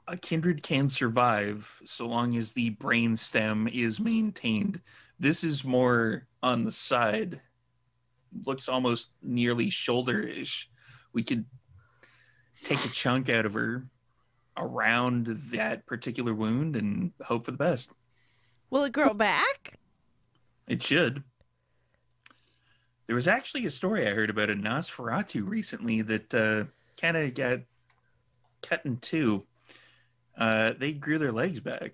a kindred can survive so long as the brain stem is maintained. This is more on the side. Looks almost nearly shoulder-ish. We could take a chunk out of her around that particular wound and hope for the best. Will it grow back? It should. There was actually a story I heard about a Nosferatu recently that kind of got cut in two. They grew their legs back.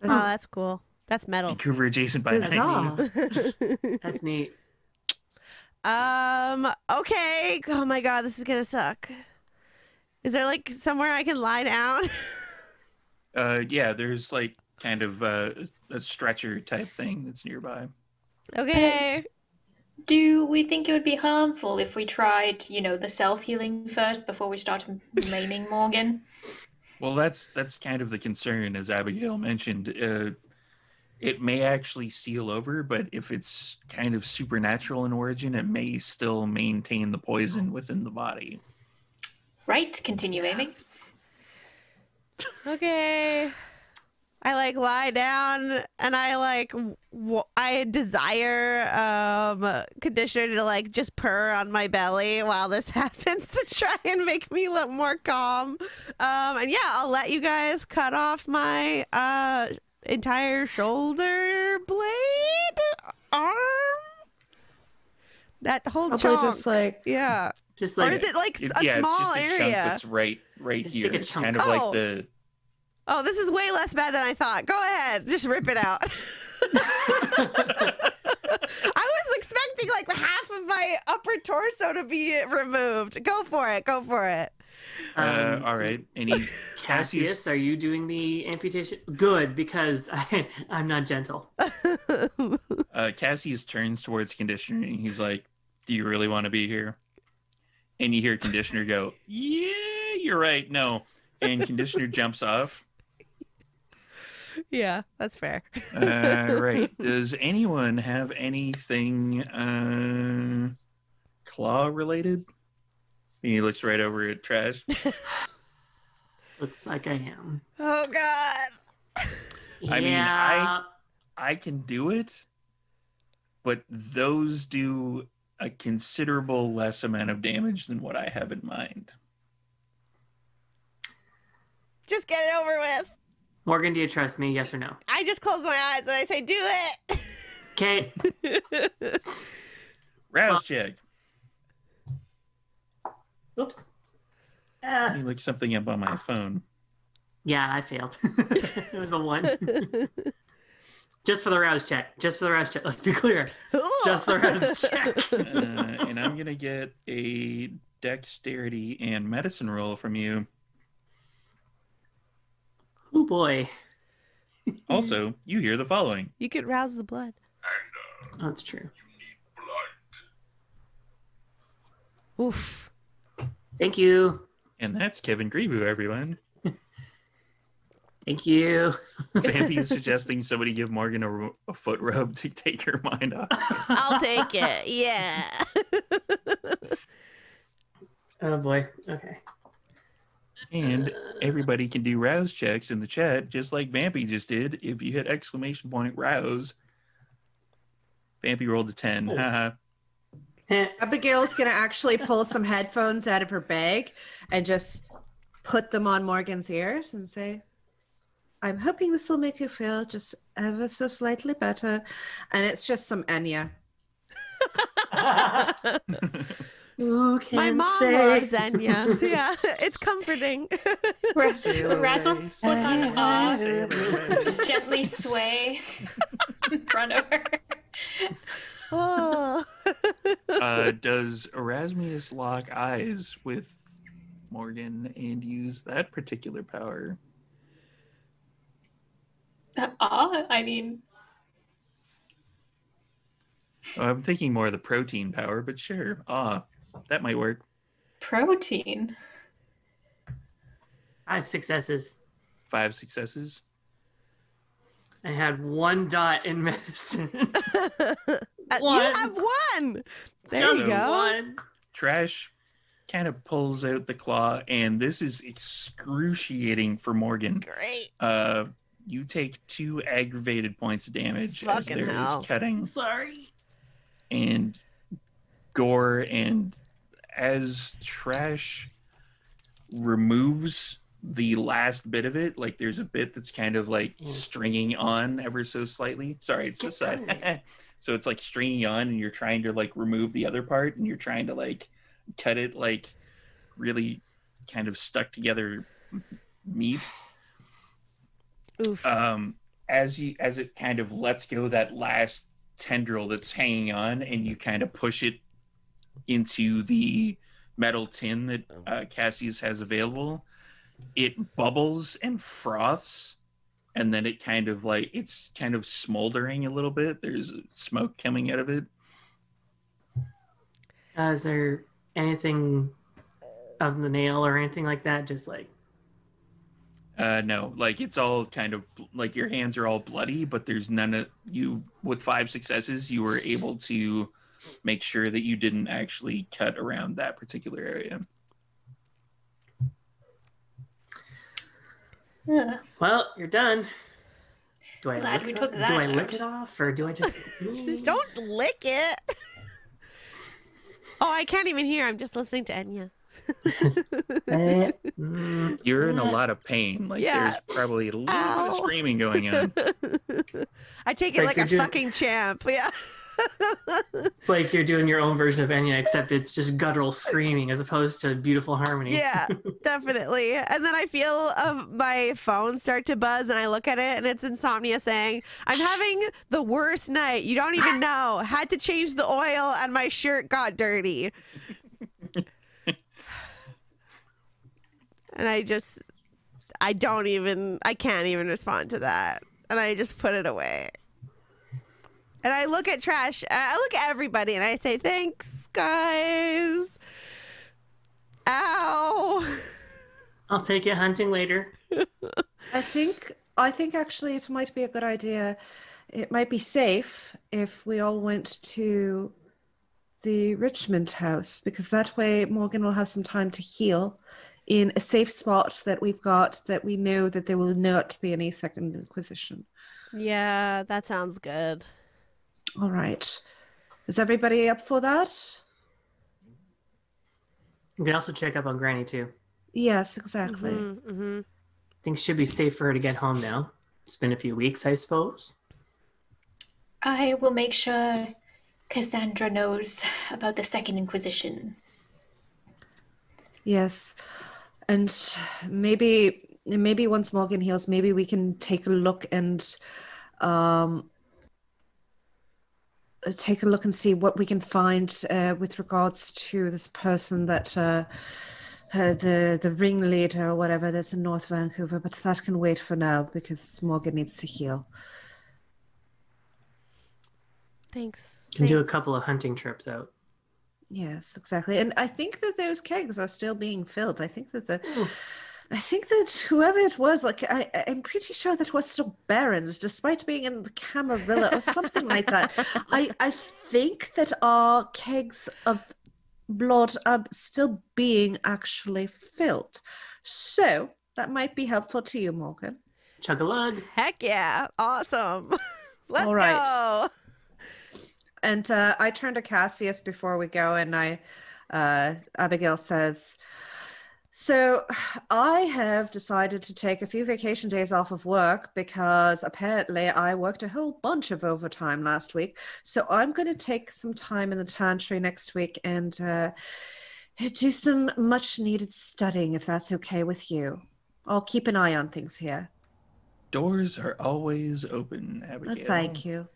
Oh, that's cool. That's metal. Vancouver adjacent by Bizarre. That's neat. Okay. Oh my god, this is gonna suck. Is there like somewhere I can lie down? Yeah, there's like kind of a stretcher type thing that's nearby. Okay. Do we think it would be harmful if we tried, the self-healing first before we start maiming Morgan? Well, that's kind of the concern, as Abigail mentioned. It may actually seal over, but if it's kind of supernatural in origin, it may still maintain the poison within the body. Right, continue aiming. Okay. I like lie down and I like I desire conditioner to like just purr on my belly while this happens to try and make me look more calm. And yeah, I'll let you guys cut off my entire shoulder blade arm. That whole Probably chunk. just like Yeah. Just Or like is it like a Yeah, small it's just a area? chunk that's right Just here. take a It's chunk. kind of Oh. like the. Oh, this is way less bad than I thought. Go ahead. Just rip it out. I was expecting like half of my upper torso to be removed. Go for it. Go for it. All right. And he, Cassius, are you doing the amputation? Good, because I'm not gentle. Cassius turns towards Conditioner and he's like, "Do you really want to be here?" And you hear Conditioner go, "Yeah, you're right. No." And Conditioner jumps off. Yeah, that's fair. Right. Does anyone have anything claw related? And he looks right over at Trash. Looks like I am. Oh God. I mean, Yeah. I can do it, but those do a considerable less amount of damage than what I have in mind. Just get it over with. Morgan, do you trust me? Yes or no? I just close my eyes and I say, "Do it." Okay. Rouse check. Oops. Let me look something up on my phone. Yeah, I failed. It was a 1. Just for the rouse check. Just for the rouse check. Let's be clear. Just the rouse check. And I'm going to get a dexterity and medicine roll from you. Oh boy. Also, you hear the following. You could rouse the blood. Oh, that's true. Oof. Thank you. And that's Kevin Griebu, everyone. Thank you. Vampy is suggesting somebody give Morgan a foot rub to take her mind off. I'll take it. Yeah. Oh boy. Okay. And everybody can do rouse checks in the chat, just like Vampy just did. If you hit ! rouse, Vampy rolled a 10. Oh. Haha. Abigail's gonna actually pull some headphones out of her bag and just put them on Morgan's ears and say, "I'm hoping this will make you feel just ever so slightly better." And it's just some Enya. Who can My mom say? loves Enya. Yeah, it's comforting. Raz will flip on off, just gently sway in front of her. Oh. Does Erasmus lock eyes with Morgan and use that particular power? I mean, I'm thinking more of the protein power, but sure. That might work. protein. 5 successes. 5 successes. I had 1 dot in medicine. You have one. There Just you go. 1. Trash kind of pulls out the claw, and this is excruciating for Morgan. Great. You take 2 aggravated points of damage as Fucking there hell. is cutting Sorry. and gore, and as Trash removes the last bit of it, like there's a bit that's kind of like stringing on ever so slightly. Sorry, it's this side. So it's like stringing on, and you're trying to like remove the other part, and you're trying to like cut it like really kind of stuck together meat. Oof. As it kind of lets go that last tendril that's hanging on, and you kind of push it into the metal tin that Cassius has available, it bubbles and froths, and then it kind of like it's kind of smoldering a little bit. There's smoke coming out of it. Is there anything of the nail or anything like that? Just like No, like it's all kind of like your hands are all bloody, but there's none of you. With 5 successes, you were able to make sure that you didn't actually cut around that particular area. Ugh. well, you're done. Do I Glad lick we it took off? that Do I lick out. it off, or do I just? Don't lick it. Oh, I can't even hear. I'm just listening to Enya. You're in a lot of pain. Like Yeah. there's probably a little bit Ow. of screaming going on. I take it Like like you're a doing- fucking champ. Yeah. It's like you're doing your own version of Enya, except it's just guttural screaming as opposed to beautiful harmony. Yeah, definitely. And then I feel my phone start to buzz and I look at it and it's Insomnia saying, I'm having the worst night. You don't even know. Had to change the oil and my shirt got dirty. And I can't even respond to that. And I just put it away. And I look at trash. I look at everybody and I say, thanks, guys. Ow. I'll take you hunting later. I think actually it might be a good idea. It might be safe if we all went to the Richmond house, because that way Morgan will have some time to heal in a safe spot that we've got, that we know that there will not be any second inquisition. Yeah, that sounds good. All right. Is everybody up for that? You can also check up on Granny too. Yes, exactly. Mm-hmm. Things should be safe for her to get home now. It's been a few weeks, I suppose. I will make sure Cassandra knows about the Second Inquisition. Yes. And maybe once Morgan heals, maybe we can take a look and see what we can find with regards to this person that the ringleader or whatever that's in North Vancouver, but that can wait for now because Morgan needs to heal. Thanks. Can do a couple of hunting trips out. Yes, exactly. And I think that those kegs are still being filled. I think that whoever it was, like I'm pretty sure that was still Barons, despite being in the Camarilla or something like that. I think that our kegs of blood are still being actually filled. So that might be helpful to you, Morgan. Chug-a-lug. Heck yeah. Awesome. Let's All right. go. And I turn to Cassius before we go, and Abigail says, so I have decided to take a few vacation days off of work because apparently I worked a whole bunch of overtime last week. So I'm going to take some time in the Chantry next week and do some much needed studying, if that's okay with you. I'll keep an eye on things here. Doors are always open, Abigail. Thank you.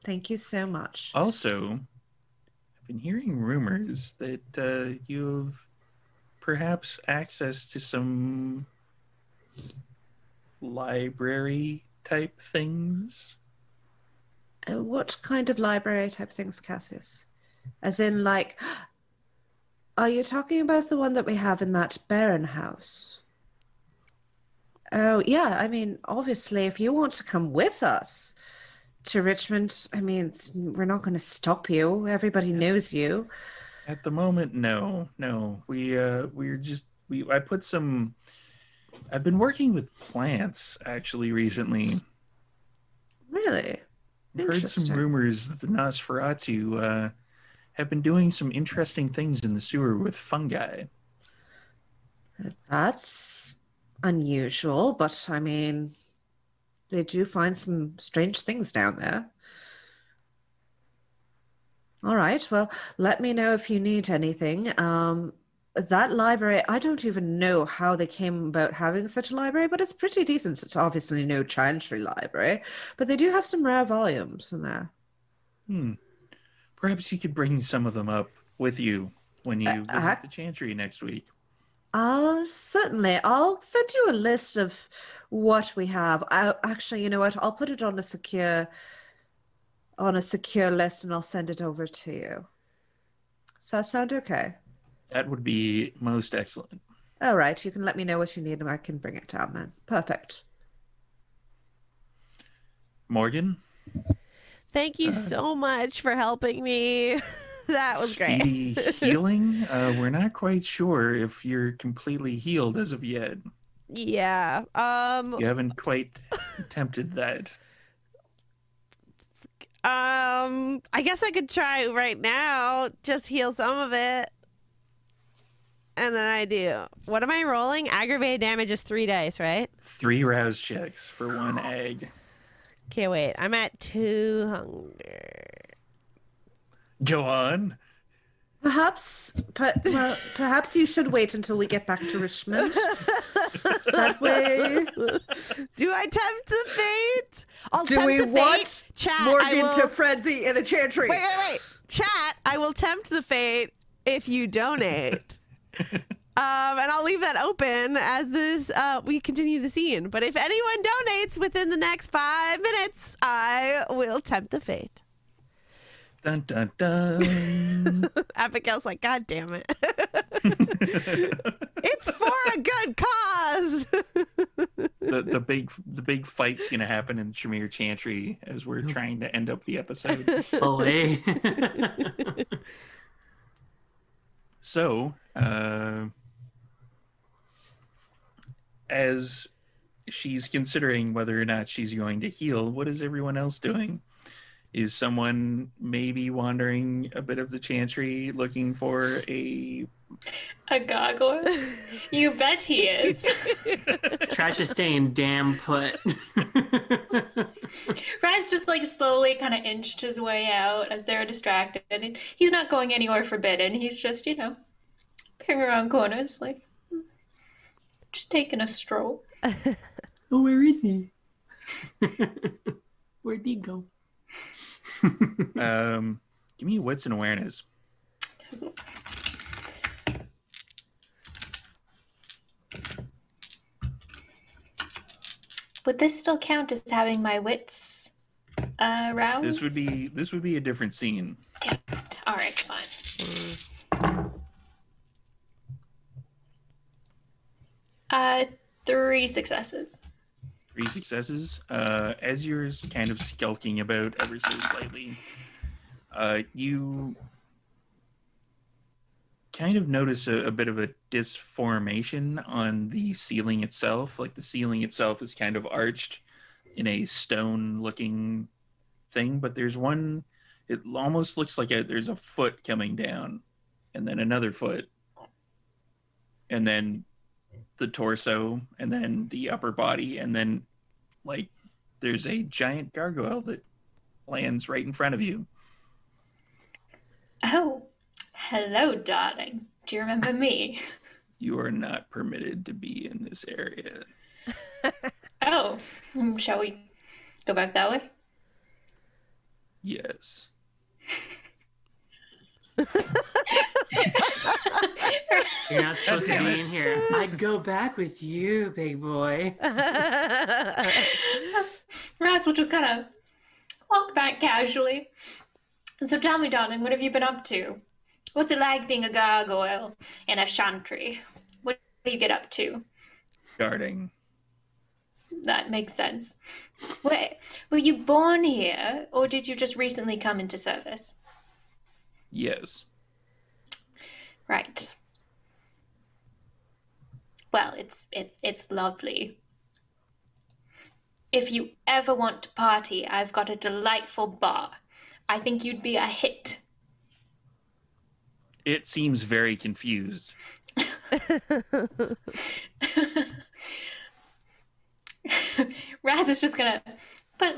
Thank you so much. Also, I've been hearing rumors that you've perhaps access to some library type things. What kind of library type things, Cassius? As in, like, are you talking about the one that we have in that Baron house? Oh, yeah. I mean, obviously, if you want to come with us to Richmond, I mean, we're not going to stop you. Everybody knows you. At the moment, no. I've been working with plants actually recently. Really? I've heard some rumors that the Nosferatu have been doing some interesting things in the sewer with fungi. That's unusual, but I mean, they do find some strange things down there. All right, well, let me know if you need anything. That library, I don't even know how they came about having such a library, but it's pretty decent. It's obviously no Chantry library, but they do have some rare volumes in there. Perhaps you could bring some of them up with you when you visit the Chantry next week. Certainly. I'll send you a list of what we have. Actually, you know what? I'll put it on a secure list and I'll send it over to you. Does that sound okay? That would be most excellent. All right. You can let me know what you need and I can bring it down then. Perfect. Morgan? Thank you so much for helping me. That was great. Speedy healing? We're not quite sure if you're completely healed as of yet. Yeah. You haven't quite attempted that. I guess I could try right now. Just heal some of it. And then I do. What am I rolling? Aggravated damage is 3 dice, right? 3 rouse checks for 1 egg. Okay, wait. I'm at 200. Go on. Perhaps you should wait until we get back to Richmond. That way. Do I tempt the fate? I'll Do tempt we the want fate. Chat, Morgan to frenzy in a chantry? Wait. Chat, I will tempt the fate if you donate. And I'll leave that open as this we continue the scene. But if anyone donates within the next 5 minutes, I will tempt the fate. Dun dun dun. Abigail's like, God damn it. It's for a good cause. The big fight's gonna happen in Tremere Chantry as we're trying to end up the episode. Boy. So, as she's considering whether or not she's going to heal, what is everyone else doing? Is someone maybe wandering a bit of the chantry looking for a gargoyle? You bet he is. Trash is staying damn put. Raz just like slowly kind of inched his way out as they're distracted. And he's not going anywhere forbidden. He's just, peering around corners, like just taking a stroll. Oh, where is he? Where'd he go? Give me wits and awareness. Would this still count as having my wits roused? This would be a different scene. Damn it. All right, fine. 3 successes. 3 successes. As you're kind of skulking about ever so slightly, you kind of notice a bit of a disformation on the ceiling itself. Like the ceiling itself is kind of arched in a stone-looking thing, but there's one. It almost looks like there's a foot coming down, and then another foot, and then the torso, and then the upper body, and then like there's a giant gargoyle that lands right in front of you. Oh, hello, darling. Do you remember me? You are not permitted to be in this area. Oh, shall we go back that way? Yes. You're not supposed to be in here. I'd go back with you, big boy. Raz will just kind of walk back casually. So tell me, darling, what have you been up to? What's it like being a gargoyle in a chantry? What do you get up to? Guarding. That makes sense. Wait, were you born here, or did you just recently come into service? Yes. Right. Well, it's lovely. If you ever want to party, I've got a delightful bar. I think you'd be a hit. It seems very confused. Raz is just gonna put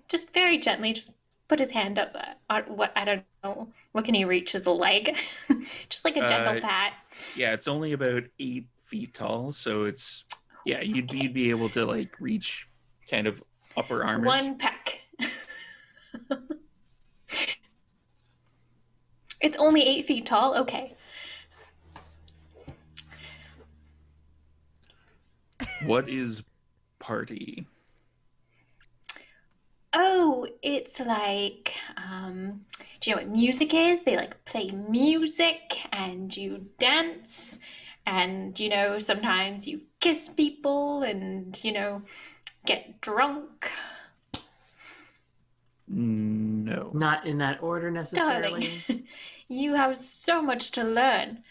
just very gently, just put his hand up. What I don't know. What can he reach as a leg? Just like a gentle pat. Yeah, it's only about 8 feet tall, so it's you'd be able to like reach kind of upper arm. One peck. It's only 8 feet tall. Okay. What is party? Oh, it's like, do you know what music is? They like play music and you dance and, sometimes you kiss people and, get drunk. No. Not in that order necessarily. Darling, you have so much to learn.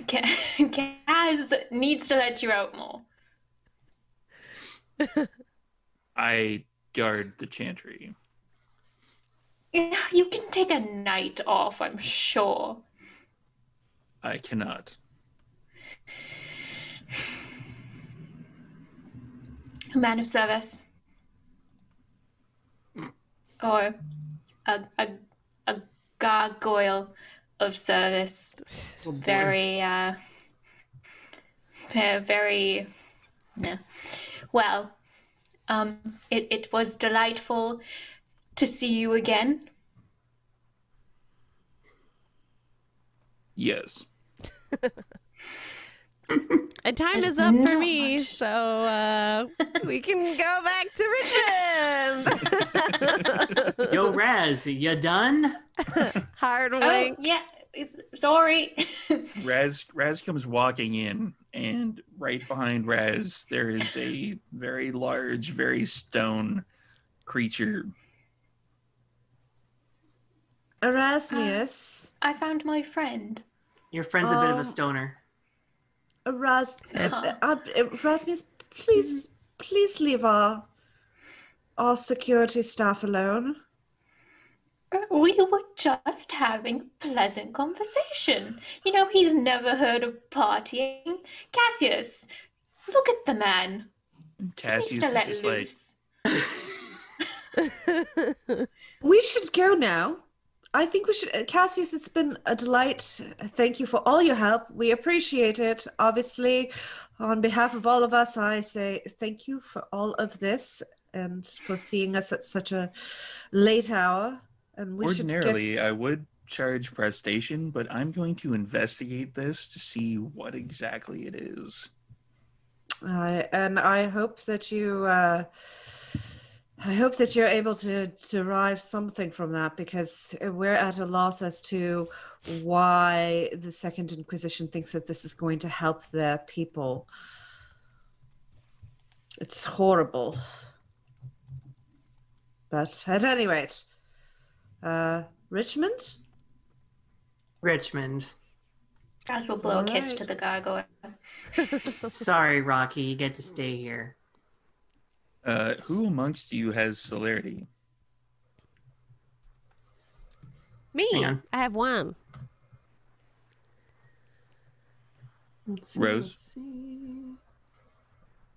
Kaz needs to let you out more. I guard the chantry. Yeah, you can take a night off, I'm sure. I cannot. A man of service. Or a gargoyle of service. Oh, boy. Very, very, yeah. Well, it was delightful to see you again. Yes. And time There's is up for not me, much. so we can go back to Richmond. Yo, Raz, you done? Hard Oh, wink. yeah. Sorry. Raz comes walking in, and right behind Raz, there is a very large, very stone creature. Erasmus. I found my friend. Your friend's a bit of Um, a stoner. Erasmus, please leave our security staff alone. We were just having a pleasant conversation. You know, he's never heard of partying. Cassius, look at the man. And He Cassius needs to is let just like, loose. We should go now. I think we should. Cassius, it's been a delight. Thank you for all your help. We appreciate it. Obviously, on behalf of all of us, I say thank you for all of this and for seeing us at such a late hour. And we ordinarily, should I would charge prestation, but I'm going to investigate this to see what exactly it is. and I hope that you. I hope that you're able to derive something from that, because we're at a loss as to why the Second Inquisition thinks that this is going to help their people. It's horrible. But at any rate, Richmond? Richmond. Raz will blow a kiss Alright. to the gargoyle. Sorry, Rocky, you get to stay here. Who amongst you has celerity? Me. Hang on. I have one. Let's see, Rose? let's see.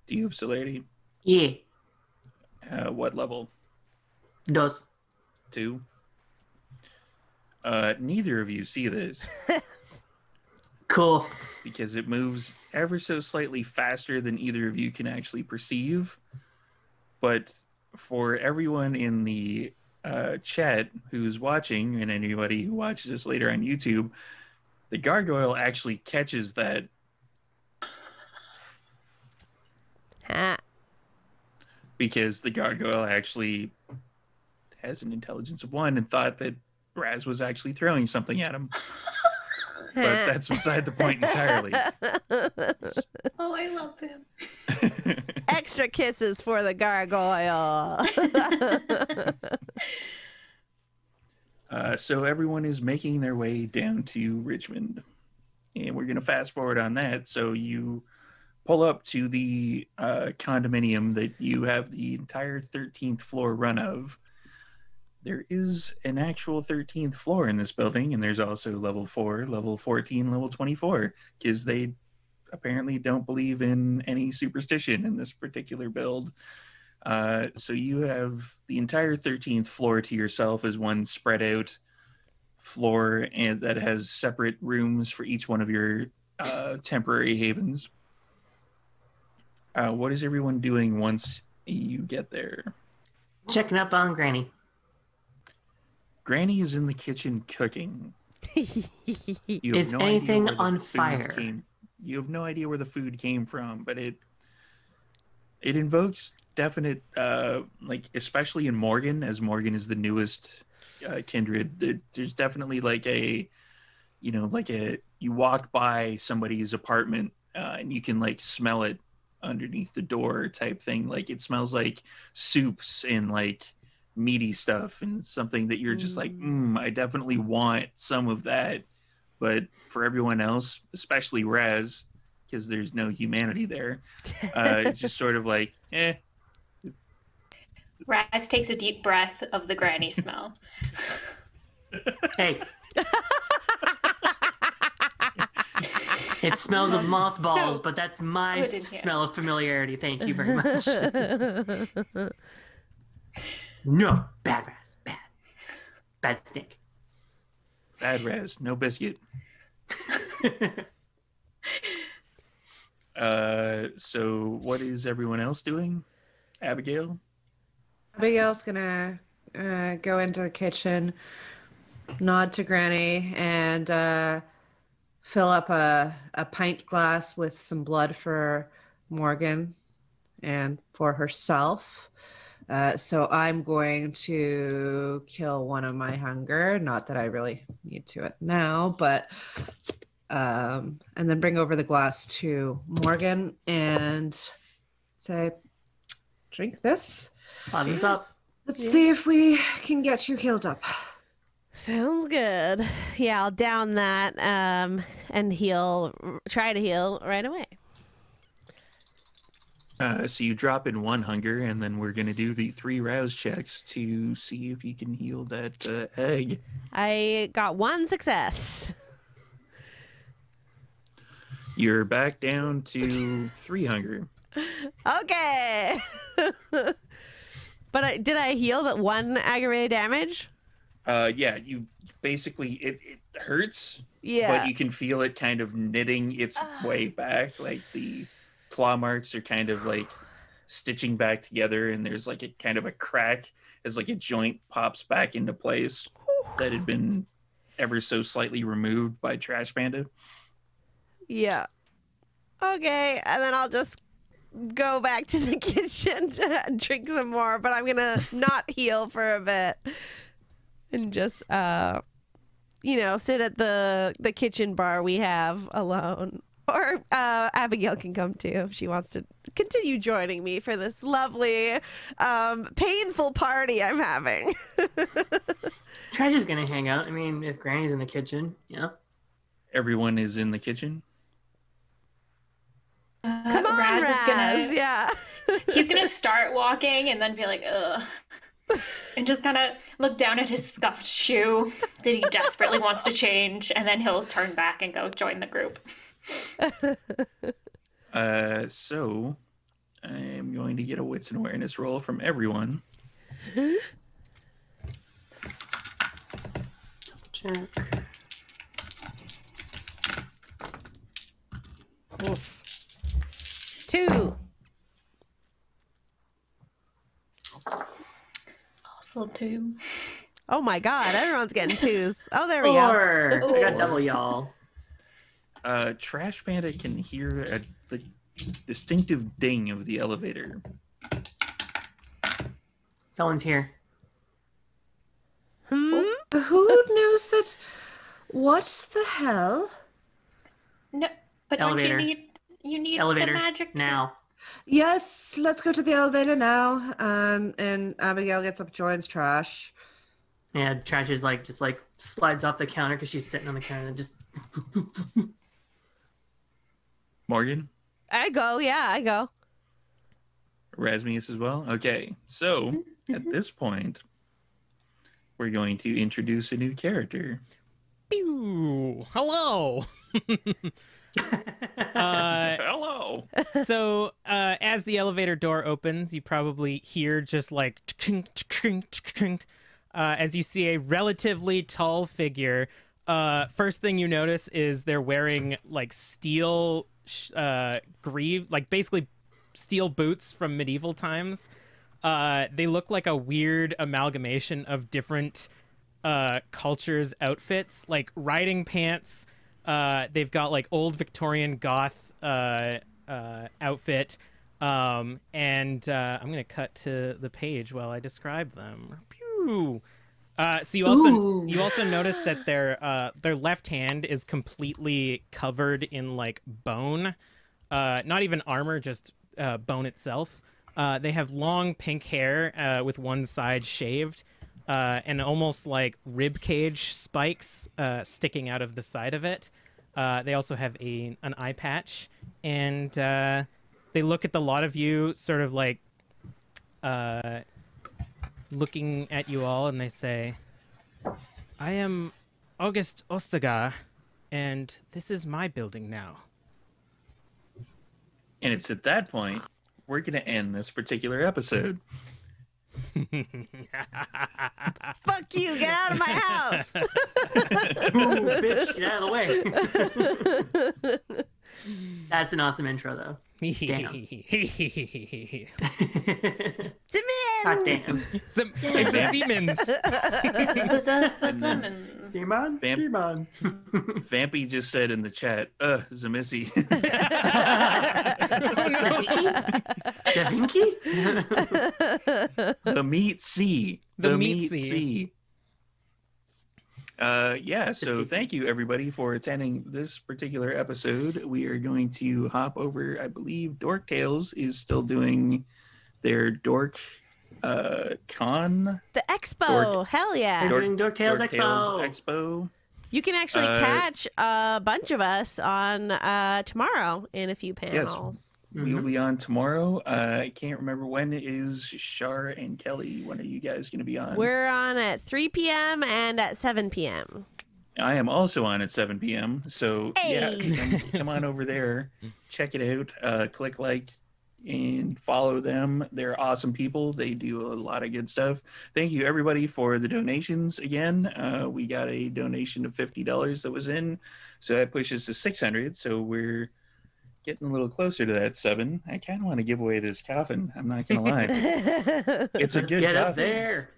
Do you have celerity? Yeah. What level? Dos. 2? Neither of you see this Cool. because it moves ever so slightly faster than either of you can actually perceive. But for everyone in the chat who's watching, and anybody who watches this later on YouTube, the gargoyle actually catches that. Ha. Because the gargoyle actually has an intelligence of 1 and thought that Raz was actually throwing something at him. But that's beside the point entirely. Oh, I love him. Extra kisses for the gargoyle. So everyone is making their way down to Richmond. And we're going to fast forward on that. So you pull up to the condominium that you have the entire 13th floor run of. There is an actual 13th floor in this building, and there's also level 4, level 14, level 24, because they apparently don't believe in any superstition in this particular build. So you have the entire 13th floor to yourself as one spread out floor, and that has separate rooms for each one of your temporary havens. What is everyone doing once you get there? Checking up on Granny. Granny is in the kitchen cooking. You have Is no idea anything where the on food fire? You have no idea where the food came from, but it invokes definite, like, especially in Morgan, as Morgan is the newest kindred. There's definitely like a, you walk by somebody's apartment and you can like smell it underneath the door type thing. Like it smells like soups and like meaty stuff, and something that you're just like, I definitely want some of that. But for everyone else, especially Raz, because there's no humanity there, it's just sort of like, Raz takes a deep breath of the granny smell. Hey. It smells of mothballs, so but that's my good in here. smell of familiarity. Thank you very much. No, bad Raz, bad. Bad snake. Bad Raz, no biscuit. So what is everyone else doing? Abigail? Abigail's gonna go into the kitchen, nod to Granny, and fill up a pint glass with some blood for Morgan and for herself. So I'm going to kill one of my hunger. Not that I really need to it now, but and then bring over the glass to Morgan and say, drink this. Bottoms up. Let's see if we can get you healed up. Sounds good. Yeah, I'll down that and try to heal right away. So you drop in 1 hunger, and then we're going to do the 3 rouse checks to see if you can heal that egg. I got 1 success. You're back down to 3 hunger. Okay. But did I heal that 1 aggravated damage? Yeah, you basically, it hurts, Yeah. but you can feel it kind of knitting its way back. Like the claw marks are kind of like stitching back together, and there's like a kind of a crack as like a joint pops back into place that had been ever so slightly removed by Trash Panda. Yeah. Okay, and then I'll just go back to the kitchen to drink some more, but I'm gonna not heal for a bit and just sit at the kitchen bar we have alone. Or Abigail can come too if she wants to continue joining me for this lovely painful party I'm having. Trash is gonna hang out. I mean, if Granny's in the kitchen, yeah. Everyone is in the kitchen. Come on, Raz Raz. is gonna, Yeah. he's gonna start walking and then be like, ugh. And just kind of look down at his scuffed shoe that he desperately wants to change, and then he'll turn back and go join the group. So I'm going to get a wits and awareness roll from everyone. Check. Oh. 2. Also 2. Oh my god, everyone's getting 2s. Oh, there we go. 4. I got double, y'all. Trash Panda can hear the distinctive ding of the elevator. Someone's here. Who knows that? What the hell? No, but Elevator. don't you need Elevator the magic now. Yes, let's go to the elevator now. And Abigail gets up, joins Trash. Yeah, Trash is just slides off the counter because she's sitting on the counter and just. Morgan? I go. Rasmius as well? Okay, so at this point, we're going to introduce a new character. Pew! Hello! Hello! So, as the elevator door opens, you probably hear just like as you see a relatively tall figure. First thing you notice is they're wearing like steel greave, like basically steel boots from medieval times. They look like a weird amalgamation of different cultures' outfits, like riding pants. They've got like old Victorian goth outfit. And I'm gonna cut to the page while I describe them. Pew! So you also notice that their left hand is completely covered in like bone, not even armor, just bone itself. They have long pink hair with one side shaved, and almost like rib cage spikes sticking out of the side of it. They also have an eye patch, and they look at the lot of you, sort of like looking at you all, and they say, "I am August Ostaga, and this is my building now." And it's at that point we're going to end this particular episode. Fuck you! Get out of my house! Ooh, bitch, get out of the way. That's an awesome intro, though. Damn. God damn. It's a demons. Lemons. Demon? Demon. Vampy just said in the chat, Zamissy. Da Vinci? The meat C. The meat C. Yeah, so thank you everybody for attending this particular episode. We are going to hop over, I believe Dork Tales is still doing their Dork con. The expo. Hell yeah. They're doing Dork Tales Dork Expo. Tales Expo. You can actually catch a bunch of us on tomorrow in a few panels. We will be on tomorrow. I can't remember when is Shar and Kelly. When are you guys going to be on? We're on at 3 p.m. and at 7 p.m. I am also on at 7 p.m. So yeah, come on over there, check it out, click like and follow them. They're awesome people. They do a lot of good stuff. Thank you everybody for the donations again. We got a donation of $50 that was in, so that pushes to 600. So we're getting a little closer to that 7. I kind of want to give away this coffin. I'm not gonna lie. It's a good Get coffin. up there.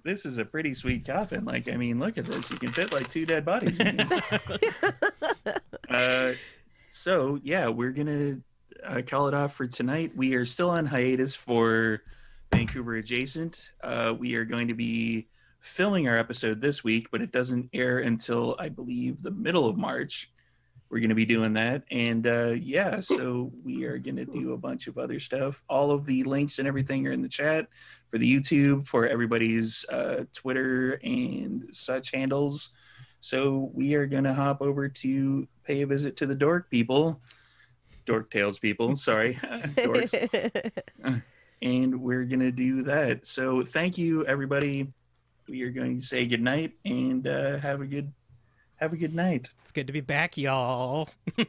This is a pretty sweet coffin. Like, I mean, look at this. You can fit like 2 dead bodies in here. So yeah, we're gonna call it off for tonight. We are still on hiatus for Vancouver Adjacent. We are going to be filming our episode this week, but it doesn't air until I believe the middle of March. We're going to be doing that. And yeah, so we are going to do a bunch of other stuff. All of the links and everything are in the chat for the YouTube, for everybody's Twitter and such handles. So we are going to hop over to pay a visit to the Dork people. Dork Tales people, sorry. Dorks. And we're going to do that. So thank you, everybody. We are going to say goodnight and have a good night. It's good to be back, y'all. Bye.